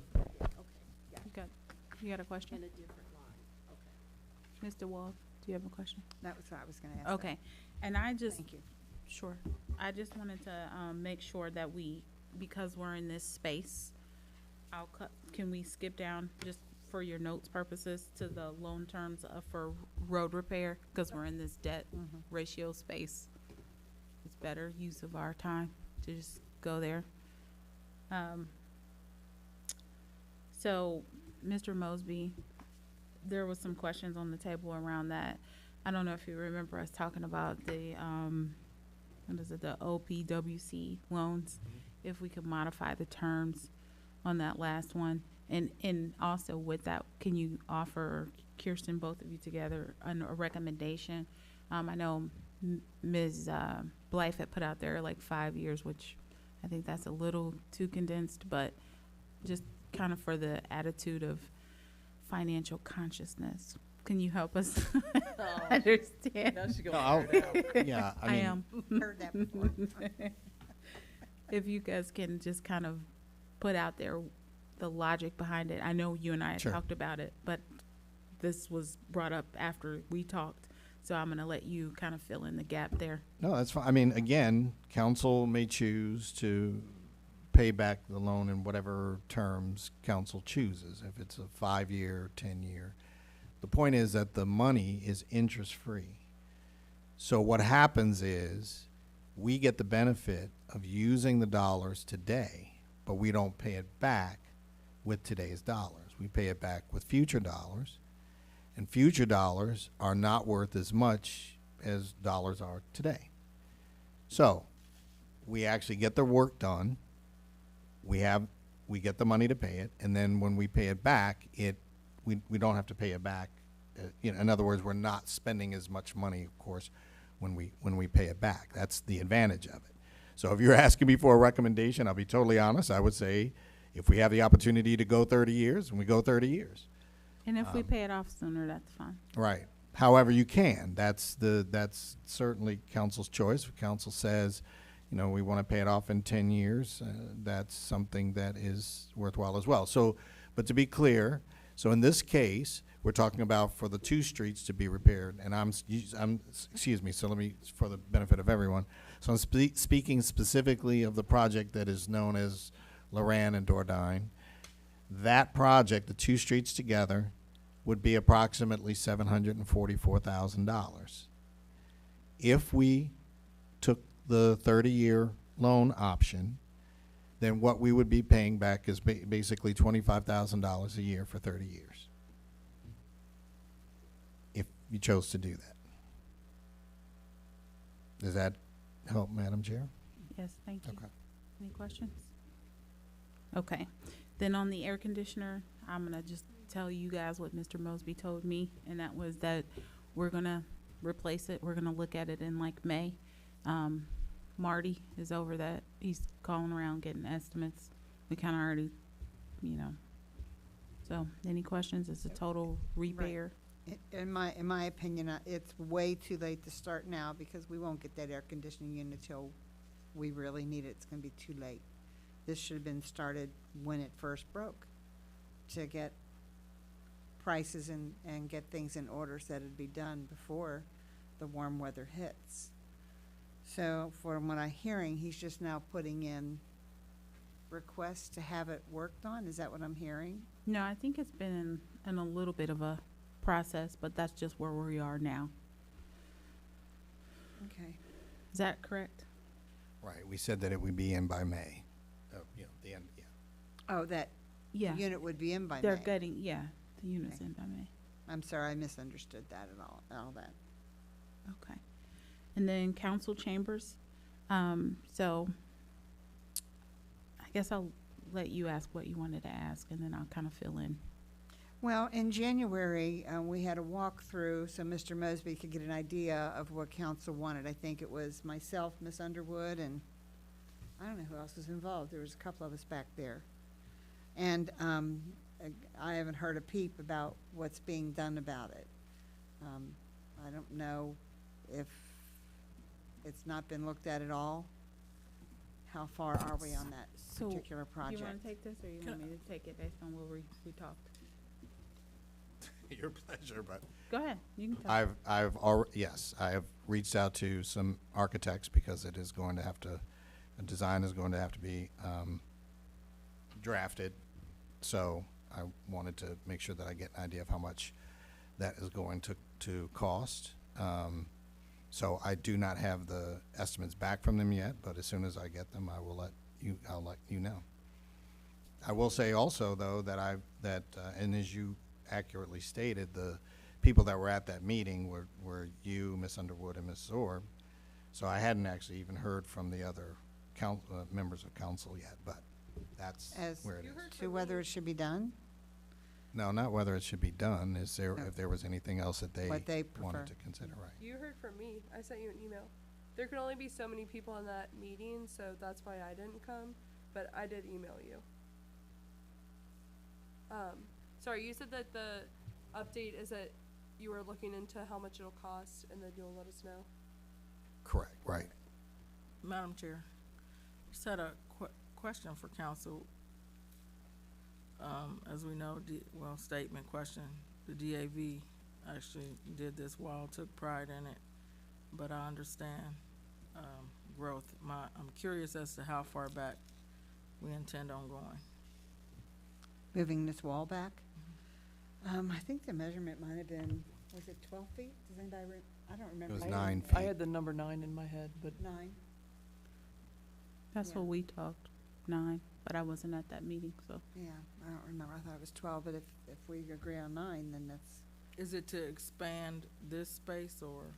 You got a question? In a different line. Mr. Wall, do you have a question? That was what I was gonna ask. Okay, and I just, Thank you. sure, I just wanted to, make sure that we, because we're in this space, can we skip down, just for your notes purposes, to the loan terms for road repair? Because we're in this debt ratio space. It's better use of our time to just go there. So, Mr. Mosby, there was some questions on the table around that. I don't know if you remember us talking about the, what is it, the OPWC loans, if we could modify the terms on that last one. And also with that, can you offer, Kirsten, both of you together, a recommendation? I know Ms. Blythe had put out there like 5 years, which I think that's a little too condensed, but just kind of for the attitude of financial consciousness. Can you help us understand? Yeah, I am. Heard that before. If you guys can just kind of put out there the logic behind it. I know you and I had Sure. talked about it, but this was brought up after we talked. So I'm gonna let you kind of fill in the gap there. No, that's fine. I mean, again, council may choose to pay back the loan in whatever terms council chooses, if it's a 5-year, 10-year. The point is that the money is interest-free. So what happens is, we get the benefit of using the dollars today, but we don't pay it back with today's dollars. We pay it back with future dollars, and future dollars are not worth as much as dollars are today. So, we actually get the work done, we get the money to pay it, and then when we pay it back, we don't have to pay it back. In other words, we're not spending as much money, of course, when we pay it back. That's the advantage of it. So if you're asking me for a recommendation, I'll be totally honest. I would say if we have the opportunity to go 30 years, and we go 30 years. And if we pay it off sooner, that's fine. Right. However you can. That's certainly council's choice. If council says, we want to pay it off in 10 years, that's something that is worthwhile as well. So, but to be clear, so in this case, we're talking about for the 2 streets to be repaired, and excuse me, so let me, for the benefit of everyone. So I'm speaking specifically of the project that is known as Loran and Dordyne. That project, the 2 streets together, would be approximately $744,000. If we took the 30-year loan option, then what we would be paying back is basically $25,000 a year for 30 years. If you chose to do that. Does that help, Madam Chair? Yes, thank you. Okay. Any questions? Okay, then on the air conditioner, I'm gonna just tell you guys what Mr. Mosby told me, and that was that we're gonna replace it. We're gonna look at it in like May. Marty is over that. He's calling around getting estimates. We kinda already, you know. So, any questions? It's a total repair. In my opinion, it's way too late to start now because we won't get that air conditioning unit till we really need it. It's gonna be too late. This should have been started when it first broke to get prices and get things in order so that it'd be done before the warm weather hits. So from what I'm hearing, he's just now putting in requests to have it worked on. Is that what I'm hearing? No, I think it's been in a little bit of a process, but that's just where we are now. Okay. Is that correct? Right, we said that it would be in by May. The end, yeah. Oh, that Yeah. unit would be in by They're May. getting, yeah, the unit's Okay. in by May. I'm sorry, I misunderstood that at all that. Okay. And then council chambers, so I guess I'll let you ask what you wanted to ask, and then I'll kind of fill in. Well, in January, we had a walkthrough so Mr. Mosby could get an idea of what council wanted. I think it was myself, Miss Underwood, and I don't know who else was involved. There was a couple of us back there. And I haven't heard a peep about what's being done about it. I don't know if it's not been looked at all. How far are we on that So, particular project? You want to take this, or you want me to take it based on what we talked? Your pleasure, but Go ahead, you can talk. I've already, yes, I have reached out to some architects because it is going to have to, a design is going to have to be drafted. So I wanted to make sure that I get an idea of how much that is going to cost. So I do not have the estimates back from them yet, but as soon as I get them, I'll let you know. I will say also, though, that and as you accurately stated, the people that were at that meeting were you, Miss Underwood, and Miss Zorb. So I hadn't actually even heard from the other members of council yet, but that's As where it is. to whether it should be done? No, not whether it should be done. Is there, No. if there was anything else that What they wanted prefer. to consider, right? You heard from me. I sent you an email. There could only be so many people in that meeting, so that's why I didn't come, but I did email you. Sorry, you said that the update is that you were looking into how much it'll cost, and then you'll let us know. Correct, right. Madam Chair, just had a question for council. As we know, statement question, the DAV actually did this well, took pride in it, but I understand, growth. I'm curious as to how far back we intend on going. Moving this wall back? I think the measurement might have been, was it 12 feet? Does anybody, I don't remember. It was I 9 I feet. had the number 9 in my head, but 9? That's Yeah. what we talked, 9, but I wasn't at that meeting, so. Yeah, I don't remember. I thought it was 12, but if we agree on 9, then that's, Is it to expand this space or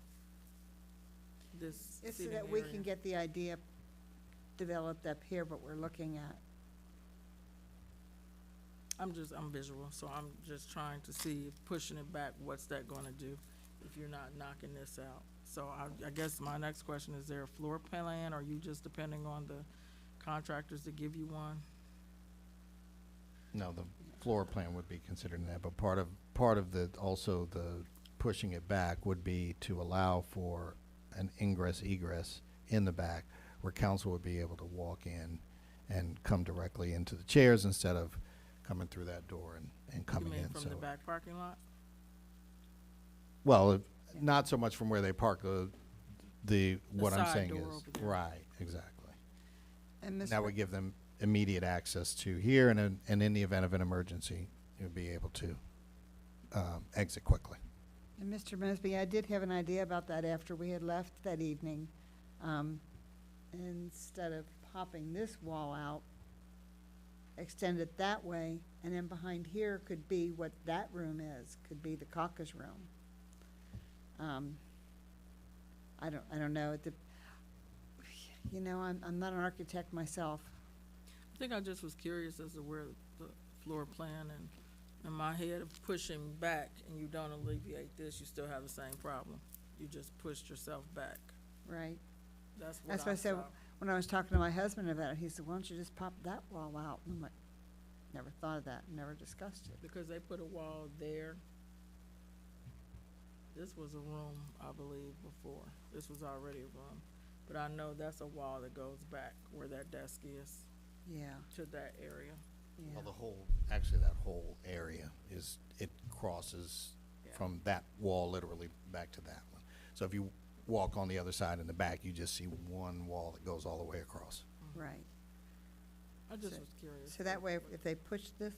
this it's so seating that we area? can get the idea developed up here, what we're looking at. I'm visual, so I'm just trying to see if pushing it back, what's that gonna do if you're not knocking this out? So I guess my next question, is there a floor plan, or are you just depending on the contractors to give you one? No, the floor plan would be considered in that, but part of also the pushing it back would be to allow for an egress in the back where council would be able to walk in and come directly into the chairs instead of coming through that door and coming You mean in, from so. the back parking lot? Well, not so much from where they park what I'm side saying door is, over there. right, exactly. And Ms. That would give them immediate access to here, and in the event of an emergency, you'd be able to exit quickly. And Mr. Mosby, I did have an idea about that after we had left that evening. Instead of popping this wall out, extend it that way, and then behind here could be what that room is, could be the caucus room. I don't know, you know, I'm not an architect myself. I think I just was curious as to where the floor plan and in my head of pushing back, and you don't alleviate this, you still have the same problem. You just pushed yourself back. Right. That's what That's why I said, saw. when I was talking to my husband about it, he said, why don't you just pop that wall out? And I'm like, never thought of that, never discussed it. Because they put a wall there. This was a room, I believe, before. This was already a room. But I know that's a wall that goes back where that desk is Yeah, to that area. yeah. Well, actually, that whole area it crosses Yeah. from that wall literally back to that one. So if you walk on the other side in the back, you just see one wall that goes all the way across. Right. I just So- was curious. So that way, if they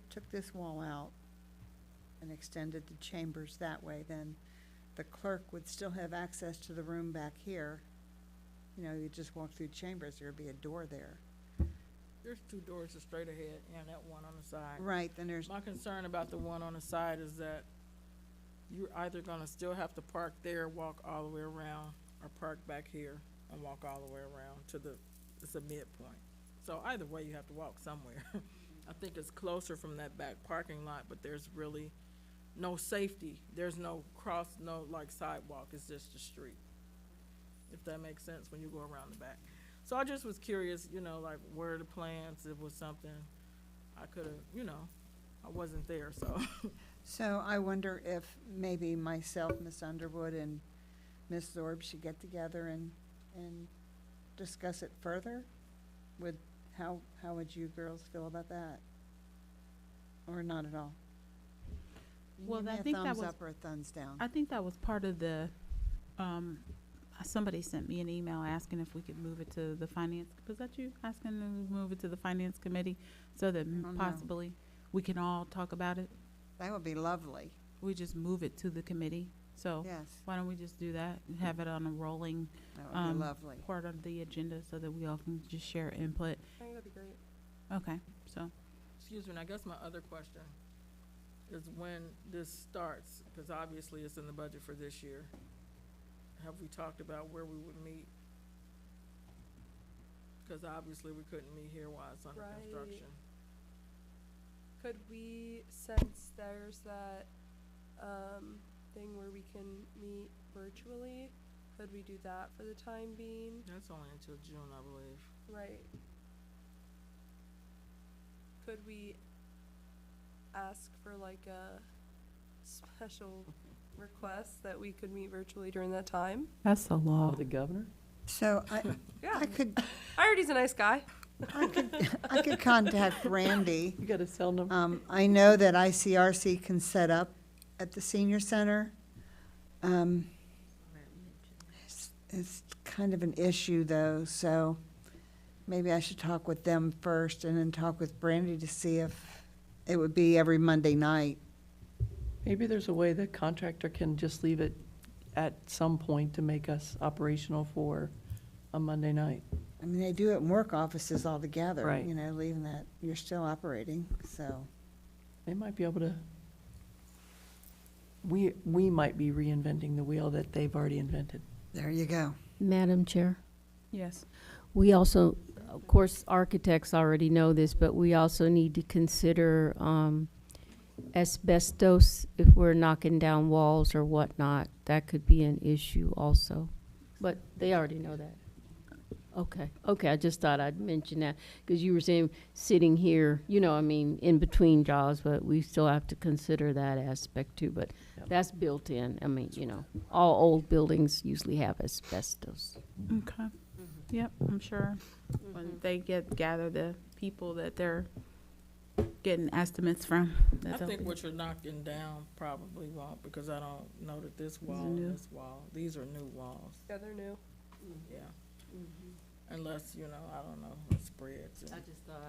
took this wall out and extended the chambers that way, then the clerk would still have access to the room back here. You know, you just walk through chambers, there'd be a door there. There's two doors straight ahead and that one on the side. Right, then there's, My concern about the one on the side is that you're either gonna still have to park there, walk all the way around, or park back here and walk all the way around it's a midpoint. So either way, you have to walk somewhere. I think it's closer from that back parking lot, but there's really no safety. There's no like sidewalk, it's just the street. If that makes sense when you go around the back. So I just was curious, you know, like where are the plans, it was something I could've, you know, I wasn't there, so. so I wonder if maybe myself, Miss Underwood, and Miss Zorb should get together and discuss it further? How would you girls feel about that? Or not at all? You Well, give me I a think that thumbs was- up or a thumbs down. I think that was part of the, somebody sent me an email asking if we could move it to the finance, was that you asking to move it to the finance committee? So that don't know. possibly we can all talk about it? That would be lovely, We just move it to the committee. So yes, why don't we just do that and have it on a rolling that would be lovely. part of the agenda so that we all can just share input? I think that'd be great. Okay, so, Excuse me, and I guess my other question is when this starts, because obviously it's in the budget for this year. Have we talked about where we would meet? Because obviously we couldn't meet here while it's under Right. construction. Could we, since there's that, thing where we can meet virtually, could we do that for the time being? That's only until June, I believe. Right. Could we ask for like a special request that we could meet virtually during that time? that's the law. Of the governor? So Yeah, I could, I heard he's a nice guy. I could contact Randy. You got a cell number? I know that ICRC can set up at the senior center. It's kind of an issue though, so maybe I should talk with them first and then talk with Brandy to see if it would be every Monday night. Maybe there's a way the contractor can just leave it at some point to make us operational for a Monday night. I mean, they do it in work offices altogether, Right. you know, leaving that, you're still operating, so. They might be able to, we might be reinventing the wheel that they've already invented. There you go. Madam Chair, Yes. we also, of course, architects already know this, but we also need to consider asbestos if we're knocking down walls or whatnot. That could be an issue also. But they already know that. Okay, I just thought I'd mention that, because you were saying sitting here, you know, I mean, in between jobs, but we still have to consider that aspect too, but Yep. that's built in. I mean, you know, all old buildings usually have asbestos. Okay. Yep, I'm sure when they gather the people that they're getting estimates from. I that'll think be- what you're knocking down probably won't, because I don't know that this wall new. and this wall, these are new walls, Yeah, they're new. yeah. Unless, you know, I don't know, it spreads. and- I just thought,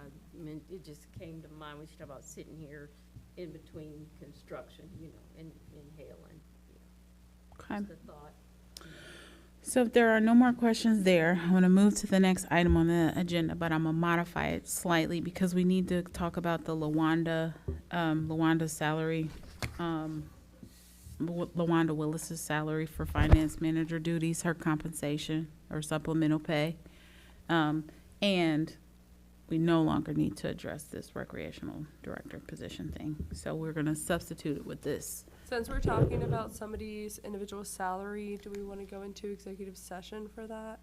it just came to mind, we should talk about sitting here in between construction, you know, and inhaling. Okay. Just a thought. So if there are no more questions there, I'm gonna move to the next item on the agenda, but I'm gonna modify it slightly because we need to talk about the LaWanda's salary, LaWanda Willis's salary for finance manager duties, her compensation or supplemental pay. And we no longer need to address this recreational director position thing. So we're gonna substitute it with this. Since we're talking about somebody's individual salary, do we want to go into executive session for that?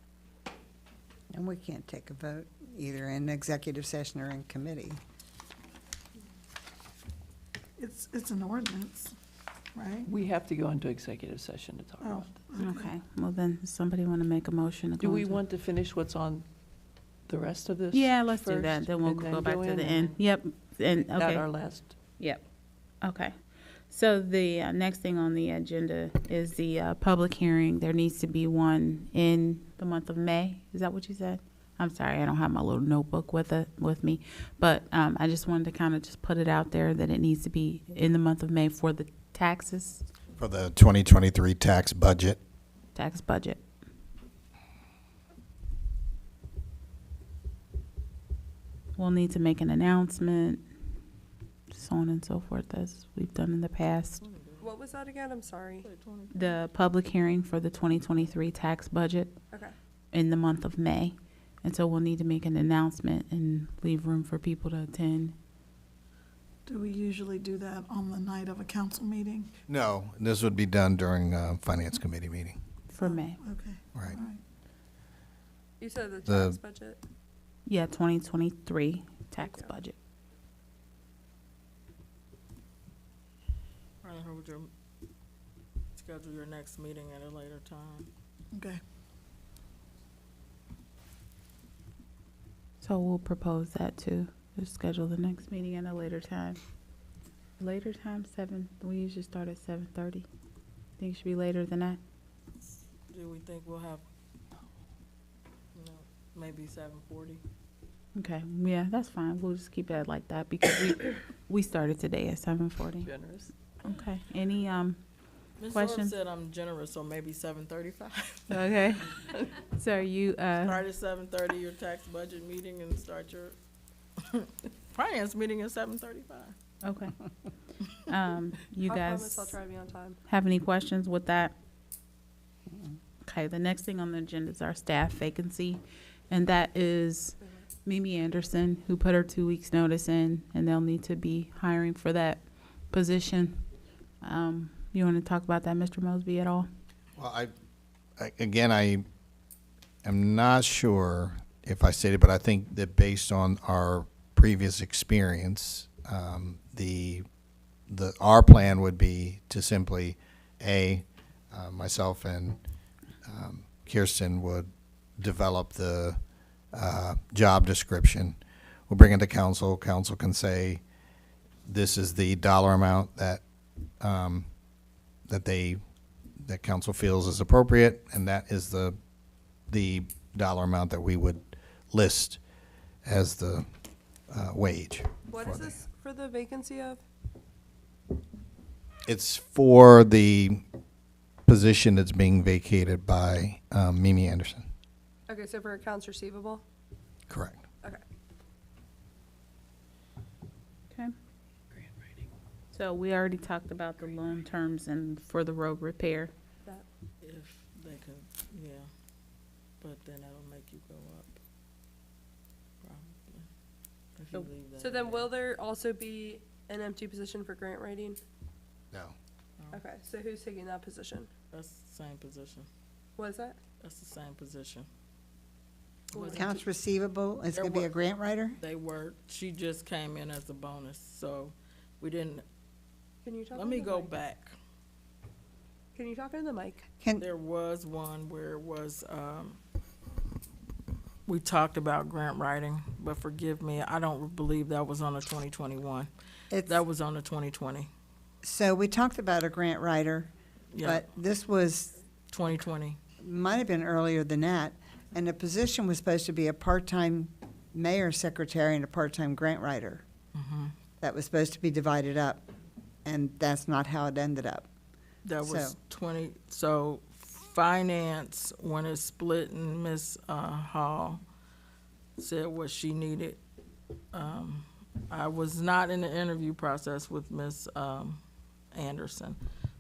And we can't take a vote either in executive session or in committee. It's an ordinance, right? We have to go into executive session to talk Oh, about it. Okay, well then, somebody wanna make a motion to go Do we into- want to finish what's on the rest of this? Yeah, let's do that, first, then we'll and go back to in, the or end. Yep, and, Not okay, our last. yep, okay. So the next thing on the agenda is the public hearing. There needs to be one in the month of May. Is that what you said? I'm sorry, I don't have my little notebook with me. But I just wanted to kind of just put it out there that it needs to be in the month of May for the taxes, For the 2023 tax budget. tax budget. We'll need to make an announcement, so on and so forth, as we've done in the past. What was that again? I'm sorry. The public hearing for the 2023 tax budget Okay. in the month of May. And so we'll need to make an announcement and leave room for people to attend. Do we usually do that on the night of a council meeting? No, this would be done during Finance Committee meeting. For May. Okay. Right. All right. You said the The- tax budget? Yeah, 2023 tax budget. Ryan, how would you schedule your next meeting at a later time? Okay. So we'll propose that too, to schedule the next meeting at a later time. Later time, we usually start at 7:30. Think it should be later than that? Do we think we'll have, maybe 7:40? Okay, yeah, that's fine. We'll just keep it like that because we started today at 7:40. Generous. Okay, any, Ms. Sorb Questions? said I'm generous, so maybe 7:35. okay. So are you, Start at 7:30, your tax budget meeting, and start your finance meeting at 7:35. okay. You I promise I'll guys try to be on time. have any questions with that? Okay, the next thing on the agenda is our staff vacancy, and that is Mimi Anderson, who put her 2 weeks' notice in, and they'll need to be hiring for that position. You want to talk about that, Mr. Mosby, at all? Well, I am not sure if I stated, but I think that based on our previous experience, our plan would be to simply, myself and Kirsten would develop the job description. We'll bring it to council. Council can say, this is the dollar amount that that council feels is appropriate, and that is the dollar amount that we would list as the wage. What is this for the vacancy of? It's for the position that's being vacated by Mimi Anderson. Okay, so for accounts receivable? Correct. Okay. Okay. So we already talked about the loan terms and for the road repair. If they could, yeah, but then that'll make you go up, probably. If you leave that. So then will there also be an empty position for grant writing? No. Okay, so who's taking that position? That's the same position. What is that? That's the same position. Accounts receivable, it's There gonna be a were- grant writer? They were, she just came in as a bonus, so we didn't, Can you talk? let in me the go mic? back. Can you talk in the mic? Can, There was one where it was, we talked about grant writing, but forgive me, I don't believe that was on the 2021. it's, That was on the 2020. so we talked about a grant writer, Yeah, but this was, 2020. might have been earlier than that, and the position was supposed to be a part-time mayor secretary and a part-time grant writer. That was supposed to be divided up, and that's not how it ended up. That was So- 20, so finance, when it's split, and Ms. Hall said what she needed. I was not in the interview process with Ms. Anderson,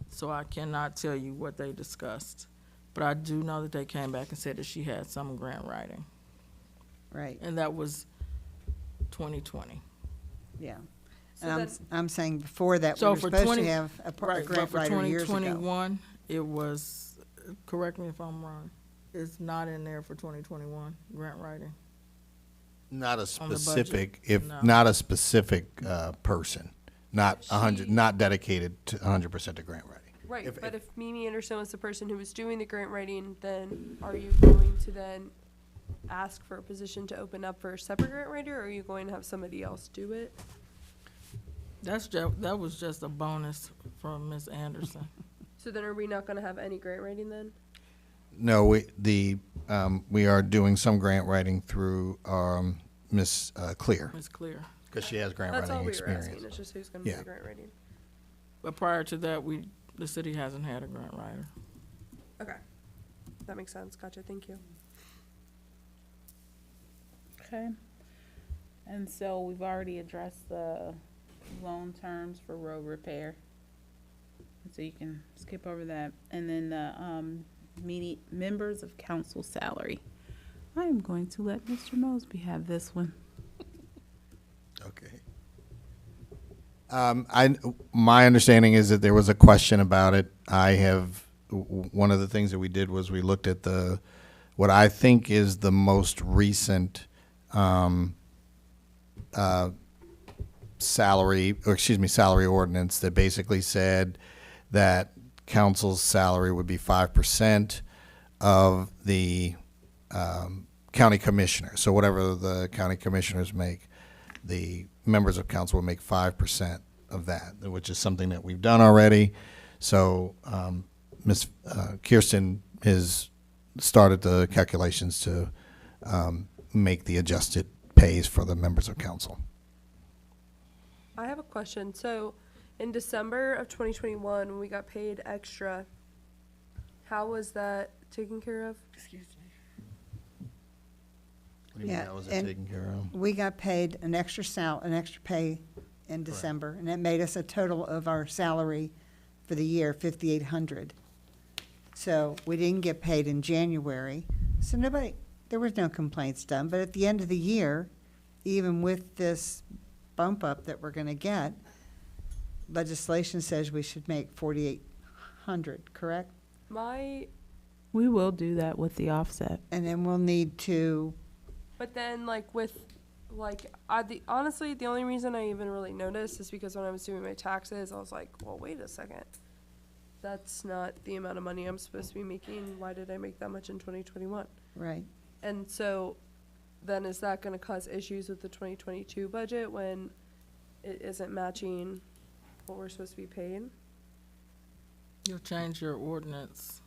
so I cannot tell you what they discussed. But I do know that they came back and said that she had some grant writing, Right, and that was 2020. yeah. So And then- I'm saying before that, we So were for supposed 20 to have a Right, but grant for writer years ago. 2021, it was, correct me if I'm wrong, it's not in there for 2021, grant writing. Not a On the budget? specific, if, No. not a specific, person, not She- 100, not dedicated to 100% to grant writing. Right, If- but if Mimi Anderson was the person who was doing the grant writing, then are you going to then ask for a position to open up for a separate grant writer, or are you going to have somebody else do it? That was just a bonus from Ms. Anderson. So then are we not gonna have any grant writing then? No, we are doing some grant writing through, Ms. Clear, It's clear. because she has grant That's all writing we were asking, experience. it's just who's gonna do Yeah. the grant writing. But prior to that, the city hasn't had a grant writer. Okay, that makes sense, gotcha, thank you. Okay. And so we've already addressed the loan terms for road repair. So you can skip over that. And then the, members of council salary. I am going to let Mr. Mosby have this one. Okay. My understanding is that there was a question about it. One of the things that we did was we looked at what I think is the most recent, salary ordinance that basically said that council's salary would be 5% of the, county commissioner. So whatever the county commissioners make, the members of council will make 5% of that, which is something that we've done already. So Ms. Kirsten has started the calculations to make the adjusted pays for the members of council. I have a question, so in December of 2021, when we got paid extra, how was that taken care of? Excuse me. What do you mean, Yeah, how was it and- taken care of? We got paid an extra pay in December, and that made us a total of our salary for the year, $5,800. So we didn't get paid in January, so there was no complaints done, but at the end of the year, even with this bump up that we're gonna get, legislation says we should make 4,800, correct? We will do that with the offset. And then we'll need to, But then, honestly, the only reason I even really noticed is because when I was doing my taxes, I was like, well, wait a second. That's not the amount of money I'm supposed to be making. Why did I make that much in 2021? right, And so then is that gonna cause issues with the 2022 budget when it isn't matching what we're supposed to be paying? You'll change your ordinance.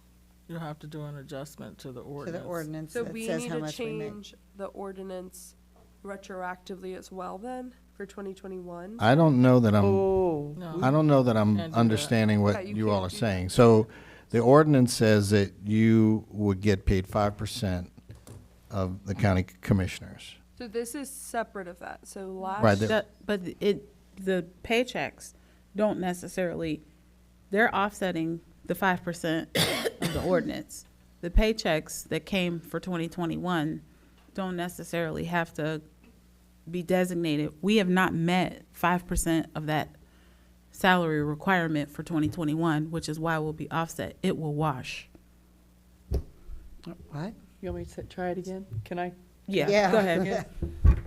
You'll have to do an adjustment to the to ordinance. the ordinance So that we says need how to much we make. change the ordinance retroactively as well then for 2021? I don't know that I'm. Oh, No. I don't know that I'm Can't do that. understanding Yeah, what you you all can't are do saying. So the ordinance says that you would get paid 5% of the county commissioners. So this is separate of that. So Right, last, the- But the paychecks don't necessarily, they're offsetting the 5% of the ordinance. The paychecks that came for 2021 don't necessarily have to be designated. We have not met 5% of that salary requirement for 2021, which is why we'll be offset. It will wash. What? you want me to try it again? Can I? Yeah. Go ahead.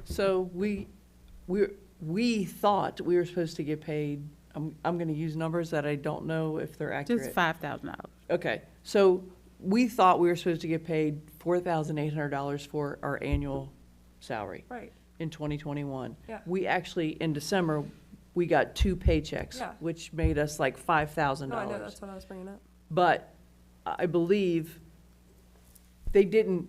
So we thought we were supposed to get paid, I'm gonna use numbers that I don't know if they're accurate. Just $5,000. Okay, so we thought we were supposed to get paid $4,800 for our annual salary right, in 2021. Yeah. We actually, in December, we got 2 paychecks, Yeah. which made us like $5,000. no, I know, that's what I was bringing up. But I believe they didn't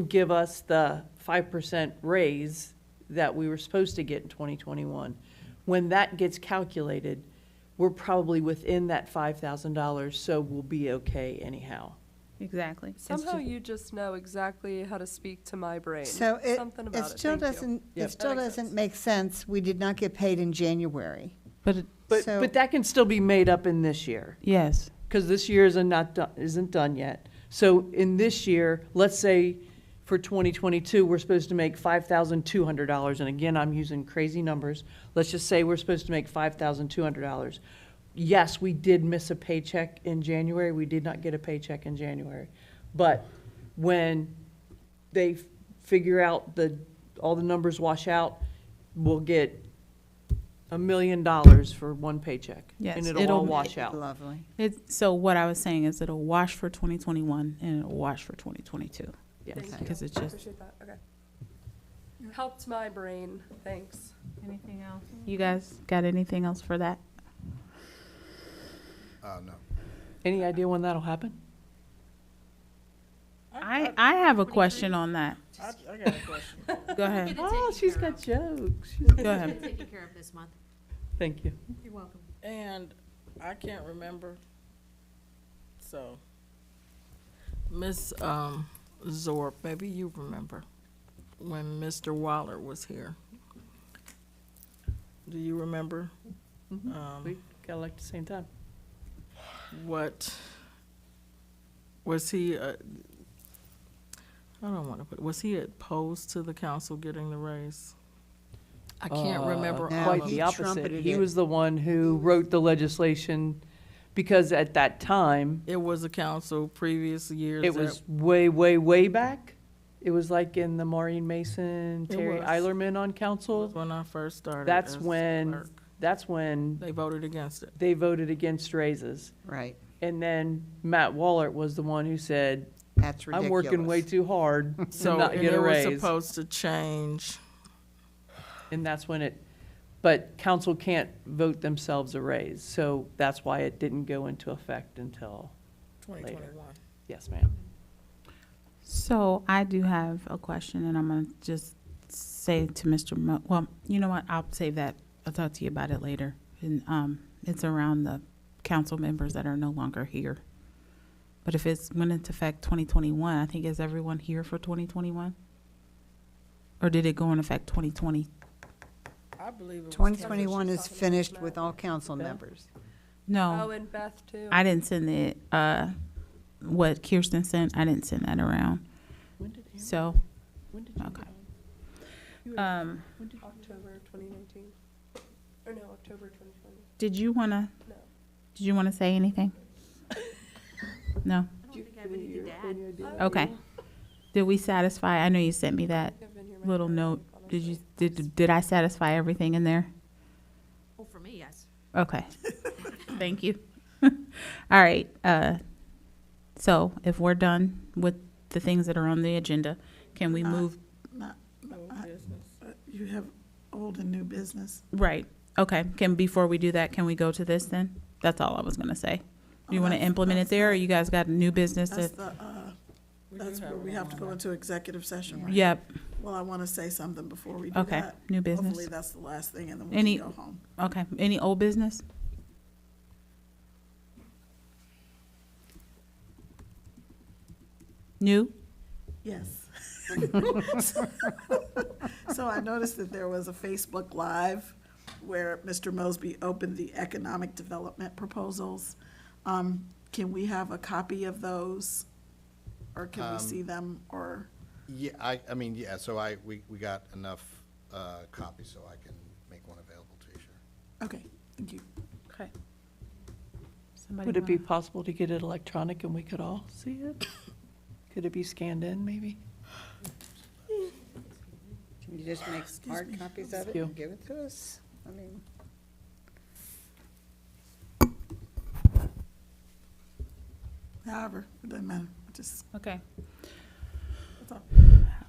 give us the 5% raise that we were supposed to get in 2021. When that gets calculated, we're probably within that $5,000, so we'll be okay anyhow. Exactly. It's Somehow ju- you just know exactly how to speak to my brain. So it, Something it about it. still Thank you. doesn't, Yep. it still That makes doesn't sense. make sense. We did not get paid in January. But, it- So- But that can still be made up in this year. yes, Because this year isn't done yet. So in this year, let's say for 2022, we're supposed to make $5,200. And again, I'm using crazy numbers. Let's just say we're supposed to make $5,200. Yes, we did miss a paycheck in January. We did not get a paycheck in January. But when they figure out all the numbers wash out, we'll get $1 million for one paycheck. Yes, And it'll it'll all be- wash out. Lovely. so what I was saying is it'll wash for 2021 and it'll wash for 2022. Yes. Thank you. Because it's I just, appreciate that. Okay. Helped my brain. Thanks. anything else? You guys got anything else for that? No. Any idea when that'll happen? I have a question on that. I got a question. Go ahead. Oh, she's got jokes. Go ahead. Taken care of this month. Thank you. You're welcome. And I can't remember, so, Miss Zorp, maybe you remember, when Mr. Waller was here. Do you remember? We got elected at the same time. What, was he, I don't want to put, was he opposed to the council getting the raise? I can't remember No, all Quite of the he opposite. trumpeted He it. was the one who wrote the legislation, because at that time, It was a council previous years. it was way, way, way back. It was like in the Maureen Mason, It Terry was. Eilerman on That council. was when I first started. That's as when, clerk. that's when They voted against it. they voted against raises. Right. And then Matt Wallert was the one who said, That's ridiculous. I'm working way too hard to So, not and get a it was raise. supposed to change. And that's when but council can't vote themselves a raise, so that's why it didn't go into effect until, 2021. yes, ma'am. So I do have a question, and I'm gonna just say to Mr. Well, you know what? I'll save that. I'll talk to you about it later. And it's around the council members that are no longer here. But if it's went into effect 2021, I think, is everyone here for 2021? Or did it go in effect 2020? I believe it was. 2021 is Talking about finished Matt. with all council Yeah. members. Oh, No, and Beth too. I didn't send it. What Kirsten sent, I didn't send that around. So, okay. October 2019. Or no, October 2020. Did you wanna? No. Did you wanna say anything? No. I don't think I have anything to add. Okay. Did we satisfy? I know you sent me that I've been here my little entire life, note. Did you honestly. did I satisfy everything in there? Oh, for me, yes. Okay. Thank you. All right. So if we're done with the things that are on the agenda, can we move? Not, No I- business. you have old and new business. Right. Okay. Before we do that, can we go to this then? That's all I was gonna say. Do you Oh, want to that's- implement it that's there, or the- you guys got new business? That's that- that's where we have to go into executive session, right? Yep. Well, I want to say something before we do Okay. that. New Hopefully, business. that's the last thing, and then we Any- can go home. Okay. Any old business? New? Yes. So I noticed that there was a Facebook Live where Mr. Mosby opened the economic development proposals. Can we have a copy of those? Or can we see them, or? Yeah, I mean, yeah, so we got enough copies, so I can make one available to you, sure. Okay, thank you. Okay. Somebody Would it be wanna- possible to get it electronic and we could all see it? Could it be scanned in, maybe? Can you just make hard copies of it you. and give it to us? I mean, However, it doesn't matter, just, Okay. that's all.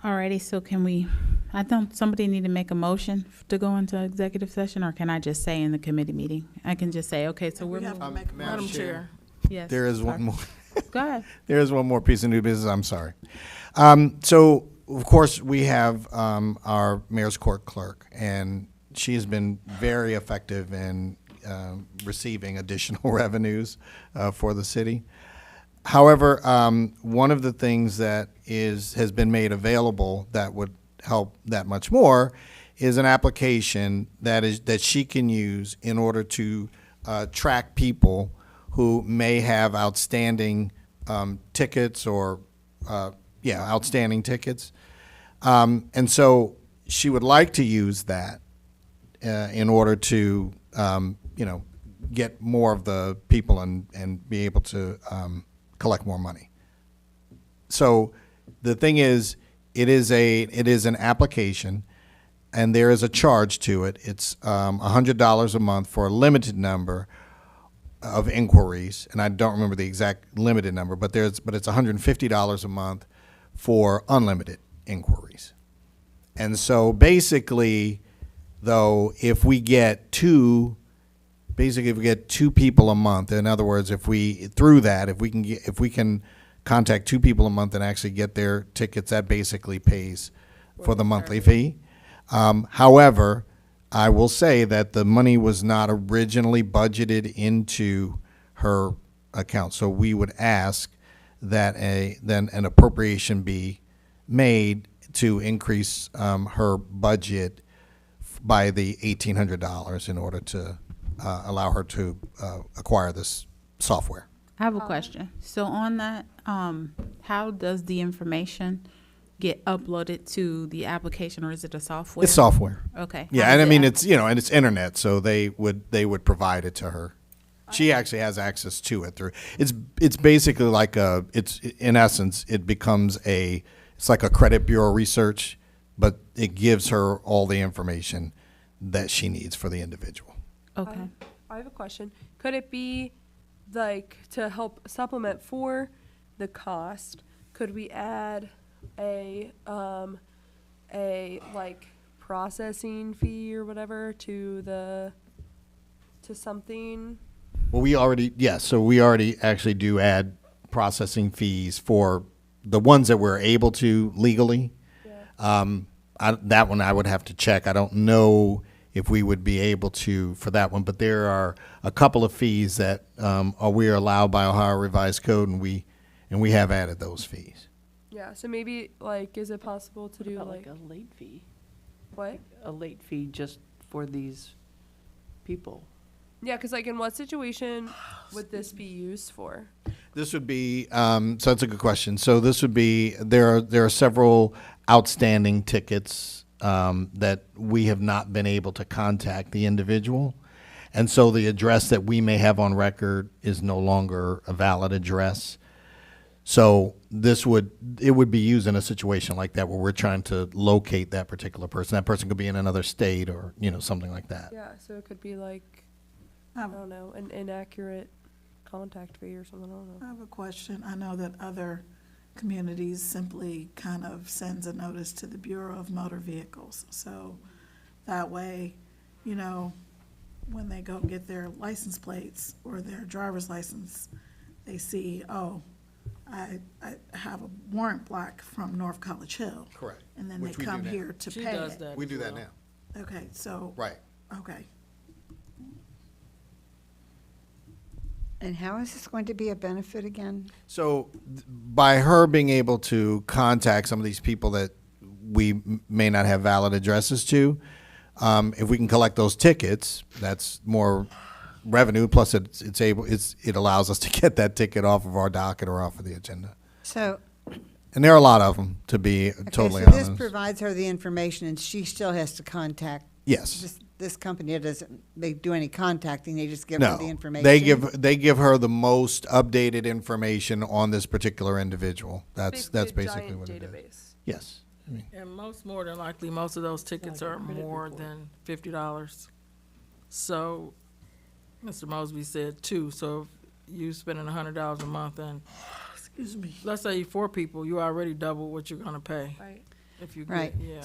Alrighty, so can we, I don't, somebody need to make a motion to go into executive session, or can I just say in the committee meeting? I can just say, okay, so we're We have moving. to make a Madam Madam motion. Chair, Yes. There is sorry. one more. Go ahead. There is one more piece of new business, I'm sorry. So, of course, we have our mayor's court clerk, and she has been very effective in receiving additional revenues for the city. However, one of the things that has been made available that would help that much more is an application that she can use in order to track people who may have outstanding tickets or outstanding tickets. And so she would like to use that in order to get more of the people and be able to collect more money. So the thing is, it is an application, and there is a charge to it. It's $100 a month for a limited number of inquiries, and I don't remember the exact limited number, but it's $150 a month for unlimited inquiries. And so basically, though, if we get two people a month, in other words, if we can contact 2 people a month and actually get their tickets, that basically pays for the monthly fee. However, I will say that the money was not originally budgeted into her account, so we would ask that then an appropriation be made to increase her budget by the $1,800 in order to allow her to acquire this software. I have a question. So on that, how does the information get uploaded to the application, or is it a software? It's software. Okay. Yeah, How and I does mean, it- it's internet, so they would provide it to her. She actually has access to it through. It's basically like in essence, it becomes it's like a credit bureau research, but it gives her all the information that she needs for the individual. Okay. I have a question. Could it be like to help supplement for the cost? Could we add a like processing fee or whatever to something? Well, we already actually do add processing fees for the ones that we're able to legally. Yeah. That one I would have to check. I don't know if we would be able to for that one, but there are a couple of fees that we are allowed by Ohio Revised Code, and we have added those fees. Yeah. So maybe like, is it possible to do About like like a late fee, what? a late fee just for these people. Yeah, because like in what situation would this be used for? This would be so that's a good question. So this would be there are several outstanding tickets that we have not been able to contact the individual, and so the address that we may have on record is no longer a valid address. So it would be used in a situation like that where we're trying to locate that particular person. That person could be in another state or something like that. Yeah. So it could be like I don't know, an inaccurate contact fee or something. I don't know. I have a question. I know that other communities simply kind of sends a notice to the Bureau of Motor Vehicles. So that way, when they go get their license plates or their driver's license, they see, oh, I have a warrant black from North College Hill. Correct. And then Which they we do come now. here to She pay does it. that. We as do that well. now. Okay, so, Right. okay. And how is this going to be a benefit again? So by her being able to contact some of these people that we may not have valid addresses to, if we can collect those tickets, that's more revenue. Plus, it allows us to get that ticket off of our docket or off of the agenda. So, And there are a lot of them, to be okay, totally so this honest. provides her the information, and she still has to contact Yes. this company. They do any contacting, they just give her No. the information? They give her the most updated information on this particular individual. That's a basically giant what it is. database. Yes. I mean, And more than likely, most of those tickets like a are credit more report. than $50. So, Mr. Mosby said 2, so if you spending $100 a month, and Excuse me. let's say 4 people, you already double what you're gonna pay. Right. If you Right, yeah.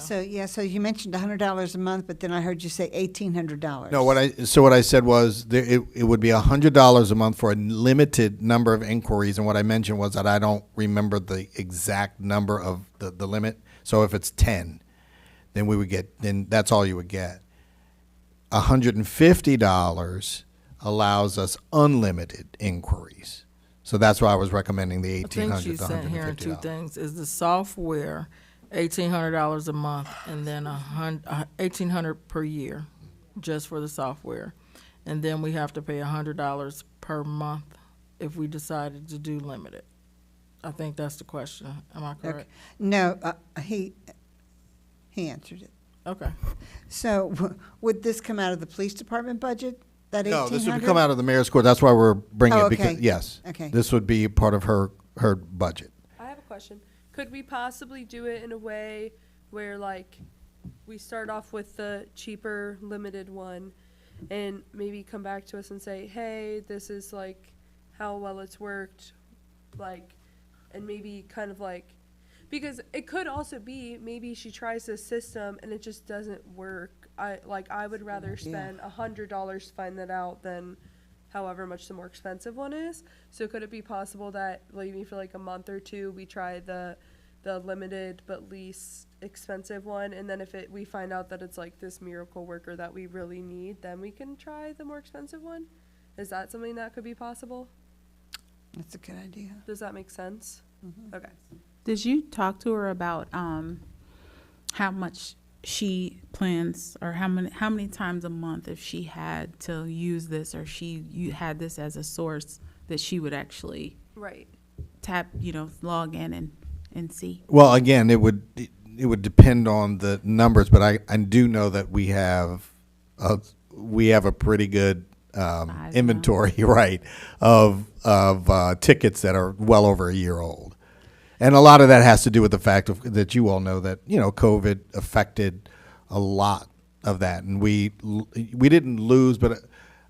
so you mentioned $100 a month, but then I heard you say $1,800. no, what I said was it would be $100 a month for a limited number of inquiries, and what I mentioned was that I don't remember the exact number of the limit. So if it's 10, then that's all you would get. $150 allows us unlimited inquiries. So that's why I was recommending the I think $1,800 she to sent here in two $150. things, is the software, $1,800 a month, and then $1,800 per year, just for the software. And then we have to pay $100 per month if we decided to do limited. I think that's the question. Am I Okay. correct? No, he answered it. Okay. So would this come out of the police department budget, that No, this would 1,800? come out of the mayor's court. That's why we're bringing Oh, it, because, okay. yes. Okay. This would be part of her budget. I have a question. Could we possibly do it in a way where, like, we start off with the cheaper, limited one, and maybe come back to us and say, hey, this is, like, how well it's worked, like, and maybe kind of, like, because it could also be maybe she tries this system and it just doesn't work. I would rather spend $100 to find that out than however much the more expensive one is. So could it be possible that maybe for like a month or two we try the limited but least expensive one, and then if we find out that it's like this miracle worker that we really need, then we can try the more expensive one? Is that something that could be possible? That's a good idea. Does that make sense? Okay. Did you talk to her about how much she plans, or how many times a month, if she had to use this, or you had this as a source, that she would actually Right. tap, log in and see? Well, again, it would depend on the numbers, but I do know that we have a pretty good Size inventory, right, of tickets that are well over a year old. And a lot of that has to do with the fact that you all know that, COVID affected a lot of that, and we didn't lose, but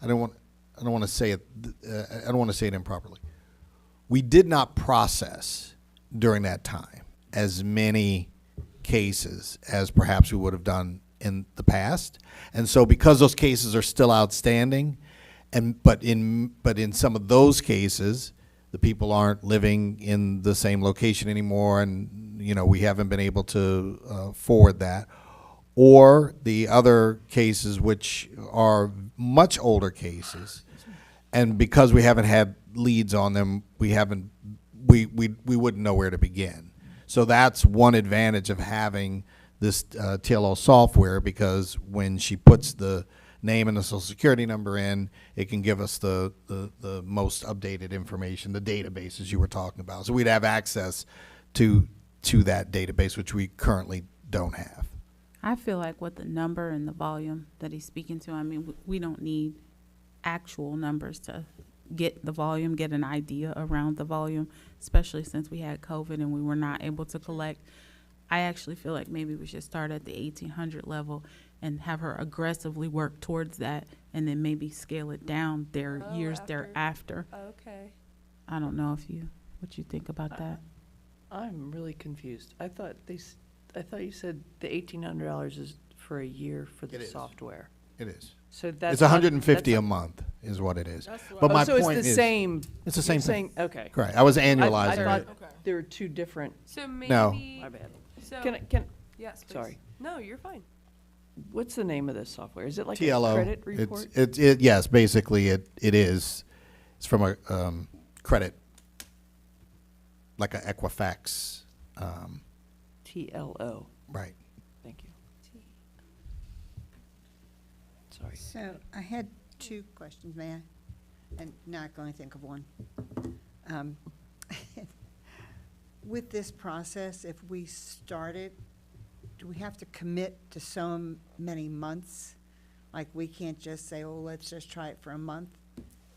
I don't want to say it. I don't want to say it improperly. We did not process during that time as many cases as perhaps we would have done in the past, and so because those cases are still outstanding, but in some of those cases, the people aren't living in the same location anymore, and we haven't been able to forward that. Or the other cases, which are much older cases, and because we haven't had leads on them, we wouldn't know where to begin. So that's one advantage of having this TLO software, because when she puts the name and the social security number in, it can give us the most updated information, the database as you were talking about. So we'd have access to that database, which we currently don't have. I feel like with the number and the volume that he's speaking to, I mean, we don't need actual numbers to get the volume, get an idea around the volume, especially since we had COVID and we were not able to collect. I actually feel like maybe we should start at the 1,800 level and have her aggressively work towards that, and then maybe scale it down years thereafter. Okay. I don't know what you think about that. I'm really confused. I thought you said the $1,800 is for a year for It the is. software. It is. So that's It's $150 a month is what it is. But my so it's point the is, same. it's the same you're thing. saying- Okay. Correct. I was I annualizing thought it. there were two different. So maybe. No. My bad. So Can yes. Please. sorry. No, you're fine. What's the name of this software? Is it like a TLO. credit report? Yes, basically it is. It's from a credit, like a Equifax. TLO. Right. Thank you. Sorry. So I had two questions, may I? And now I can only think of one. With this process, if we start it, do we have to commit to so many months? Like, we can't just say, oh, let's just try it for a month?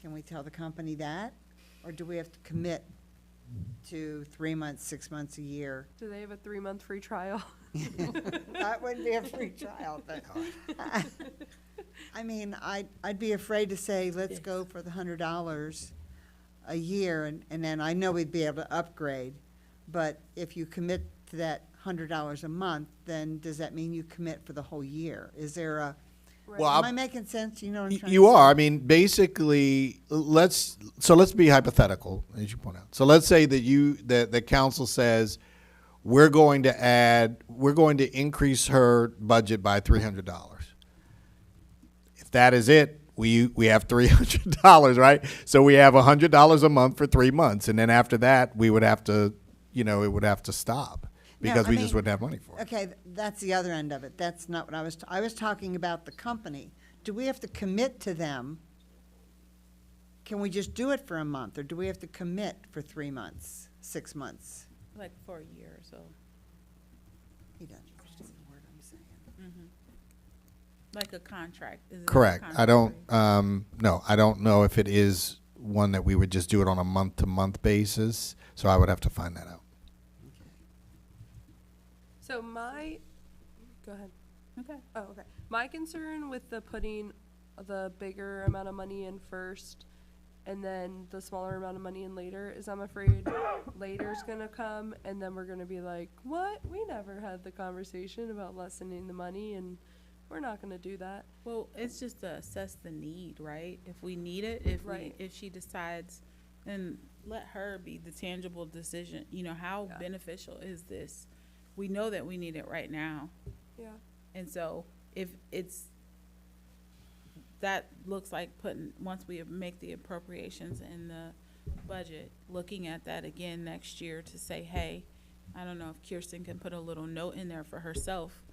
Can we tell the company that? Or do we have to commit to 3 months, 6 months, a year? Do they have a 3-month free trial? That wouldn't be a free trial, but, I mean, I'd be afraid to say, let's go for the $100 a year, and then I know we'd be able to upgrade. But if you commit to that $100 a month, then does that mean you commit for the whole year? Is there a, Well, am I making sense? You know what I'm trying to say? You are. I mean, basically, let's be hypothetical, as you point out. So let's say that the council says we're going to increase her budget by $300. If that is it, we have $300, right? So we have $100 a month for 3 months, and then after that, we would have to, it would have to stop because I we mean, just wouldn't have money for it. Okay, that's the other end of it. That's not what I was talking about the company. Do we have to commit to them? Can we just do it for a month, or do we have to commit for 3 months, 6 months? Like for a year or so. He doesn't understand the word I'm saying. Like a contract. Is it a Correct. I contract? don't, no, I don't know if it is one that we would just do it on a month-to-month basis, so I would have to find that out. So go ahead. Okay. Oh, okay. My concern with the putting the bigger amount of money in first and then the smaller amount of money in later is I'm afraid later's gonna come and then we're gonna be like, what? We never had the conversation about lessening the money and we're not gonna do that. Well, it's just to assess the need, right? If we need it, if Right. if she decides, then let her be the tangible decision. How Yeah. beneficial is this? We know that we need it right now. Yeah. And so if that looks like once we make the appropriations in the budget, looking at that again next year to say, hey, I don't know if Kirsten can put a little note in there for herself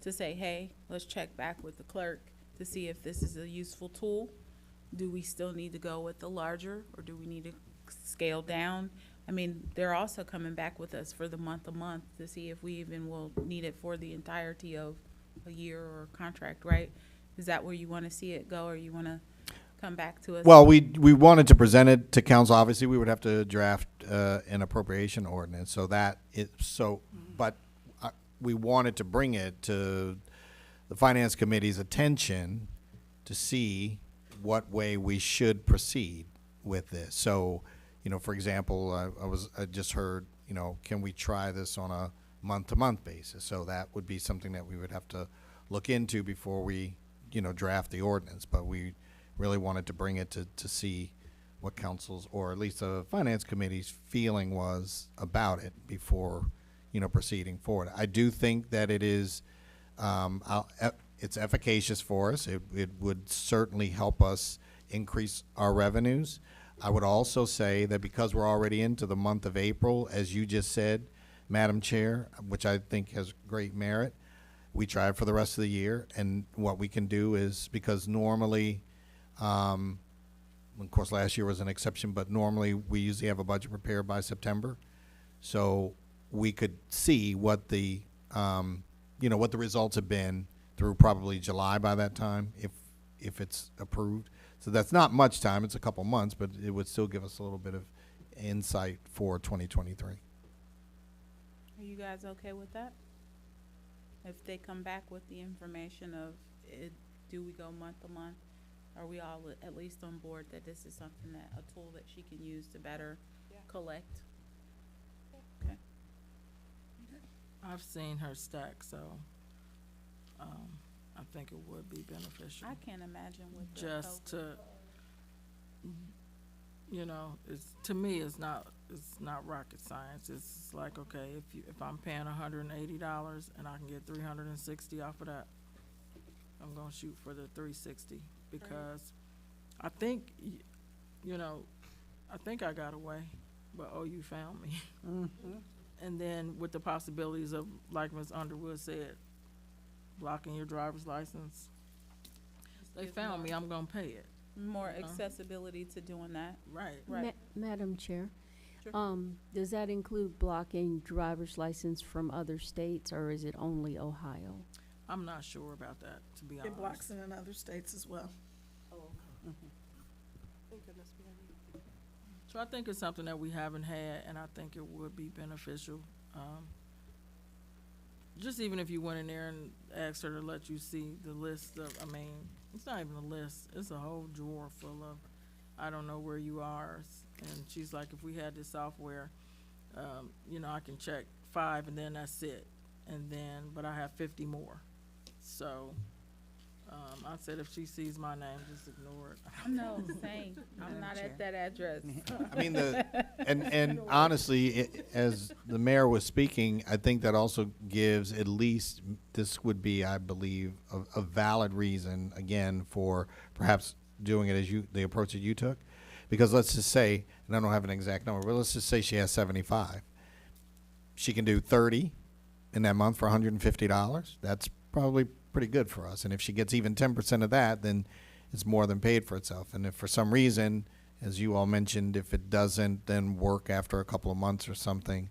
to say, hey, let's check back with the clerk to see if this is a useful tool. Do we still need to go with the larger, or do we need to scale down? I mean, they're also coming back with us for the month-to-month to see if we even will need it for the entirety of a year or contract, right? Is that where you want to see it go, or you want to come back to us? Well, we wanted to present it to council. Obviously, we would have to draft an appropriation ordinance, but we wanted to bring it to the finance committee's attention to see what way we should proceed with this. So, for example, I just heard, can we try this on a month-to-month basis? So that would be something that we would have to look into before we, draft the ordinance. But we really wanted to bring it to see what council's, or at least the finance committee's feeling was about it before, proceeding forward. I do think that it is, it's efficacious for us. It would certainly help us increase our revenues. I would also say that because we're already into the month of April, as you just said, Madam Chair, which I think has great merit, we try it for the rest of the year. And what we can do is, because normally, of course last year was an exception, but normally we usually have a budget prepared by September. So we could see what the, what the results have been through probably July by that time, if it's approved. So that's not much time, it's a couple months, but it would still give us a little bit of insight for 2023. Are you guys okay with that? If they come back with the information of do we go month-to-month? Are we all at least on board that this is something a tool that she can use to better collect? Okay. I've seen her stack, so I think it would be beneficial. I can't imagine with the Just COVID. to me, it's not rocket science. It's like, okay, if I'm paying $180 and I can get $360 off of that, I'm gonna shoot for the 360 because I think, I think I got away, but you found me. And then with the possibilities of, like Ms. Underwood said, blocking your driver's license, they gives found more- me, I'm gonna pay it. More accessibility to doing that. Right. Right. Madam Chair, Sure. does that include blocking driver's license from other states, or is it only Ohio? I'm not sure about that, to be honest. It blocks it in other states as well. Thank goodness we have you. So I think it's something that we haven't had, and I think it would be beneficial. Just even if you went in there and asked her to let you see the list of, it's not even a list, it's a whole drawer full of, I don't know where you are. And she's like, if we had this software, I can check 5 and then that's it. But I have 50 more. So, I said if she sees my name, just ignore it. No, same. I'm not at that address. I mean, and honestly, as the mayor was speaking, I think that also gives, at least this would be, I believe, a valid reason, again, for perhaps doing it as the approach that you took. Because let's just say, and I don't have an exact number, but let's just say she has 75. She can do 30 in that month for $150. That's probably pretty good for us. And if she gets even 10% of that, then it's more than paid for itself. And if for some reason, as you all mentioned, if it doesn't then work after a couple of months or something,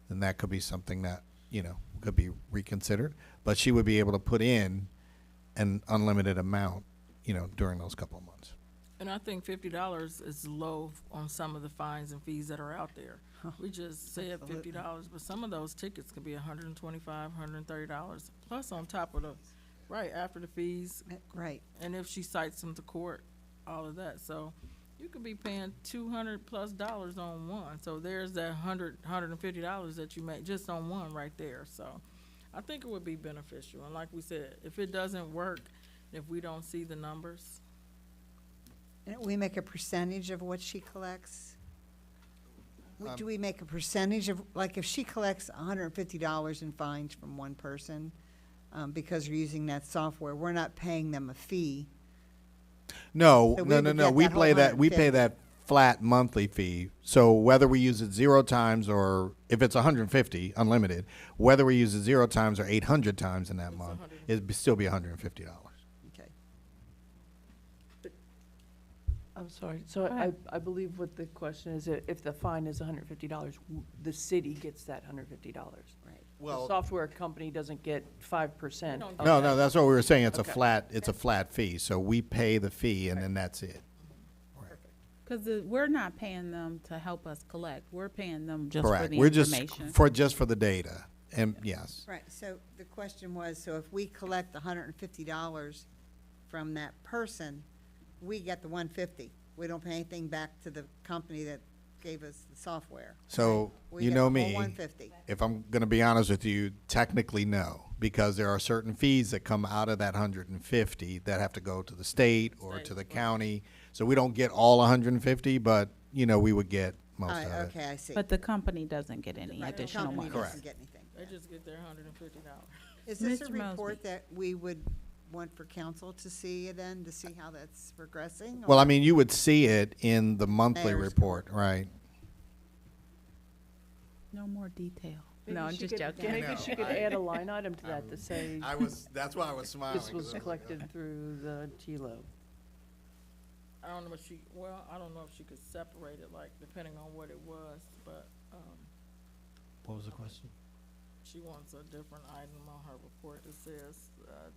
then that could be something that, could be reconsidered. But she would be able to put in an unlimited amount, during those couple of months. And I think $50 is low on some of the fines and fees that are out there. We just said Absolutely. $50, but some of those tickets could be $125, $130, plus on top of after the fees. Right. And if she cites them to court, all of that. So you could be paying $200+ on one. So there's that $150 that you make just on one right there. So I think it would be beneficial. And like we said, if it doesn't work, if we don't see the numbers, And we make a percentage of what she collects? Do we make a percentage of, like, if she collects $150 in fines from one person, because you're using that software, we're not paying them a fee? No, So we no, would no, no. get We that whole pay that. We pay 150. that flat monthly fee. So whether we use it 0 times or if it's 150 unlimited, whether we use it 0 times or 800 times in that month, it'd still be $150. Okay. I'm sorry, so I believe what the question is, if the fine is $150, the city gets that $150. Right. The software company doesn't get 5%. No, of No, that. no, that's what we were saying. It's Okay. a flat fee. So we pay the fee and then that's it. Because we're not paying them to help us collect. We're paying them just for Correct. the We're just information. for the data. And yes. Right, so the question was, so if we collect $150 from that person, we get the $150. We don't pay anything back to the company that gave us the software. So We you get know the me. whole $150. If I'm going to be honest with you, technically no, because there are certain fees that come out of that 150 that have to go to the state or to the county. So we don't get all 150, but we would get most of it. Okay, I see. But the company doesn't get any Right, the additional company money. doesn't get anything. they just get their $150. Is this a Mr. Mosby. report that we would want for council to see then, to see how that's progressing? Well, or- I mean, you would see it in the monthly Mayor's report, right? No more detail. Maybe No, I'm she just could- joking. Maybe she could add a line item to that to say, That's why I was smiling. this was collected through the TLO. I don't know if I don't know if she could separate it, depending on what it was, but, What was the question? she wants a different item on her report that says,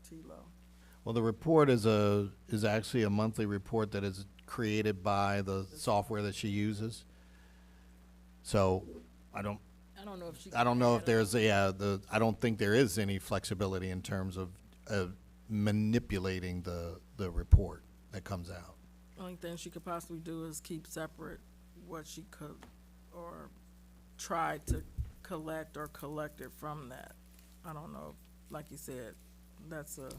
TLO. Well, the report is actually a monthly report that is created by the software that she uses. So I don't know if she. I don't know if there's I don't think there is any flexibility in terms of manipulating the report that comes out. Only thing she could possibly do is keep separate what she could, or try to collect or collect it from that. I don't know, like you said, that's a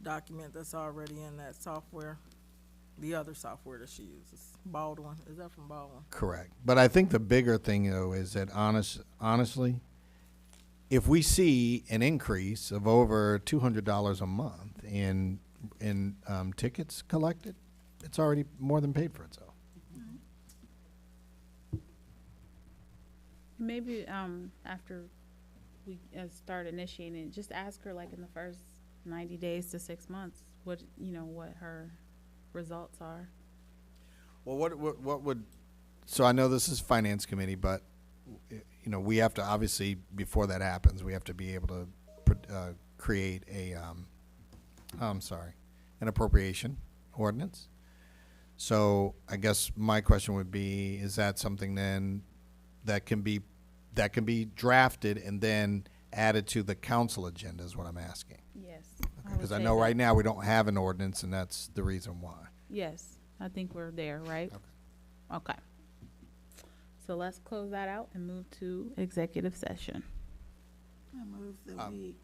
document that's already in that software, the other software that she uses. Baldwin, is that from Baldwin? Correct. But I think the bigger thing, though, is that honestly, if we see an increase of over $200 a month in tickets collected, it's already more than paid for itself. Maybe after we start initiating it, just ask her in the first 90 days to 6 months what her results are. Well, what would, so I know this is finance committee, but, we have to, obviously, before that happens, we have to be able to create an appropriation ordinance. So I guess my question would be, is that something then that can be drafted and then added to the council agenda is what I'm asking? Yes. Because I know right now we don't have an ordinance, and that's the reason why. Yes, I think we're there, right? Okay. So let's close that out and move to executive session. I move that we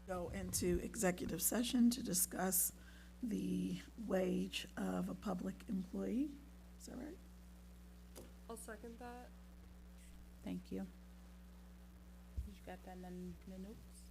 go into executive session to discuss the wage of a public employee. Is that right? I'll second that. Thank you. You got that in the notes?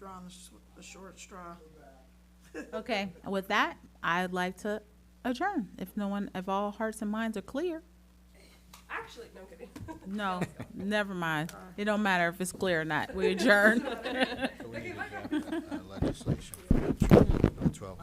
drawing the short straw. Okay, with that, I'd like to adjourn. If all hearts and minds are clear. Actually, no, I'm kidding. No, never mind. It don't matter if it's clear or not. We adjourn. So we need to get, legislation. 12.